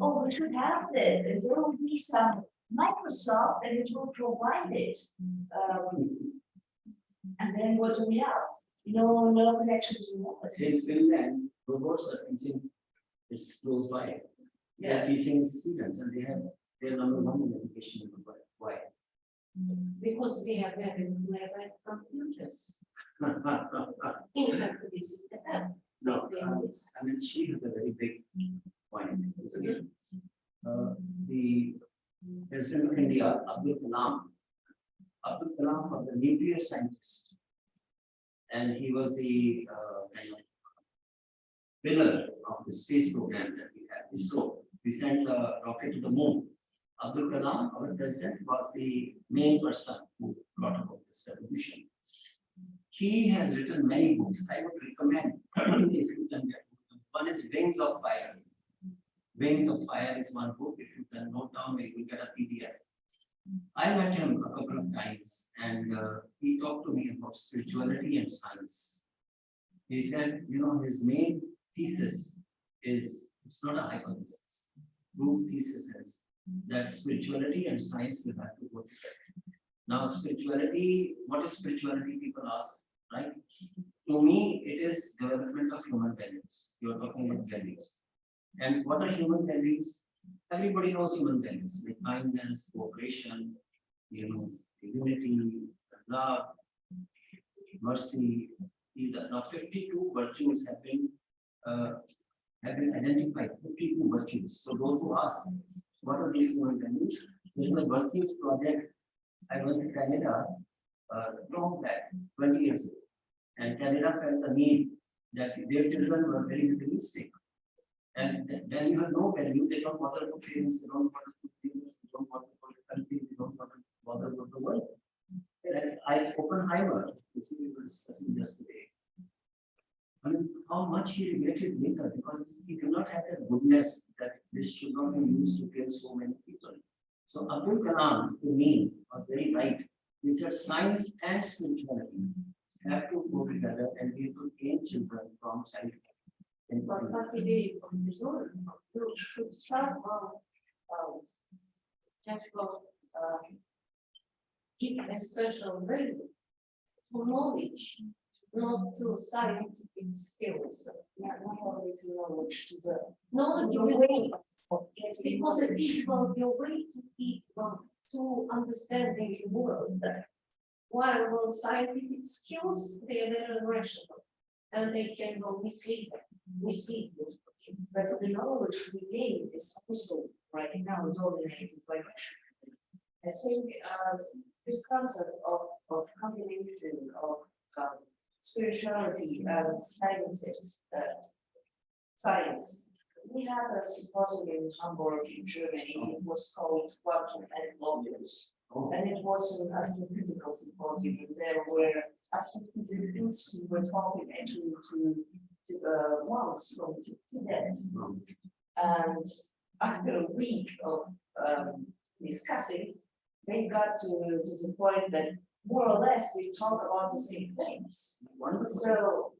"Oh, we should have that. And there will be some Microsoft, and it will provide it." And then what do we have? No connection to what? In Finland, robots are teaching, it's close by. They're teaching students and they're number one in education. Why? Because they are very aware of computers. In fact, this is the help. No, I mean, she has a very big point. The President of India, Abdul Kalam was the nuclear scientist. And he was the kind of pillar of the space program that we have. So we sent the rocket to the moon. Abdul Kalam, our president, was the main person who brought about this revolution. He has written many books. I would recommend if you can get them. One is Wings of Fire. Wings of Fire is one book. If you can note down, you will get a PDF. I met him a couple of times, and he talked to me about spirituality and science. He said, his main thesis is, it's not a hypothesis. Group thesis is that spirituality and science will have to go together. Now, spirituality, what is spirituality? People ask, right? To me, it is development of human values. You are talking about values. And what are human values? Everybody knows human values, like kindness, cooperation, unity, love, mercy. These are now 52 virtues have been identified. 52 virtues. So those who ask, what are these human values? In the virtues project, I went to Canada long back, 20 years ago, and Canada felt the need that their children were very materialistic. And then you have no value, they don't bother about parents, they don't bother about parents, they don't bother about the country, they don't bother about the world. And Oppenheimer, this we were discussing yesterday, I mean, how much he regretted later, because he could not have that goodness that this should not be used to kill so many people. So Abdul Kalam, to me, was very right. He said science and spirituality have to go together, and we have to train children from childhood. But what we did on the zone, you should start just give a special value to knowledge, not to scientific skills. Not only to knowledge, to the Knowledge way of getting, because it is your way to keep to understanding the world. While scientific skills, they are very rational, and they can go mislead you. but the knowledge we gain is also right now dominated by rationalism. I think this concept of combination of spirituality and science. We had a symposium in Hamburg in Germany. It was called Quantum and Logos. And it was an astrophysical symposium. And there were astrophysicists who were talking actually to the monks from Tibet. And after a week of discussing, they got to the point that more or less they talk about the same things. So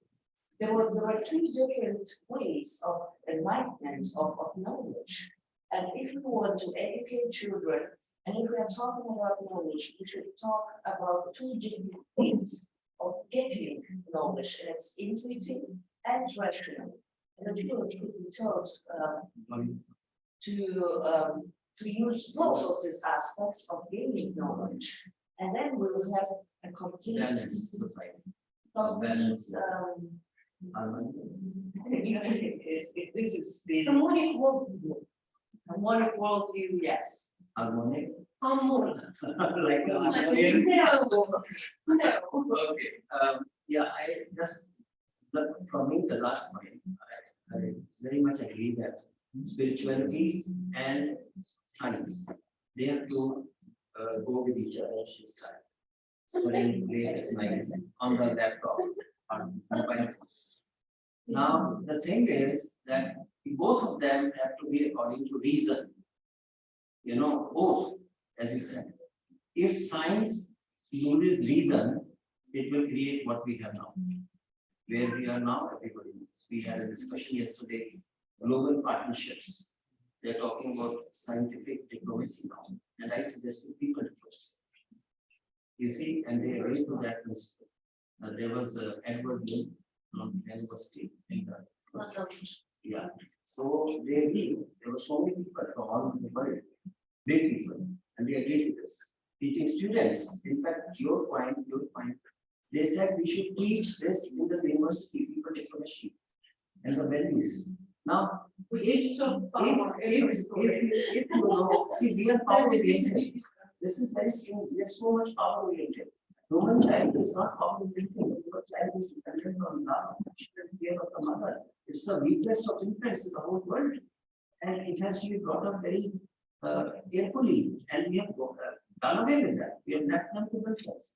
there were two different ways of enlightenment, of knowledge. And if we want to educate children, and if we are talking about knowledge, we should talk about two different ways of getting knowledge, and it's intuitive and rational. And the children should be taught to use both of these aspects of gaining knowledge, and then we will have a complete This is the Harmonic worldview. harmonic worldview, yes. Harmonic. Harmonic. Like No, harmonic. no. Okay, yeah, I just, but from me, the last point, I very much agree that spirituality and science, they have to go with each other. She's kind. Studying is like on the laptop on mobile phones. Now, the thing is that both of them have to be according to reason. You know, both, as you said. If science uses reason, it will create what we have now. Where we are now, everybody knows. We had a discussion yesterday, global partnerships. They're talking about scientific diplomacy now. And I suggested people diplomacy. You see, and they agreed to that principle. There was Edward Lee from University in the yeah. So they agreed. There were so many people from all over the world, big people, and they agreed with this. Teaching students, in fact, your point, they said we should teach this in the university, people diplomacy and the values. Now, if you know, see, we are power oriented. This is very strange. We are so much power oriented. Human child is not power oriented. Because child is dependent on love, care of the mother. It's the weakest of infants in the whole world, and it has to be brought up very carefully. And we have done away with that. We have left them to themselves.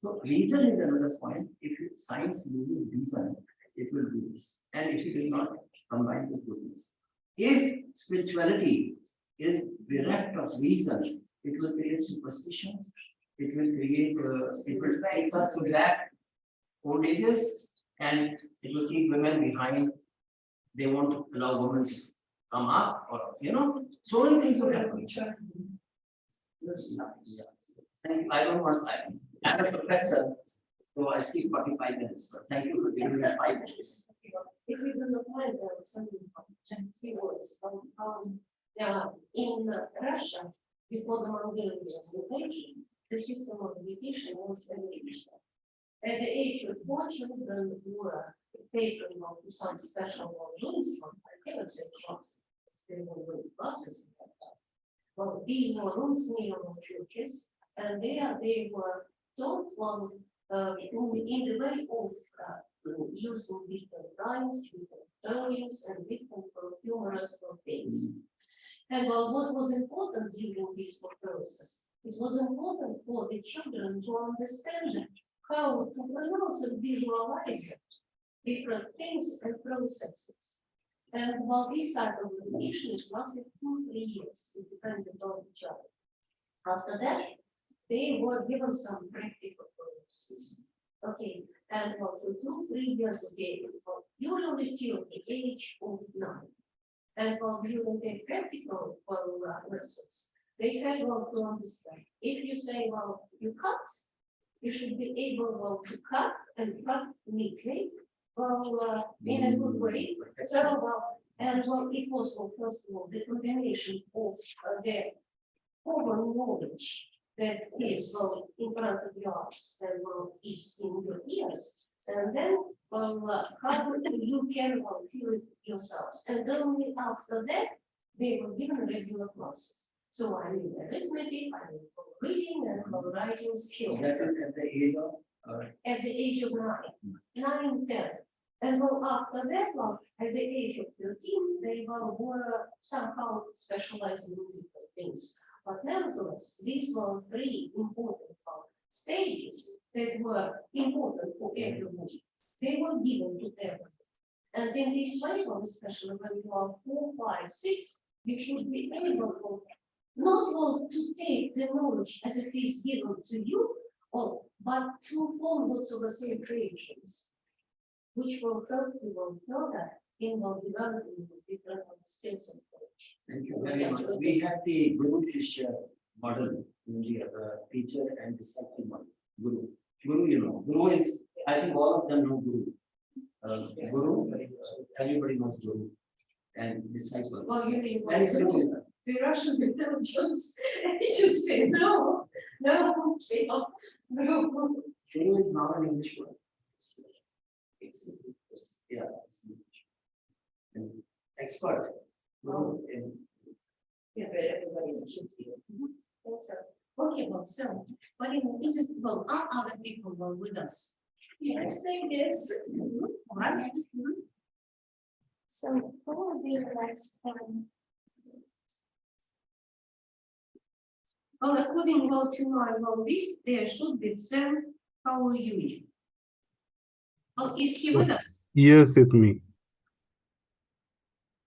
So reason is another point. If science uses reason, it will do this, and if it is not combined with goodness. If spirituality is bereft of reason, it will create superstition. It will create. It will take us to black old ages, and it will keep women behind. They won't allow women to come up, or so many things will happen. Thank you. I don't want time. I'm a professor, so I speak 45 minutes. But thank you for giving me 5 minutes. If we do not mind, just a few words. In Russia, before the Mongolian occupation, the system of education was very rich. At the age of 4, children were taken to some special rooms from academic class. They were classes. Well, these were rooms near churches, and there they were taught in the way of using different rhymes, different tones, and different humorous things. And what was important during this process, it was important for the children to understand how to pronounce and visualize different things and processes. And while this type of education is lasted 2-3 years, it depended on each other. After that, they were given some practical processes. Okay, and for 2-3 years again, usually till the age of 9. And while during their practical lessons, they had to understand. If you say, well, you cut, you should be able to cut and cut neatly, in a good way. So, it was, first of all, the combination of the common knowledge that is, in front of your eyes and is in your ears. And then, how you can feel it yourselves. And only after that, they were given regular classes. So I mean arithmetic, I mean reading and writing skills. That's at the age of? At the age of 9, 10. And after that, at the age of 13, they were somehow specializing in different things. But nevertheless, these were 3 important stages that were important for everyone. They were given to everyone. And in this way, especially when you are 4, 5, 6, you should be able not to take the knowledge as it is given to you, but to form lots of the same creations, which will help you further in developing different skills and knowledge. Thank you very much. We have the Guru Shishya model in the teacher and disciple model. Guru, Guru is, I think all of them know Guru. Guru, everybody knows Guru. And disciple. Well, you mean very similar. The Russian intelligence agency, no. Guru is not an English word. Yeah. And expert. No, in Okay, well, so, but is it, well, are other people well with us? Yes, I guess. All right. So what will be the next Well, according to my list, there should be Sam. How are you? Oh, is he with us? Yes, it's me.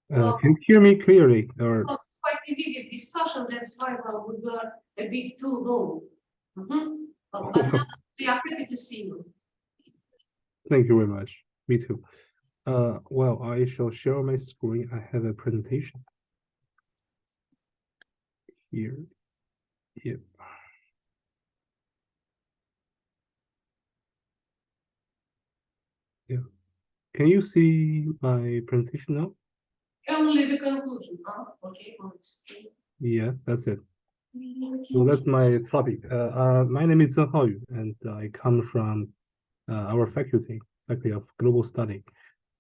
Well, Can you hear me clearly? Or well, it's quite a vivid discussion, that's why well, we got a bit too long. But now we are happy to see you. thank you very much. Me too. Well, I shall share my screen. I have a presentation here. Yep. Yeah. Can you see my presentation now? Only the conclusion, huh? Okay, well, it's okay. Yeah, that's it. So that's my topic. My name is Zheng Haoyu, and I come from our faculty of global study.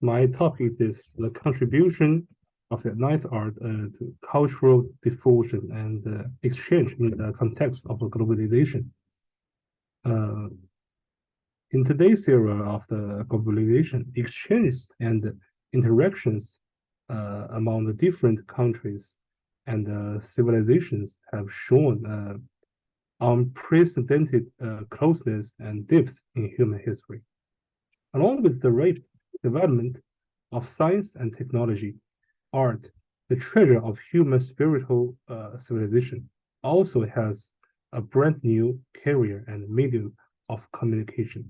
My topic is the contribution of the ninth art to cultural diffusion and exchange in the context of globalization. In today's era of the globalization, exchanges and interactions among the different countries and civilizations have shown unprecedented closeness and depth in human history. Along with the rapid development of science and technology, art, the treasure of human spiritual civilization, also has a brand new carrier and medium of communication.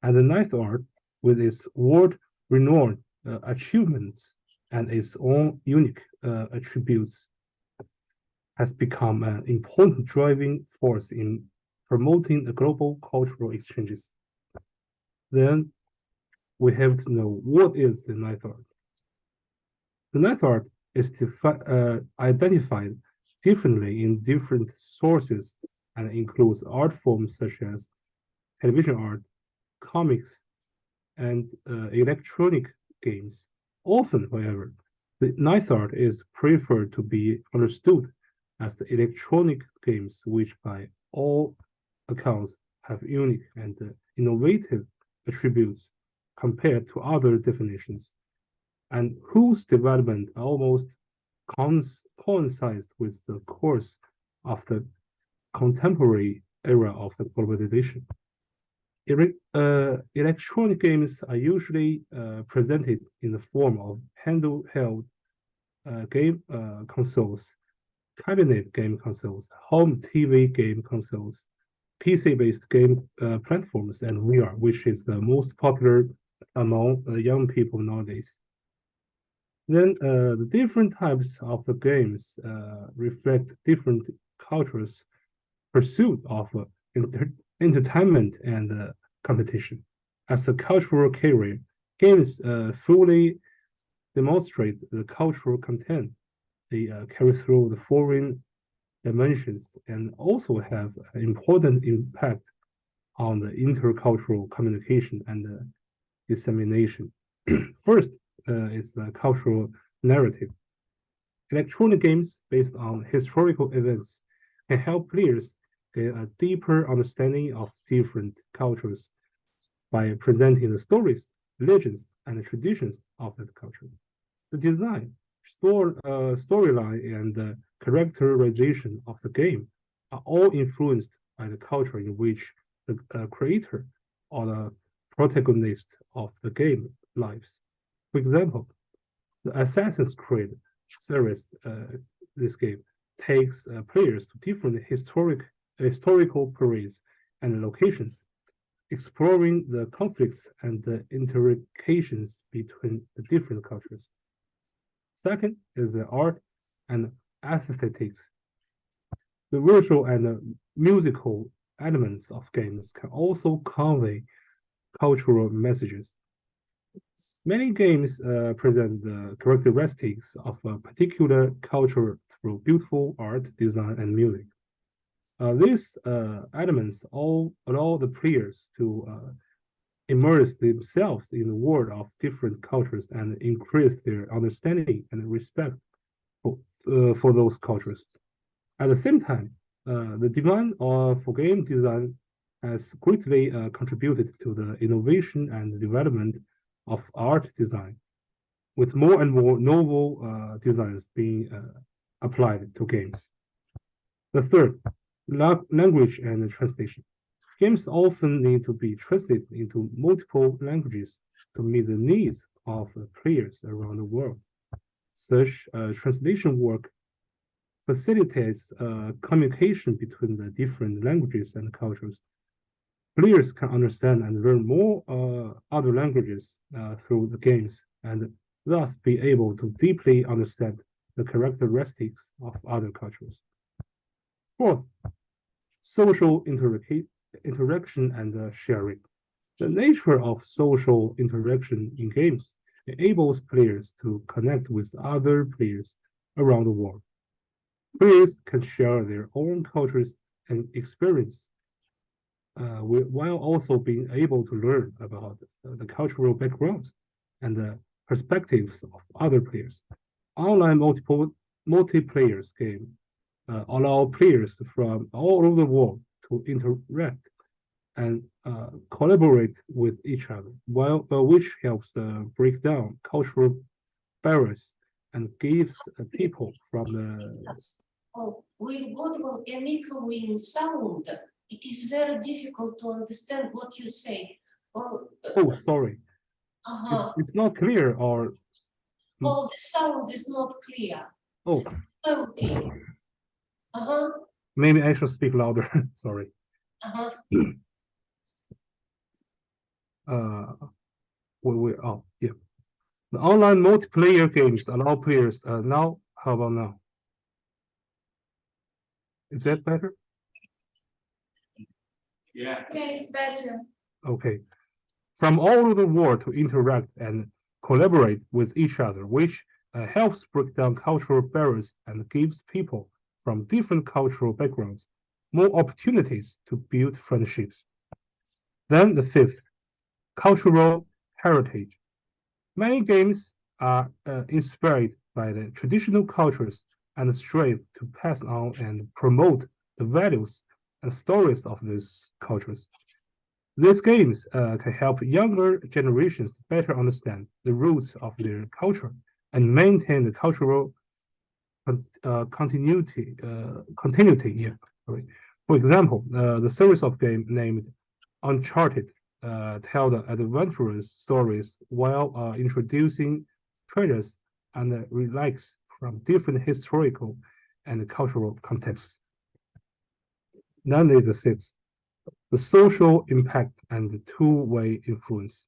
And the ninth art, with its world-renowned achievements and its own unique attributes, has become an important driving force in promoting the global cultural exchanges. Then we have to know what is the ninth art. The ninth art is identified differently in different sources and includes art forms such as television art, comics, and electronic games. Often, however, the ninth art is preferred to be understood as the electronic games, which by all accounts have unique and innovative attributes compared to other definitions, and whose development almost coincides with the course of the contemporary era of the globalization. Electronic games are usually presented in the form of handheld game consoles, cabinet game consoles, home TV game consoles, PC-based game platforms, and VR, which is the most popular among young people nowadays. Then the different types of the games reflect different cultures' pursuit of entertainment and competition. As a cultural carrier, games fully demonstrate the cultural content. They carry through the foreign dimensions and also have an important impact on the intercultural communication and dissemination. First is the cultural narrative. Electronic games based on historical events can help players get a deeper understanding of different cultures by presenting the stories, legends, and traditions of that culture. The design, storyline, and the characterization of the game are all influenced by the culture in which the creator or the protagonist of the game lives. For example, the Assassin's Creed series, this game, takes players to different historical periods and locations, exploring the conflicts and the interactions between the different cultures. Second is the art and aesthetics. The visual and musical elements of games can also convey cultural messages. Many games present the characteristics of a particular culture through beautiful art, design, and music. These elements all allow the players to immerse themselves in the world of different cultures and increase their understanding and respect for those cultures. At the same time, the demand for game design has greatly contributed to the innovation and development of art design, with more and more novel designs being applied to games. The third, language and translation. Games often need to be translated into multiple languages to meet the needs of players around the world. Such translation work facilitates communication between the different languages and cultures. Players can understand and learn more other languages through the games, and thus be able to deeply understand the characteristics of other cultures. Fourth, social interaction and sharing. The nature of social interaction in games enables players to connect with other players around the world. Players can share their own cultures and experience while also being able to learn about the cultural backgrounds and the perspectives of other players. Online multiplayer game allow players from all over the world to interact and collaborate with each other, which helps break down cultural barriers and gives people from the... Oh, we've got an echoing sound. It is very difficult to understand what you say. Well, Oh, sorry. It's not clear, or... well, the sound is not clear. Oh. Floating. Maybe I should speak louder. Sorry. Oh, yeah. The online multiplayer games allow players now. How about now? Is that better? Yeah. Okay, it's better. Okay. From all over the world to interact and collaborate with each other, which helps break down cultural barriers and gives people from different cultural backgrounds more opportunities to build friendships. Then the fifth, cultural heritage. Many games are inspired by the traditional cultures and strive to pass on and promote the values and stories of these cultures. These games can help younger generations better understand the roots of their culture and maintain the cultural continuity. Yeah. For example, the series of game named Uncharted tell the adventurous stories while introducing treasures and relics from different historical and cultural contexts. Then there's the sixth, the social impact and the two-way influence.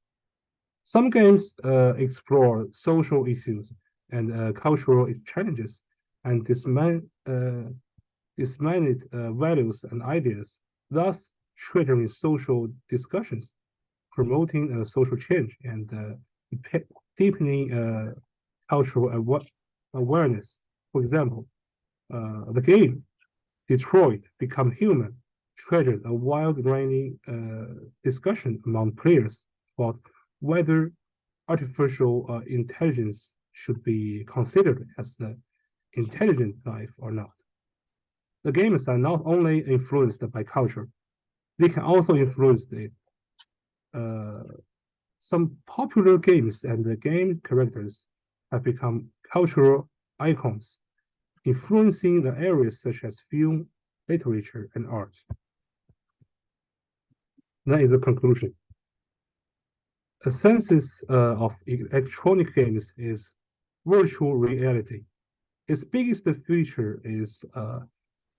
Some games explore social issues and cultural challenges and disseminate values and ideas, thus triggering social discussions, promoting social change and deepening cultural awareness. For example, the game Detroit Become Human triggered a wide-ranging discussion among players about whether artificial intelligence should be considered as the intelligent life or not. The games are not only influenced by culture, they can also influence it. Some popular games and the game characters have become cultural icons, influencing the areas such as film, literature, and art. That is the conclusion. A sense of electronic games is virtual reality. Its biggest feature is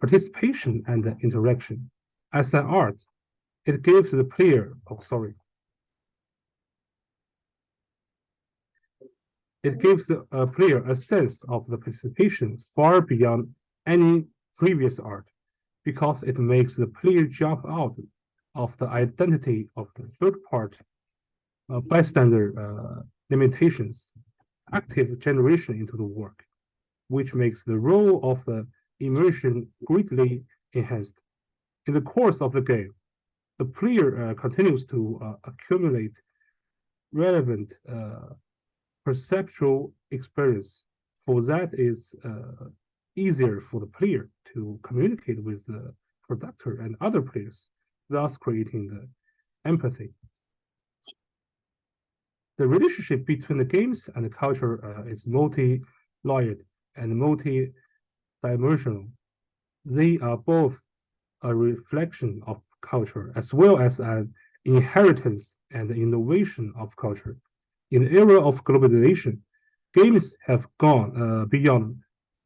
participation and interaction. As an art, it gives the player, it gives the player a sense of the participation far beyond any previous art, because it makes the player jump out of the identity of the third part bystander limitations, active generation into the work, which makes the role of the immersion greatly enhanced. In the course of the game, the player continues to accumulate relevant perceptual experience. For that, is easier for the player to communicate with the productor and other players, thus creating the empathy. The relationship between the games and the culture is multi-layered and multi-dimensional. They are both a reflection of culture as well as an inheritance and innovation of culture. In the era of globalization, games have gone beyond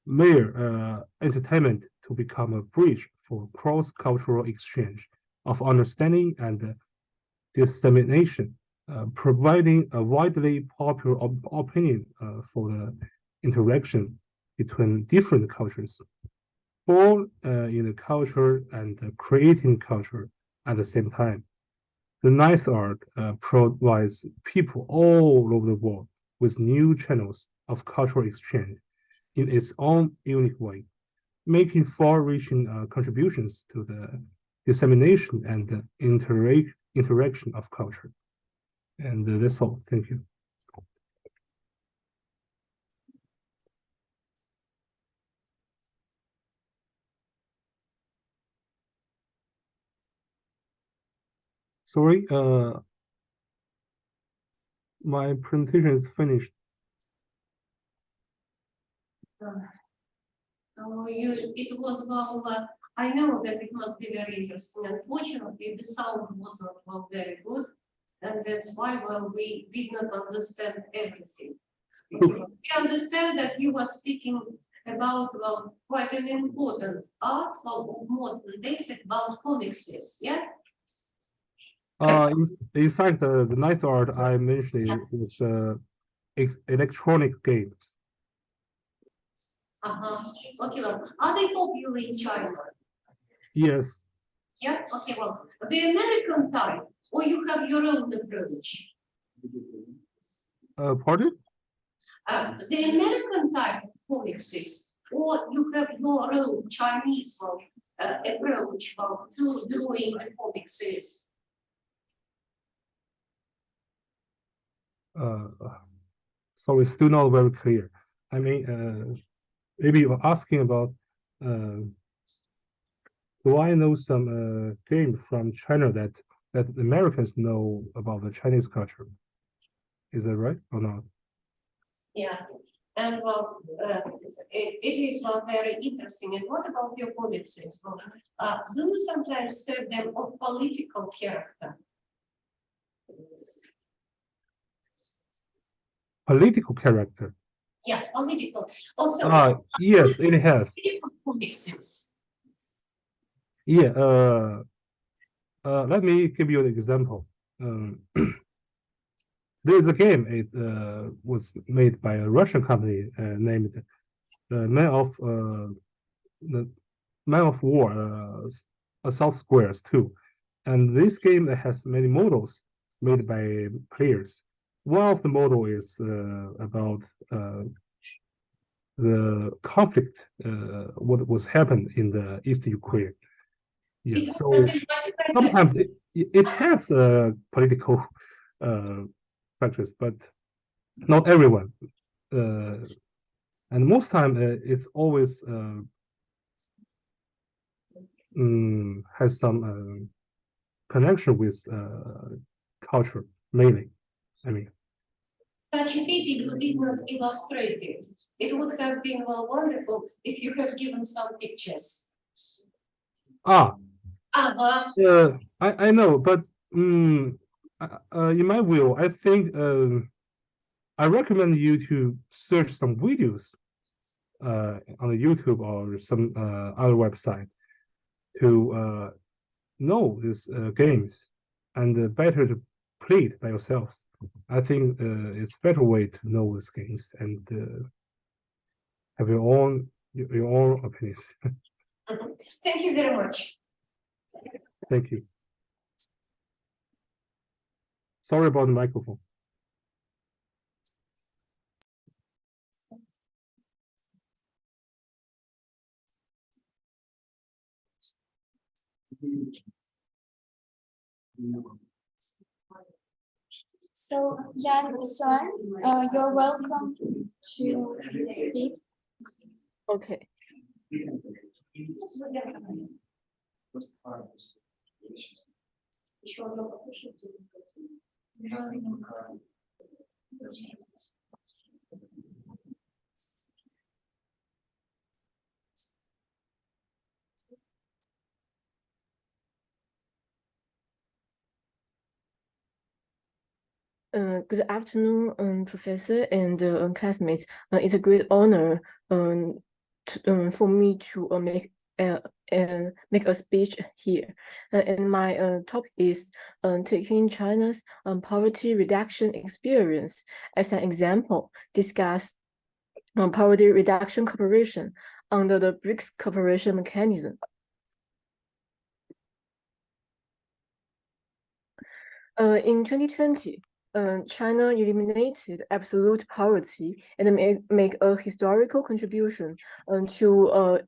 mere entertainment to become a bridge for cross-cultural exchange of understanding and dissemination, providing a widely popular opinion for the interaction between different cultures, born in the culture and creating culture at the same time. The ninth art provides people all over the world with new channels of cultural exchange in its own unique way, making far-reaching contributions to the dissemination and interaction of culture. And that's all. Thank you. Sorry, my presentation is finished. It was well. I know that it must be very interesting. Unfortunately, the sound was not very good, and that's why we did not understand everything. We understand that you were speaking about quite an important art of modern days about comics, yeah. In fact, the ninth art I mentioned was electronic games. Okay, well, are they popular in China? Yes. Yeah, okay, well, the American type, or you have your own approach? Pardon? The American type of comics, or you have your own Chinese approach to drawing the comics? Sorry, still not very clear. I mean, maybe you're asking about do I know some game from China that Americans know about the Chinese culture? Is that right or not? Yeah, and it is very interesting. And what about your comics? Do you sometimes have them of political character? Political character? Yeah, political. Also, yes, it has. Political comics. Yeah, let me give you an example. There's a game, it was made by a Russian company named Man of War, Assault Squares 2. And this game has many models made by players. One of the model is about the conflict, what was happened in the East Ukraine. Yeah, so sometimes it has political factors, but not everyone. And most time it's always has some connection with culture, mainly. I mean. Such a pity you did not illustrate it. It would have been wonderful if you have given some pictures. I know, but in my view, I think I recommend you to search some videos on the YouTube or some other website to know these games and better to play it by yourselves. I think it's a better way to know these games and have your own opinions. Thank you very much. Thank you. Sorry about the microphone. So, Jan Swan, you're welcome to speak. Okay. Good afternoon, Professor and classmates. It's a great honor for me to make a speech here. And my topic is taking China's poverty reduction experience as an example, discuss poverty reduction cooperation under the BRICS cooperation mechanism. In 2020, China eliminated absolute poverty and make a historical contribution to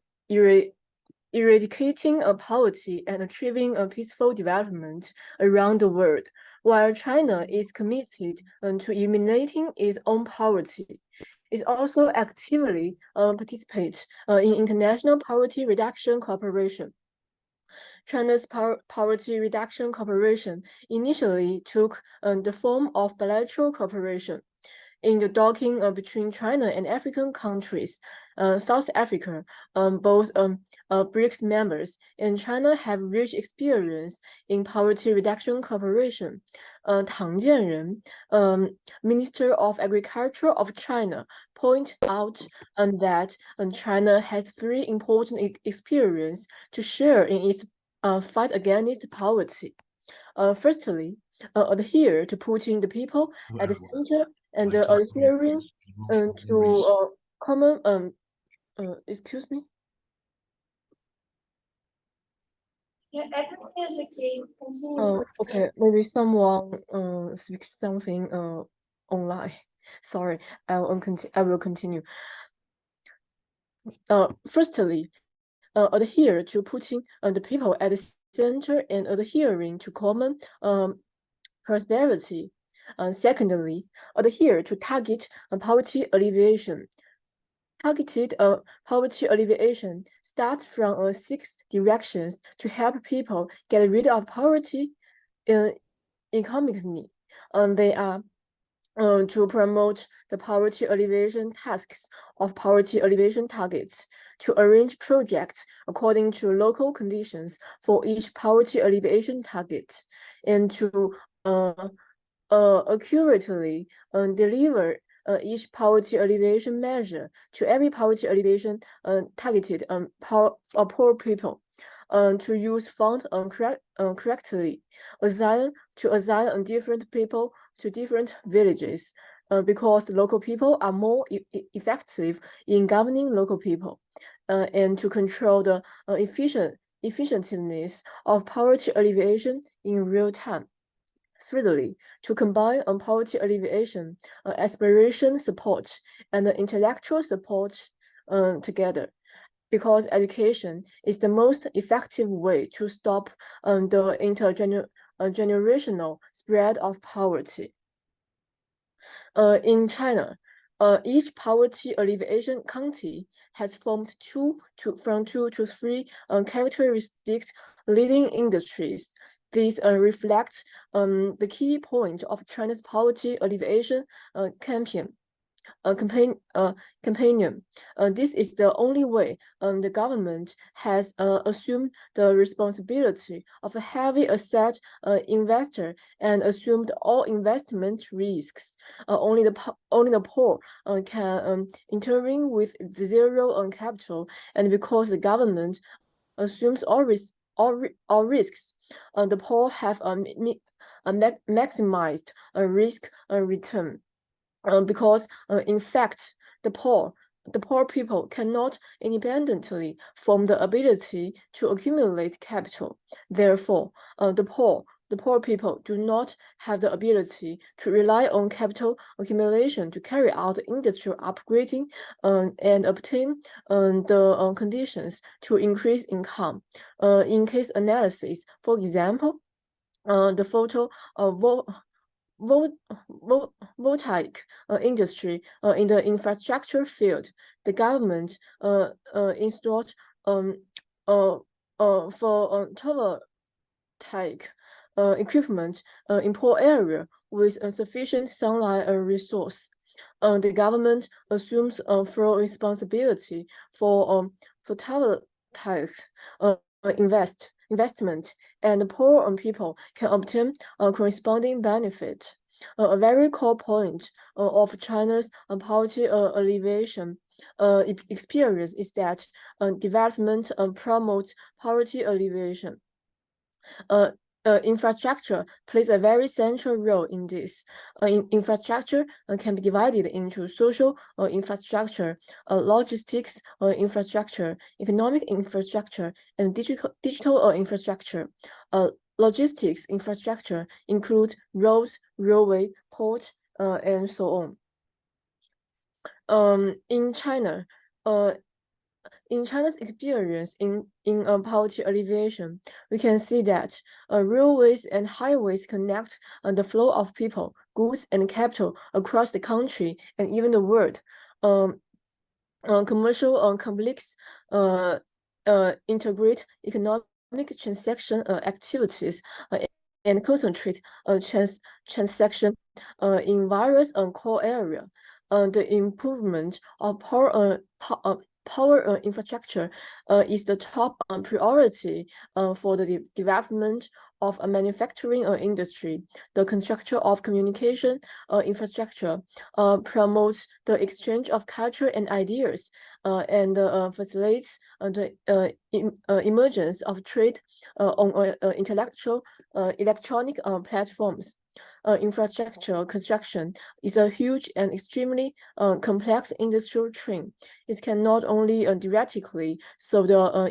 eradicating poverty and achieving a peaceful development around the world, while China is committed to eliminating its own poverty. It also actively participates in international poverty reduction cooperation. China's poverty reduction cooperation initially took the form of bilateral cooperation. In the docking between China and African countries, South Africa, both BRICS members, and China have rich experience in poverty reduction cooperation. Tang Jianren, Minister of Agriculture of China, point out that China has three important experiences to share in its fight against poverty. Firstly, adhere to putting the people at the center and adhering to common excuse me. Yeah, everything is okay. Continue. Okay, maybe someone speaks something online. Sorry, I will continue. Firstly, adhere to putting the people at the center and adhering to common prosperity. Secondly, adhere to target poverty alleviation. Targeted poverty alleviation starts from 6 directions to help people get rid of poverty economically. They are to promote the poverty alleviation tasks of poverty alleviation targets, to arrange projects according to local conditions for each poverty alleviation target, and to accurately deliver each poverty alleviation measure to every poverty alleviation targeted poor people. To use funds correctly, assign different people to different villages, because the local people are more effective in governing local people, and to control the effectiveness of poverty alleviation in real time. Thirdly, to combine poverty alleviation, aspiration support, and intellectual support together, because education is the most effective way to stop the intergenerational spread of poverty. In China, each poverty alleviation county has formed from two to three characteristic leading industries. These reflect the key point of China's poverty alleviation campaign. This is the only way the government has assumed the responsibility of a heavy asset investor and assumed all investment risks. Only the poor can intervene with zero capital, and because the government assumes all risks, the poor have maximized risk return. Because in fact, the poor people cannot independently form the ability to accumulate capital. Therefore, the poor people do not have the ability to rely on capital accumulation to carry out industrial upgrading and obtain the conditions to increase income. In case analysis, for example, the photovoltaic industry in the infrastructure field. The government installed for photovoltaic equipment in poor area with sufficient sunlight resource. The government assumes full responsibility for photovoltaic investment, and poor people can obtain a corresponding benefit. A very core point of China's poverty alleviation experience is that development promotes poverty alleviation. Infrastructure plays a very central role in this. Infrastructure can be divided into social infrastructure, logistics infrastructure, economic infrastructure, and digital infrastructure. Logistics infrastructure include roads, railway, port, and so on. In China's experience in poverty alleviation, we can see that railways and highways connect the flow of people, goods, and capital across the country and even the world. Commercial complex integrate economic transaction activities and concentrate transaction in various core areas. The improvement of power infrastructure is the top priority for the development of a manufacturing industry. The construction of communication infrastructure promotes the exchange of culture and ideas and facilitates the emergence of trade on electronic platforms. Infrastructure construction is a huge and extremely complex industrial chain. It can not only directly solve the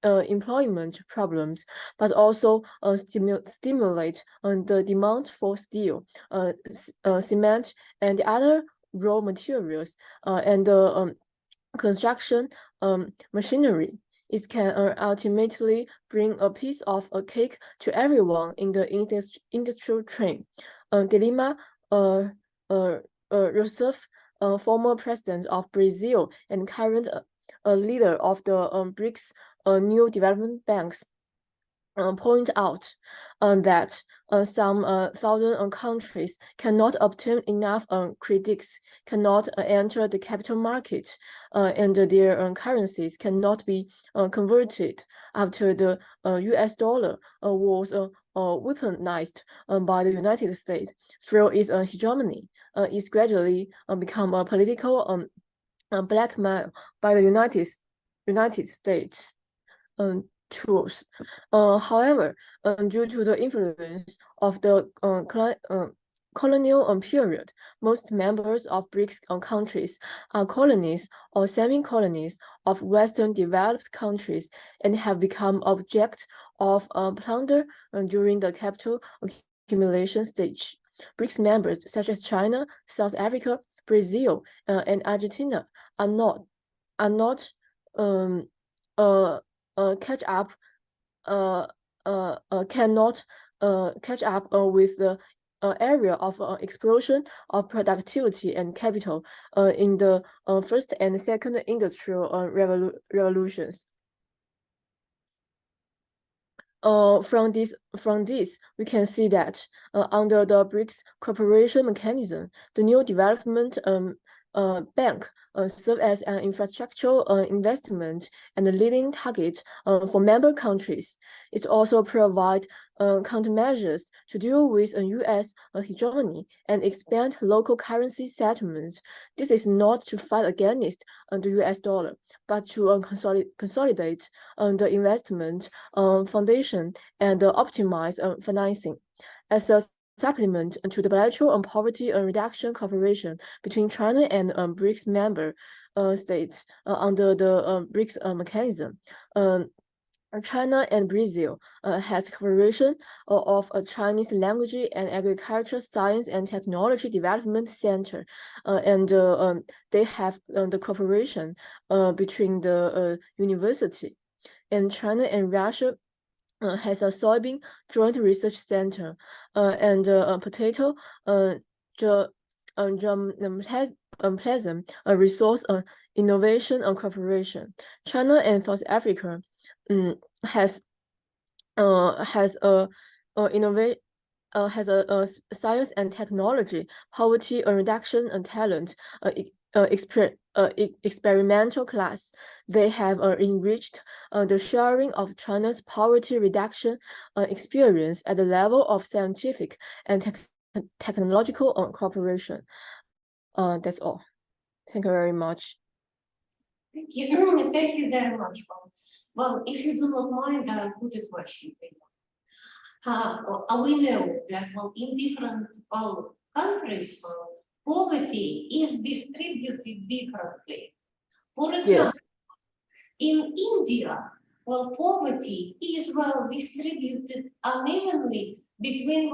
employment problems, but also stimulate the demand for steel, cement, and other raw materials and construction machinery. It can ultimately bring a piece of a cake to everyone in the industrial chain. Dilma Rousseff, former president of Brazil and current leader of the BRICS new development banks, point out that some thousand countries cannot obtain enough credits, cannot enter the capital market, and their currencies cannot be converted after the US dollar was weaponized by the United States through its hegemony. It's gradually become a political blackmail by the United States tools. However, due to the influence of the colonial period, most members of BRICS countries are colonies or semi-colonies of Western developed countries and have become objects of plunder during the capital accumulation stage. BRICS members such as China, South Africa, Brazil, and Argentina are not cannot catch up with the area of explosion of productivity and capital in the first and second industrial revolutions. From this, we can see that under the BRICS cooperation mechanism, the new development bank serve as an infrastructural investment and a leading target for member countries. It also provides countermeasures to deal with a U.S. hegemony and expand local currency settlements. This is not to fight against the U.S. dollar, but to consolidate the investment foundation and optimize financing. As a supplement to the bilateral and poverty reduction cooperation between China and BRICS member states under the BRICS mechanism. China and Brazil has cooperation of a Chinese Language and Agriculture Science and Technology Development Center, and they have the cooperation between the university. And China and Russia has a soybean joint research center and potato germplasm resource innovation and cooperation. China and South Africa has a science and technology, poverty reduction and talent experimental class. They have enriched the sharing of China's poverty reduction experience at the level of scientific and technological cooperation. That's all. Thank you very much. Thank you. Thank you very much. Well, if you do not mind, I'll put a question. We know that in different countries, poverty is distributed differently. For example, in India, poverty is distributed unevenly between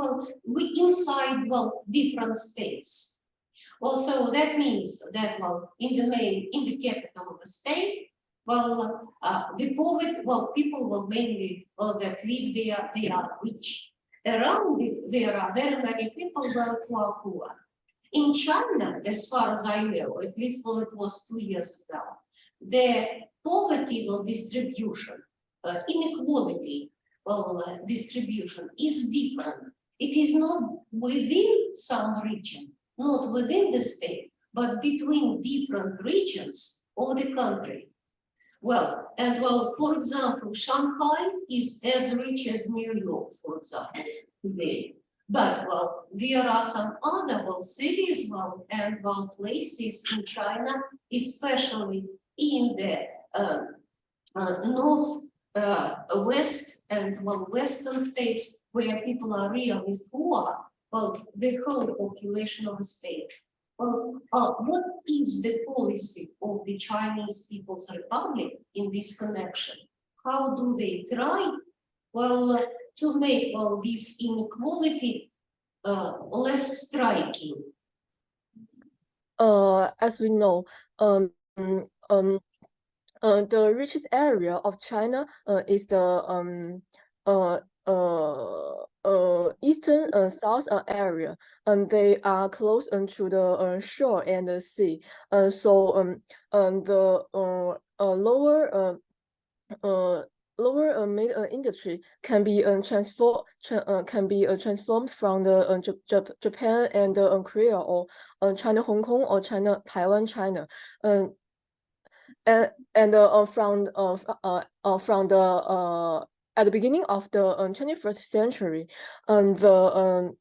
inside different states. Also, that means that in the capital of the state, the poverty, people mainly that live there, they are rich. Around it, there are very many people who are poor. In China, as far as I know, at least it was 2 years ago, the poverty distribution, inequality distribution is different. It is not within some region, not within the state, but between different regions of the country. For example, Shanghai is as rich as New York, for example, today. But there are some other cities and places in China, especially in the north, west, and western states, where people are really poor. The whole population of the state. What is the policy of the Chinese People's Republic in this connection? How do they try, to make this inequality less striking? As we know, the richest area of China is the eastern south area, and they are close to the shore and the sea. So the lower made industry can be transformed from the Japan and Korea, or China Hong Kong, or China Taiwan China, and from the at the beginning of the 21st century, the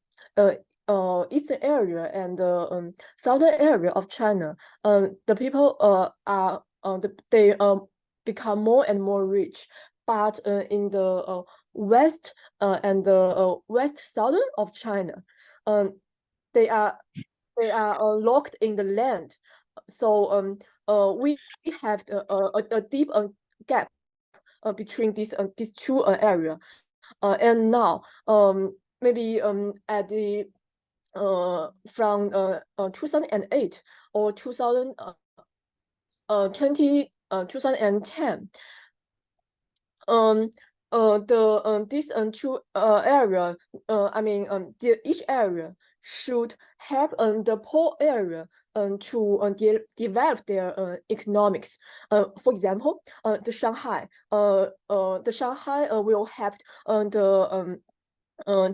eastern area and the southern area of China, the people they become more and more rich. But in the west and the west southern of China, they are locked in the land. So we have a deep gap between these two areas, and now maybe at the from 2008 or 2010, this two area, each area should help the poor area to develop their economics. For example, the Shanghai will help the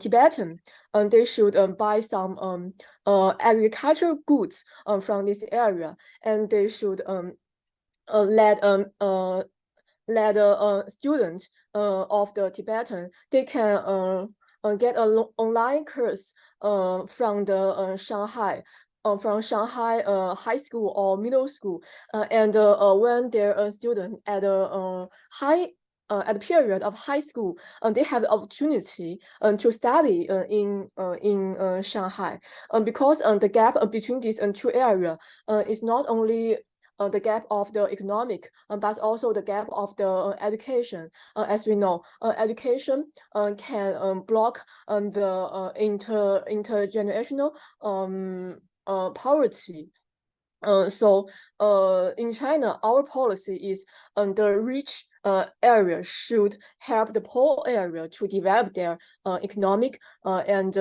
Tibetan, and they should buy some agricultural goods from this area, and they should let students of the Tibetan, they can get an online course from the Shanghai high school or middle school, and when they're a student at a at the period of high school, they have the opportunity to study in Shanghai, because the gap between these two areas is not only the gap of the economic, but also the gap of the education. As we know, education can block the intergenerational poverty. So in China, our policy is the rich area should help the poor area to develop their economic and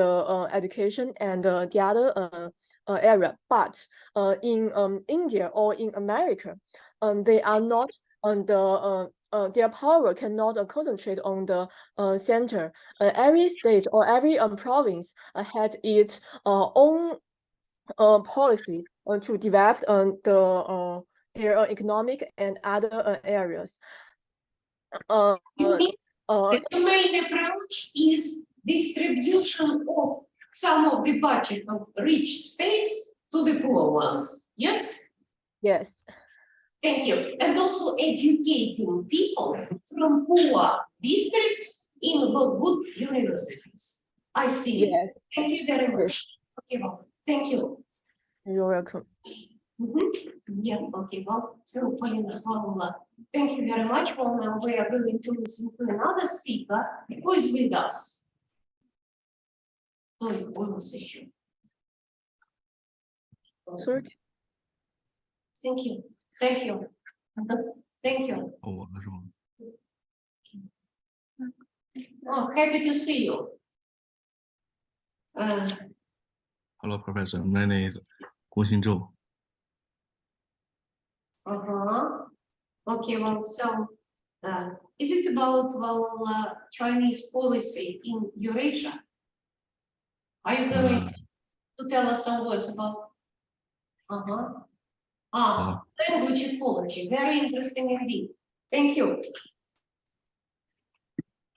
education and the other area. But in India or in America, they are not on the their power cannot concentrate on the center. Every state or every province had its own policy to develop their economic and other areas. The main approach is distribution of some of the budget of rich states to the poor ones. Yes? Yes. Thank you. And also educating people from poor districts in good universities. I see. Yes. Thank you very much. Okay, well, thank you. You're welcome. Yeah, okay, well, so Polina Pavlova, thank you very much. Well, now we are going to listen to another speaker who is with us. Oh, what was the issue? Sorry. Thank you. Thank you. Thank you. Oh, Oh, happy to see you. hello, Professor. My name is Guo Xinzhou. Okay, well, so is it about Chinese policy in Eurasia? Are you going to tell us some words about? Language ecology, very interesting indeed. Thank you.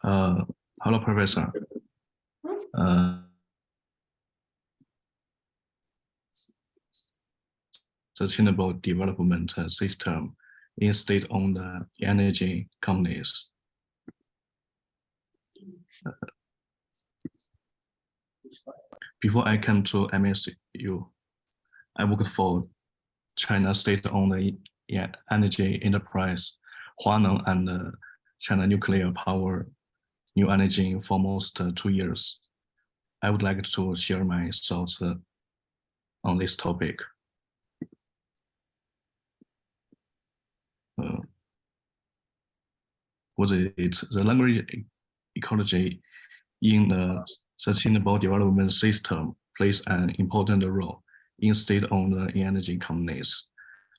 Hello, Professor. Sustainable development system in state-owned energy companies. Before I came to MSU, I worked for China state-owned energy enterprise, Huaneng, and China Nuclear Power New Energy for almost 2 years. I would like to share my thoughts on this topic. The language ecology in the sustainable development system plays an important role in state-owned energy companies.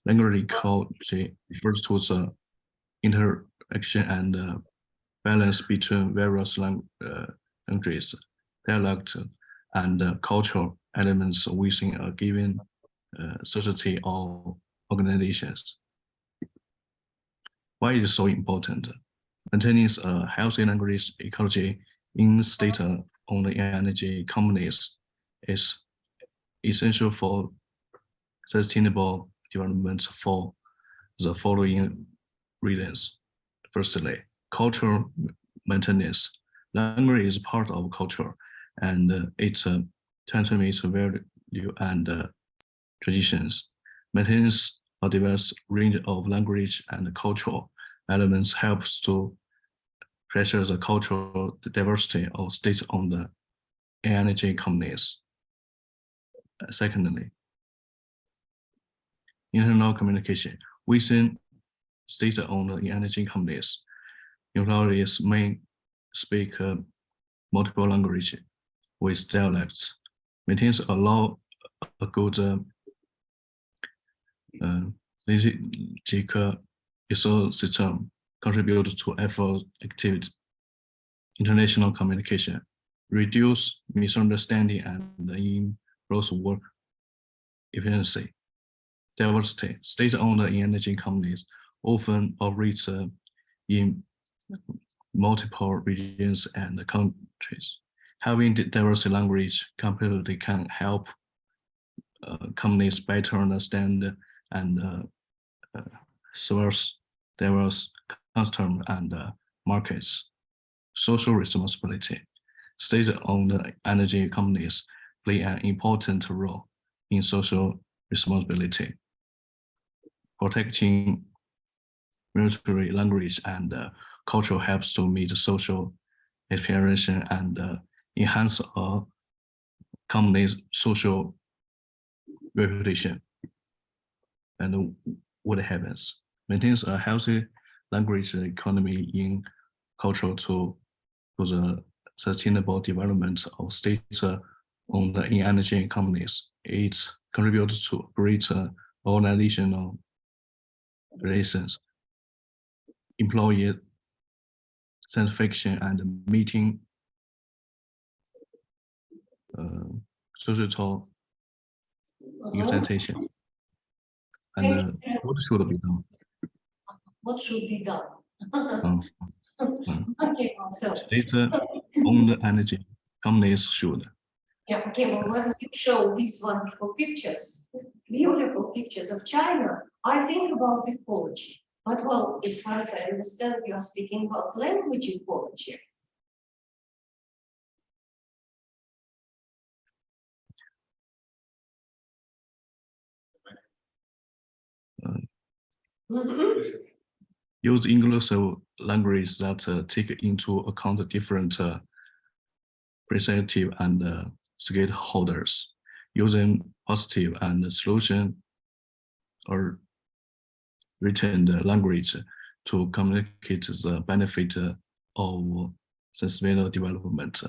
Language ecology refers to the interaction and balance between various languages, dialect, and cultural elements within a given society or organizations. Why is it so important? Maintaining a healthy language ecology in state-owned energy companies is essential for sustainable development for the following reasons. Firstly, cultural maintenance. Language is part of culture, and it transmits value and traditions. Maintenance a diverse range of language and cultural elements helps to preserve the cultural diversity of state-owned energy companies. Secondly, internal communication. Within state-owned energy companies, employees may speak multiple languages with dialects. Maintains a good linguistic ecosystem contributes to effective international communication, reduce misunderstanding, and improve work efficiency. Diversity. State-owned energy companies often operate in multiple regions and countries. Having diverse language completely can help companies better understand and serve diverse customers and markets. Social responsibility. State-owned energy companies play an important role in social responsibility. Protecting military language and culture helps to meet social aspiration and enhance a company's social reputation. And what happens? Maintains a healthy language economy in cultural to the sustainable development of state-owned energy companies. It contributes to greater organizational relations, employee satisfaction, and meeting societal expectation. And what should be done? What should be done? Um, Okay, so. State-owned energy companies should. Yeah, okay, well, when you show these wonderful pictures, beautiful pictures of China, I think about ecology. But well, as far as I understand, you are speaking about language ecology. Use inclusive language that take into account different perspective and stakeholders, using positive and solution or written language to communicate the benefit of sustainable development,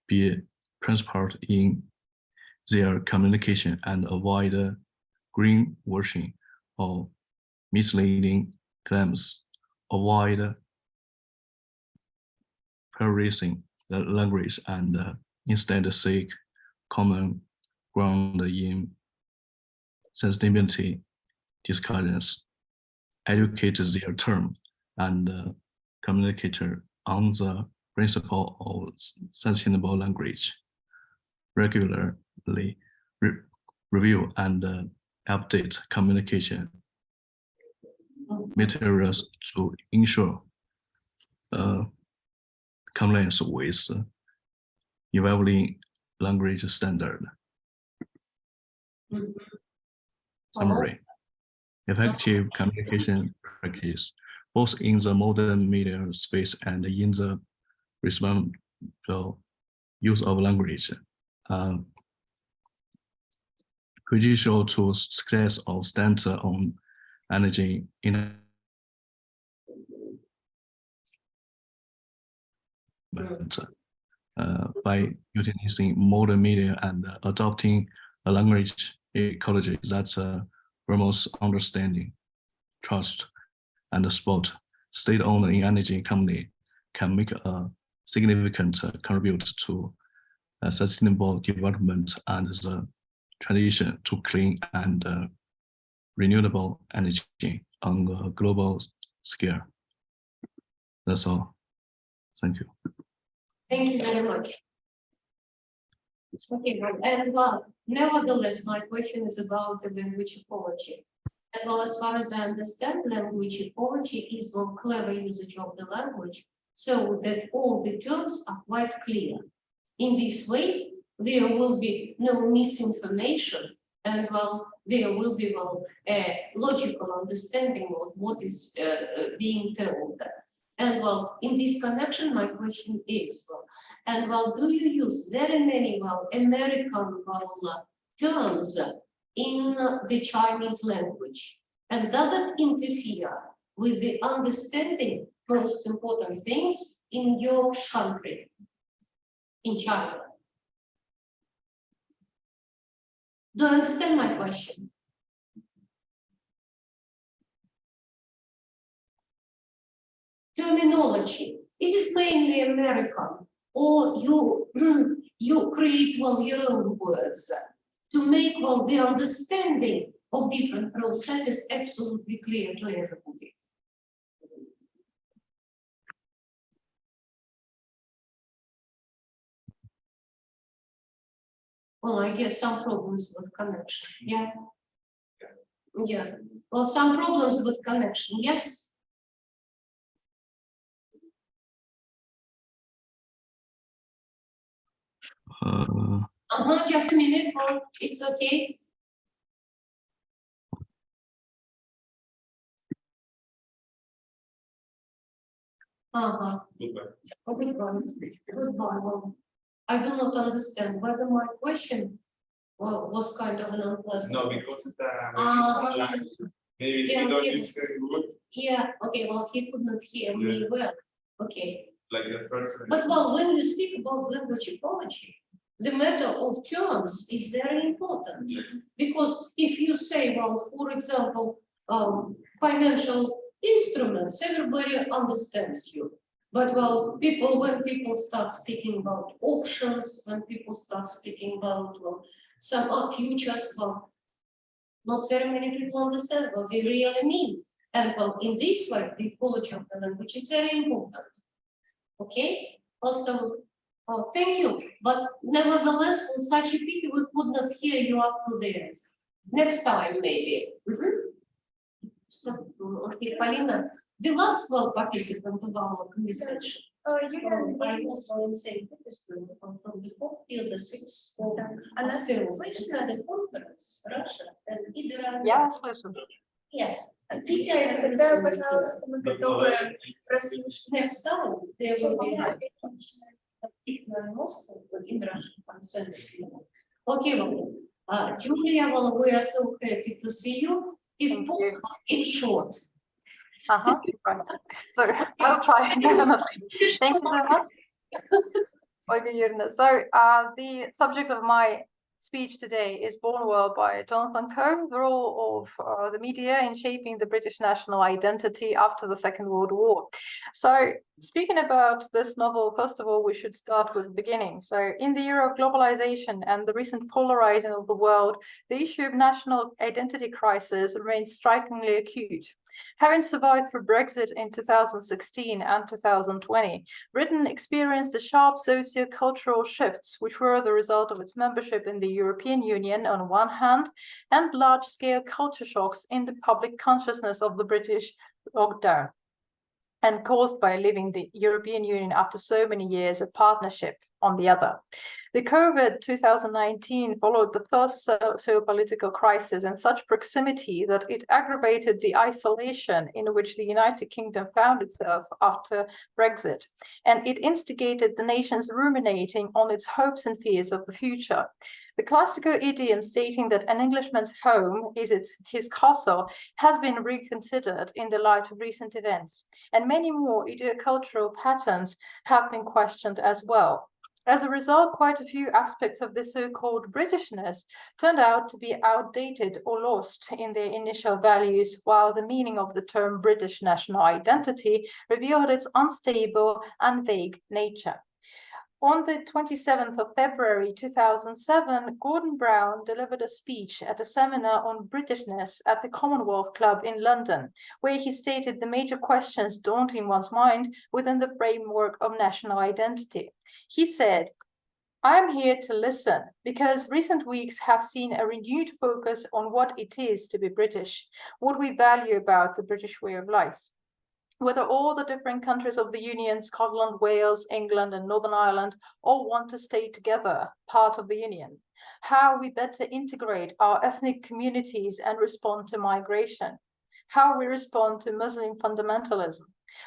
be transparent in their communication and avoid greenwashing or misleading claims, avoid paraphrasing the language and instead seek common ground in sustainability discussions, educate their term and communicator on the principle of sustainable language, regularly review and update communication materials to ensure compliance with evolving language standard. Summary: effective communication practice, both in the modern media space and in the responsible use of language, crucial to success of state-owned energy in by utilizing modern media and adopting a language ecology that promotes understanding, trust, and support. State-owned energy company can make a significant contribution to sustainable development and the transition to clean and renewable energy on a global scale. That's all. Thank you. Thank you very much. Okay, and well, nevertheless, my question is about the language ecology. And well, as far as I understand, language ecology is one clever usage of the language so that all the terms are quite clear. In this way, there will be no misinformation and well, there will be well, a logical understanding of what is being told. And well, in this connection, my question is, well, and well, do you use very many well American well terms in the Chinese language? And does it interfere with the understanding most important things in your country, in China? Do you understand my question? Terminology, is it mainly American or you create well your own words to make well the understanding of different processes absolutely clear to everybody? Well, I guess some problems with connection. Yeah. Yeah. Well, some problems with connection. Yes. Just a minute. Well, it's okay. Goodbye. Goodbye. Well, I do not understand whether my question was kind of an unpleasant. No, because it's online. Maybe you don't listen good. hear. Okay, well, he could not hear me well. Okay. Like the first. But well, when you speak about language ecology, the matter of terms is very important. Because if you say, well, for example, financial instruments, everybody understands you. But well, when people start speaking about options, when people start speaking about some futures, well, not very many people understand what they really mean. And well, in this way, the ecology of the language is very important. Okay. Also, thank you. But nevertheless, on such a pity, we could not hear you up to there. Next time, maybe. Okay, Polina, the last participant of our conversation. I was on St. Petersburg from the 4th till the 6th. Она слышала the conference, Russia, and either. Я слышу. Yeah. Тогда, пожалуйста, мы готовы прослушать. Next time, there will be Moscow, but in Russia. Okay, well, Julia, well, we are so happy to see you. If possible, in short. Right. So I'll try, definitely. Thank you so much, Olga Yurina. So the subject of my speech today is Born Well by Jonathan Coe, the role of the media in shaping the British national identity after the Second World War. So speaking about this novel, first of all, we should start with the beginning. So in the era of globalization and the recent polarizing of the world, the issue of national identity crisis remains strikingly acute. Having survived through Brexit in 2016 and 2020, Britain experienced the sharp socio-cultural shifts, which were the result of its membership in the European Union on one hand, and large-scale culture shocks in the public consciousness of the British lockdown, and caused by leaving the European Union after so many years of partnership on the other. The COVID 2019 followed the first socio-political crisis in such proximity that it aggravated the isolation in which the United Kingdom found itself after Brexit, and it instigated the nations ruminating on its hopes and fears of the future. The classical idiom stating that an Englishman's home is his castle has been reconsidered in the light of recent events, and many more ideocultural patterns have been questioned as well. As a result, quite a few aspects of the so-called Britishness turned out to be outdated or lost in their initial values, while the meaning of the term British national identity revealed its unstable and vague nature. On the 27th of February 2007, Gordon Brown delivered a speech at a seminar on Britishness at the Commonwealth Club in London, where he stated the major questions daunting one's mind within the framework of national identity. He said, "I am here to listen because recent weeks have seen a renewed focus on what it is to be British, what we value about the British way of life. Whether all the different countries of the Union, Scotland, Wales, England, and Northern Ireland, all want to stay together, part of the Union. How we better integrate our ethnic communities and respond to migration. How we respond to Muslim fundamentalism.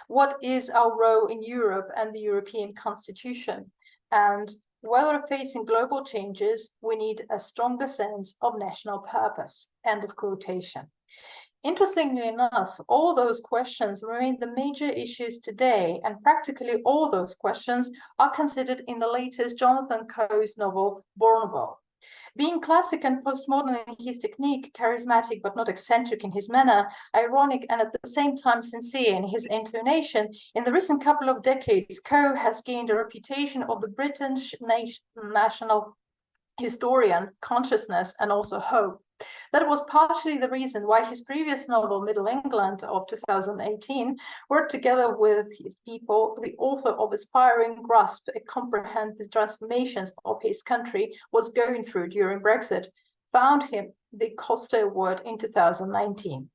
What is our role in Europe and the European Constitution? And whether facing global changes, we need a stronger sense of national purpose." End of quotation. Interestingly enough, all those questions remain the major issues today, and practically all those questions are considered in the latest Jonathan Coe's novel, Born Well. Being classic and postmodern in his technique, charismatic but not eccentric in his manner, ironic and at the same time sincere in his intonation, in the recent couple of decades, Coe has gained a reputation of the British national historian, consciousness, and also hope. That was partially the reason why his previous novel, Middle England of 2018, worked together with his people, the author of Aspiring Grasp, and comprehend the transformations of his country was going through during Brexit, found him the Costa Award in 2019.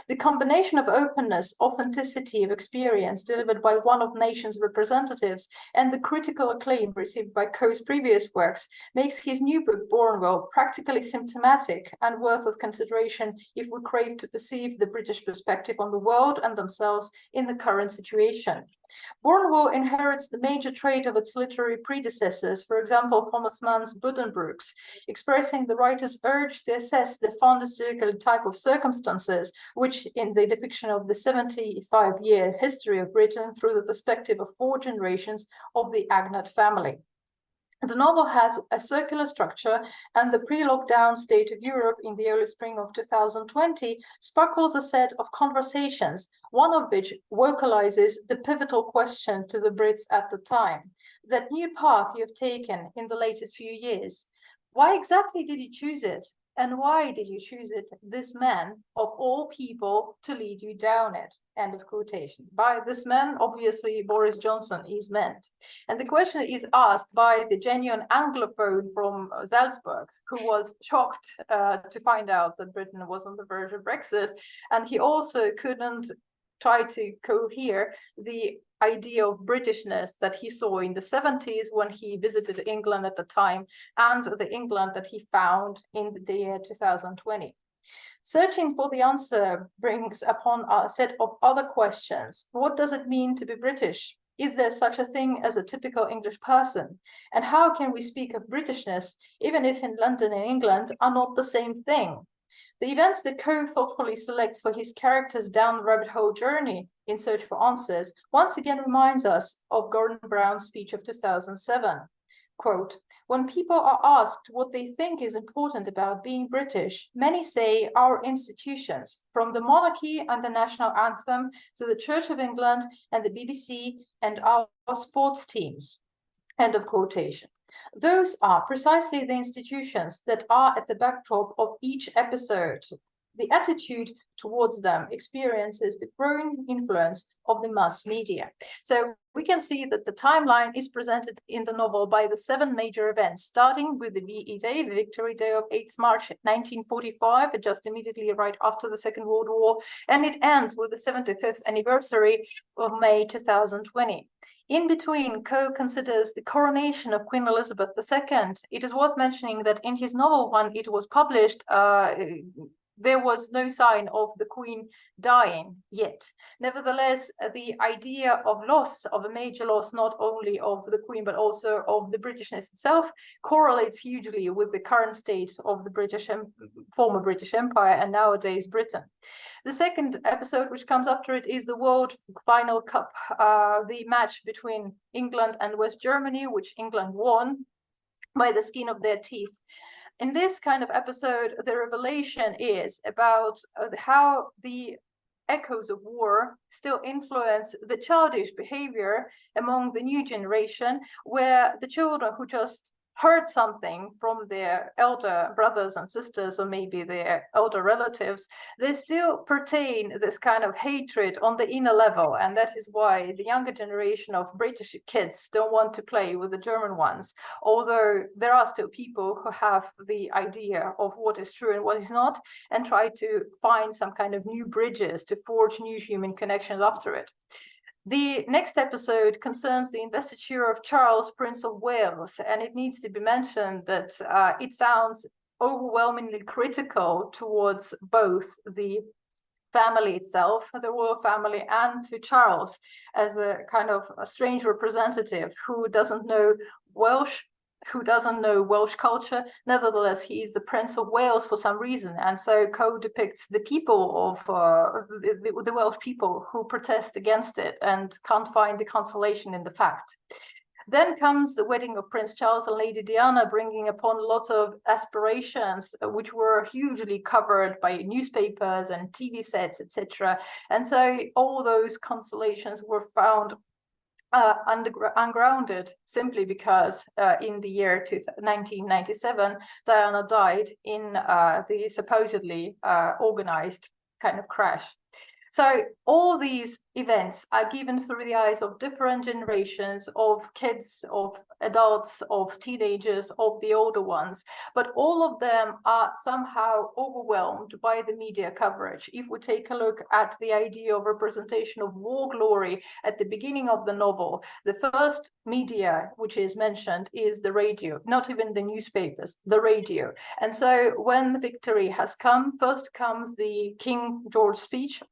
The combination of openness, authenticity of experience delivered by one of the nation's representatives, and the critical acclaim received by Coe's previous works makes his new book, Born Well, practically symptomatic and worth of consideration if we crave to perceive the British perspective on the world and themselves in the current situation. Bornwell inherits the major trait of its literary predecessors, for example, Thomas Mann's Buddenbrooks, expressing the writer's urge to assess the phantasmal type of circumstances, which in the depiction of the 75-year history of Britain through the perspective of 4 generations of the Agnat family. The novel has a circular structure, and the pre-lockdown state of Europe in the early spring of 2020 sparkles a set of conversations, one of which vocalizes the pivotal question to the Brits at the time: that new path you have taken in the latest few years. Why exactly did you choose it? And why did you choose it, this man, of all people, to lead you down it? End of quotation. By this man, obviously, Boris Johnson is meant. And the question is asked by the genuine Anglophone from Salzburg, who was shocked to find out that Britain was on the verge of Brexit. And he also couldn't try to cohere the idea of Britishness that he saw in the 70s when he visited England at the time, and the England that he found in the year 2020. Searching for the answer brings upon a set of other questions. What does it mean to be British? Is there such a thing as a typical English person? And how can we speak of Britishness, even if in London and England are not the same thing? The events that Coe thoughtfully selects for his characters down the rabbit hole journey in search for answers once again reminds us of Gordon Brown's speech of 2007. Quote, "When people are asked what they think is important about being British, many say our institutions, from the monarchy and the national anthem to the Church of England and the BBC and our sports teams." End of quotation. Those are precisely the institutions that are at the backdrop of each episode. The attitude towards them experiences the growing influence of the mass media. So we can see that the timeline is presented in the novel by the 7 major events, starting with the VE Day, the Victory Day of 8th March 1945, just immediately right after the Second World War, and it ends with the 75th anniversary of May 2020. In between, Coe considers the coronation of Queen Elizabeth II. It is worth mentioning that in his novel, when it was published, there was no sign of the Queen dying yet. Nevertheless, the idea of loss, of a major loss, not only of the Queen, but also of the Britishness itself, correlates hugely with the current state of the former British Empire and nowadays Britain. The second episode, which comes after it, is the World Final Cup, the match between England and West Germany, which England won by the skin of their teeth. In this kind of episode, the revelation is about how the echoes of war still influence the childish behavior among the new generation, where the children who just heard something from their elder brothers and sisters, or maybe their elder relatives, they still pertain this kind of hatred on the inner level. And that is why the younger generation of British kids don't want to play with the German ones, although there are still people who have the idea of what is true and what is not, and try to find some kind of new bridges to forge new human connections after it. The next episode concerns the investiture of Charles, Prince of Wales, and it needs to be mentioned that it sounds overwhelmingly critical towards both the family itself, the royal family, and to Charles as a kind of a strange representative who doesn't know Welsh, who doesn't know Welsh culture. Nevertheless, he is the Prince of Wales for some reason, and so Coe depicts the people of the Welsh people who protest against it and can't find the consolation in the fact. Then comes the wedding of Prince Charles and Lady Diana, bringing upon lots of aspirations, which were hugely covered by newspapers and TV sets, etc. And so all those consolations were found ungrounded, simply because in the year 1997, Diana died in the supposedly organized kind of crash. So all these events are given through the eyes of different generations of kids, of adults, of teenagers, of the older ones, but all of them are somehow overwhelmed by the media coverage. If we take a look at the idea of representation of war glory at the beginning of the novel, the first media which is mentioned is the radio, not even the newspapers, the radio. And so when victory has come, first comes the King George speech.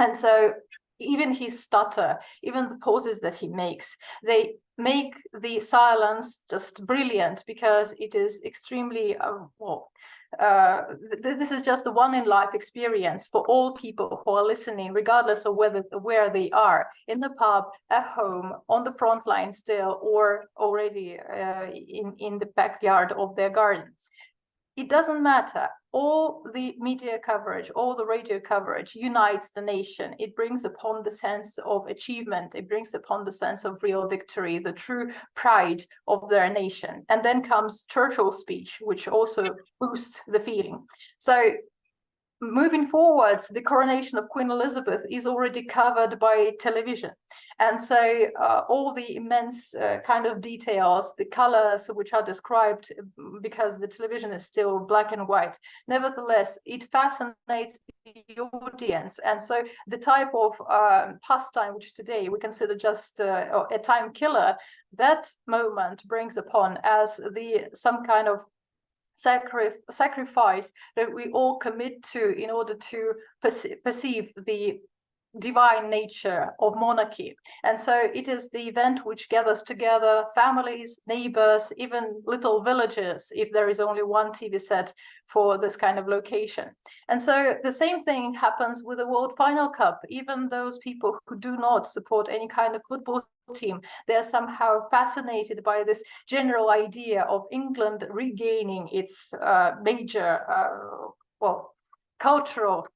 And so even his stutter, even the pauses that he makes, they make the silence just brilliant because it is extremely, this is just a one-in-life experience for all people who are listening, regardless of where they are, in the pub, at home, on the front line still, or already in the backyard of their garden. It doesn't matter. All the media coverage, all the radio coverage unites the nation. It brings upon the sense of achievement. It brings upon the sense of real victory, the true pride of their nation. And then comes Churchill's speech, which also boosts the feeling. So moving forwards, the coronation of Queen Elizabeth is already covered by television. And so all the immense kind of details, the colors which are described, because the television is still black and white, nevertheless, it fascinates the audience. And so the type of pastime, which today we consider just a time killer, that moment brings upon as some kind of sacrifice that we all commit to in order to perceive the divine nature of monarchy. And so it is the event which gathers together families, neighbors, even little villages, if there is only one TV set for this kind of location. And so the same thing happens with the World Final Cup. Even those people who do not support any kind of football team, they are somehow fascinated by this general idea of England regaining its major cultural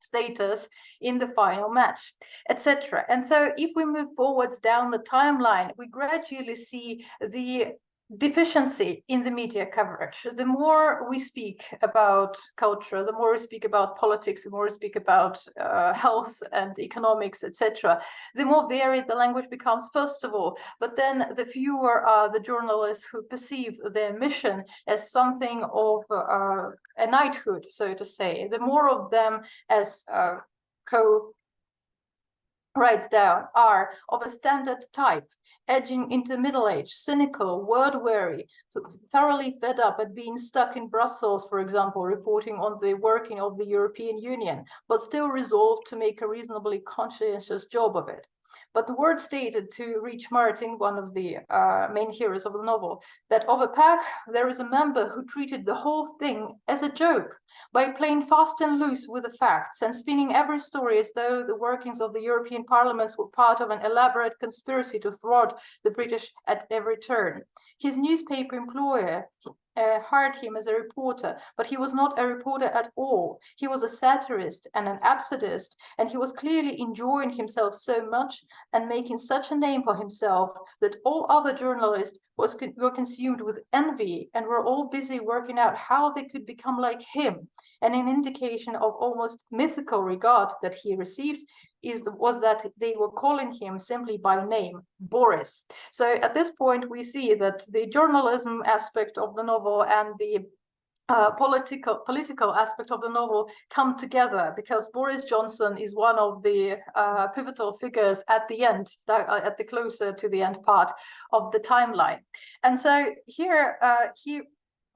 status in the final match, etc. And so if we move forwards down the timeline, we gradually see the deficiency in the media coverage. The more we speak about culture, the more we speak about politics, the more we speak about health and economics, etc., the more varied the language becomes, first of all. But then the fewer are the journalists who perceive their mission as something of a knighthood, so to say. The more of them, as Co writes down, are of a standard type, edging into middle age, cynical, word-weary, thoroughly fed up at being stuck in Brussels, for example, reporting on the working of the European Union, but still resolved to make a reasonably conscientious job of it. But the word stated to reach Martin, one of the main heroes of the novel, that of a pack, there is a member who treated the whole thing as a joke by playing fast and loose with the facts and spinning every story as though the workings of the European parliaments were part of an elaborate conspiracy to thwart the British at every turn. His newspaper employer hired him as a reporter, but he was not a reporter at all. He was a satirist and an absurdist, and he was clearly enjoying himself so much and making such a name for himself that all other journalists were consumed with envy and were all busy working out how they could become like him. And an indication of almost mythical regard that he received was that they were calling him simply by name, Boris. So at this point, we see that the journalism aspect of the novel and the political aspect of the novel come together, because Boris Johnson is one of the pivotal figures at the end, at the closer to the end part of the timeline. And so here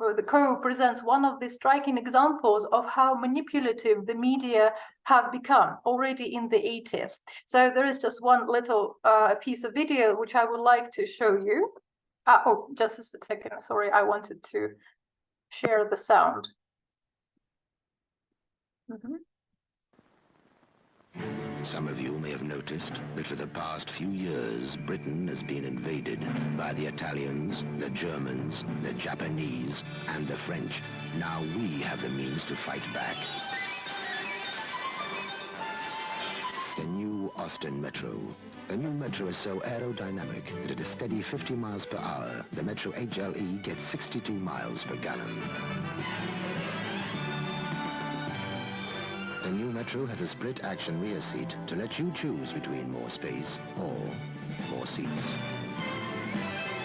the Co presents one of the striking examples of how manipulative the media have become already in the 80s. So there is just one little piece of video which I would like to show you. Oh, just a second. Sorry, I wanted to share the sound. Some of you may have noticed that for the past few years, Britain has been invaded by the Italians, the Germans, the Japanese, and the French. Now we have the means to fight back. The new Austin Metro. The new Metro is so aerodynamic that at a steady 50 miles per hour, the Metro HLE gets 62 miles per gallon. The new Metro has a split-action rear seat to let you choose between more space or more seats.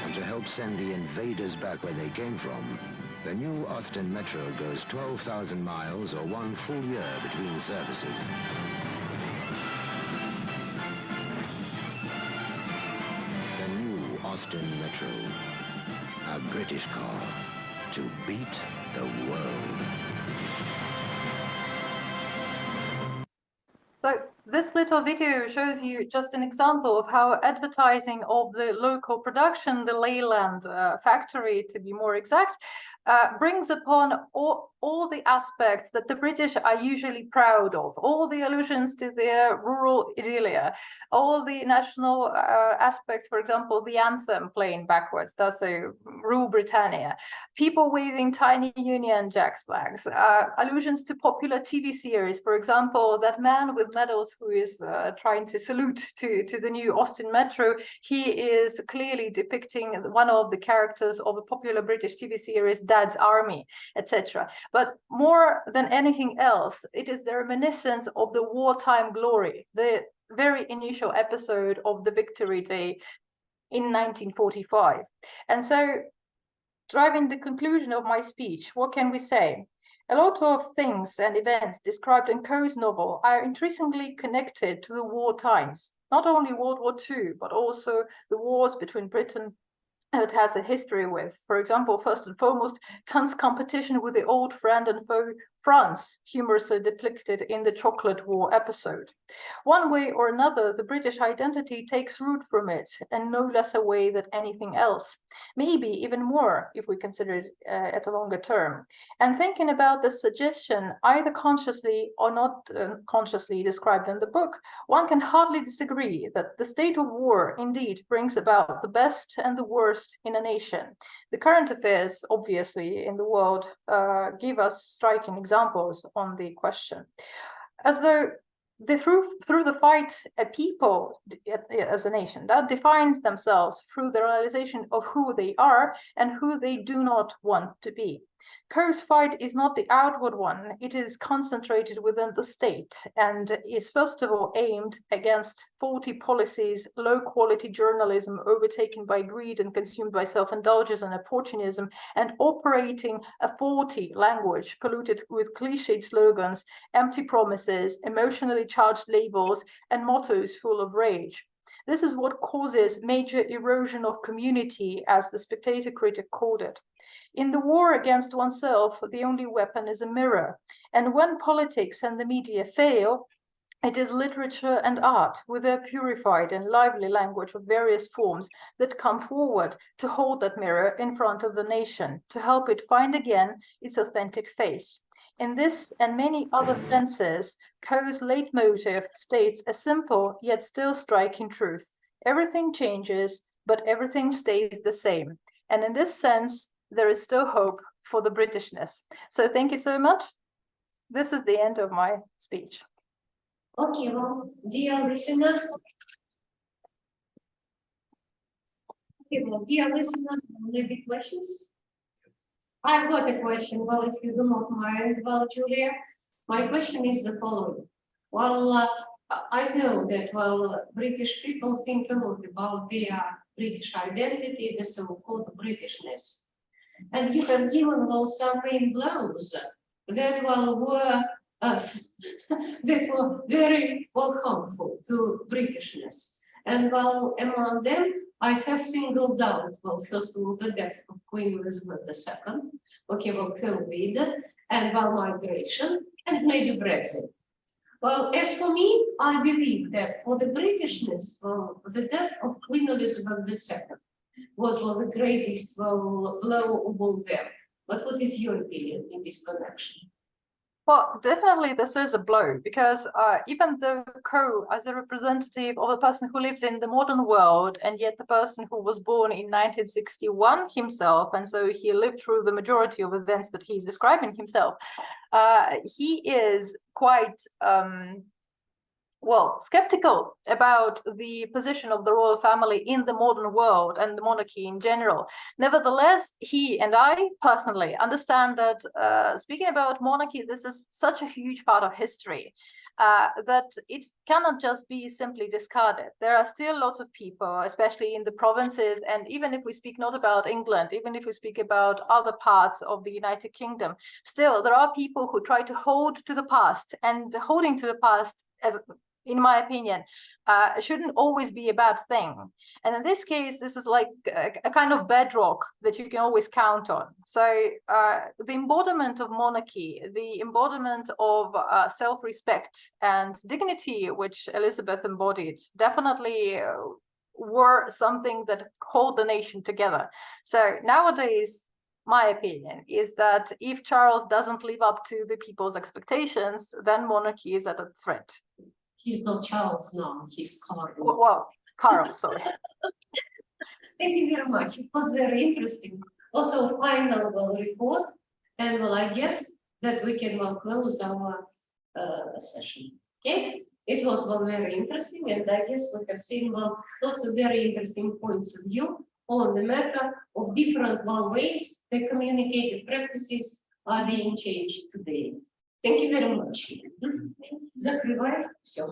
And to help send the invaders back where they came from, the new Austin Metro goes 12,000 miles or 1 full year between services. The new Austin Metro, a British car to beat the world. So This little video shows you just an example of how advertising of the local production, the Leyland factory to be more exact, brings upon all the aspects that the British are usually proud of, all the allusions to their rural idyllia, all the national aspects, for example, the anthem playing backwards, that's a Rule Britannia, people waving tiny Union Jacks flags, allusions to popular TV series, for example, that man with medals who is trying to salute to the new Austin Metro, he is clearly depicting one of the characters of a popular British TV series, Dad's Army, etc. But more than anything else, it is the reminiscence of the wartime glory, the very initial episode of the Victory Day in 1945. And so, driving the conclusion of my speech, what can we say? A lot of things and events described in Coe's novel are increasingly connected to the war times, not only World War II, but also the wars between Britain it has a history with. For example, first and foremost, tense competition with the old friend and foe France, humorously depicted in the Chocolate War episode. One way or another, the British identity takes root from it, and no less a way than anything else. Maybe even more, if we consider it at a longer term. And thinking about the suggestion, either consciously or not consciously described in the book, one can hardly disagree that the state of war indeed brings about the best and the worst in a nation. The current affairs, obviously, in the world give us striking examples on the question. As though through the fight, a people as a nation that defines themselves through the realization of who they are and who they do not want to be. Coe's fight is not the outward one, it is concentrated within the state and is first of all aimed against faulty policies, low quality journalism overtaken by greed and consumed by self-indulgence and opportunism, and operating a faulty language polluted with cliched slogans, empty promises, emotionally charged labels, and mottos full of rage. This is what causes major erosion of community, as the Spectator critic called it. In the war against oneself, the only weapon is a mirror. And when politics and the media fail, it is literature and art, with their purified and lively language of various forms, that come forward to hold that mirror in front of the nation, to help it find again its authentic face. In this and many other senses, Coe's leitmotif states a simple yet still striking truth. Everything changes, but everything stays the same. And in this sense, there is still hope for the Britishness. So thank you so much. This is the end of my speech. Okay, well, dear listeners, maybe questions? I've got a question. Well, if you do not mind, well, Julia, my question is the following. Well, I know that, well, British people think a lot about their British identity, the so-called Britishness. And you have given, well, some main blows that, well, were that were very, well, harmful to Britishness. And, well, among them, I have singled out, well, first of all, the death of Queen Elizabeth II, okay, well, COVID, and, well, migration, and maybe Brexit. Well, as for me, I believe that for the Britishness, well, the death of Queen Elizabeth II was, well, the greatest, well, blow of all them. But what is your opinion in this connection? Well, definitely this is a blow, because even though Coe, as a representative of a person who lives in the modern world, and yet the person who was born in 1961 himself, and so he lived through the majority of events that he's describing himself, he is quite well, skeptical about the position of the royal family in the modern world and the monarchy in general. Nevertheless, he and I personally understand that speaking about monarchy, this is such a huge part of history that it cannot just be simply discarded. There are still lots of people, especially in the provinces, and even if we speak not about England, even if we speak about other parts of the United Kingdom, still there are people who try to hold to the past, and holding to the past as in my opinion, shouldn't always be a bad thing. And in this case, this is like a kind of bedrock that you can always count on. So the embodiment of monarchy, the embodiment of self-respect and dignity, which Elizabeth embodied, definitely were something that hold the nation together. So nowadays, my opinion is that if Charles doesn't live up to the people's expectations, then monarchy is at a threat. He's not Charles now, he's Carl. Well, Carl, sorry. Thank you very much. It was very interesting. Also, final report, and well, I guess that we can well close our session. Okay, it was well very interesting, and I guess we have seen well lots of very interesting points of view on the matter of different ways the communicative practices are being changed today. Thank you very much. Закрываю все.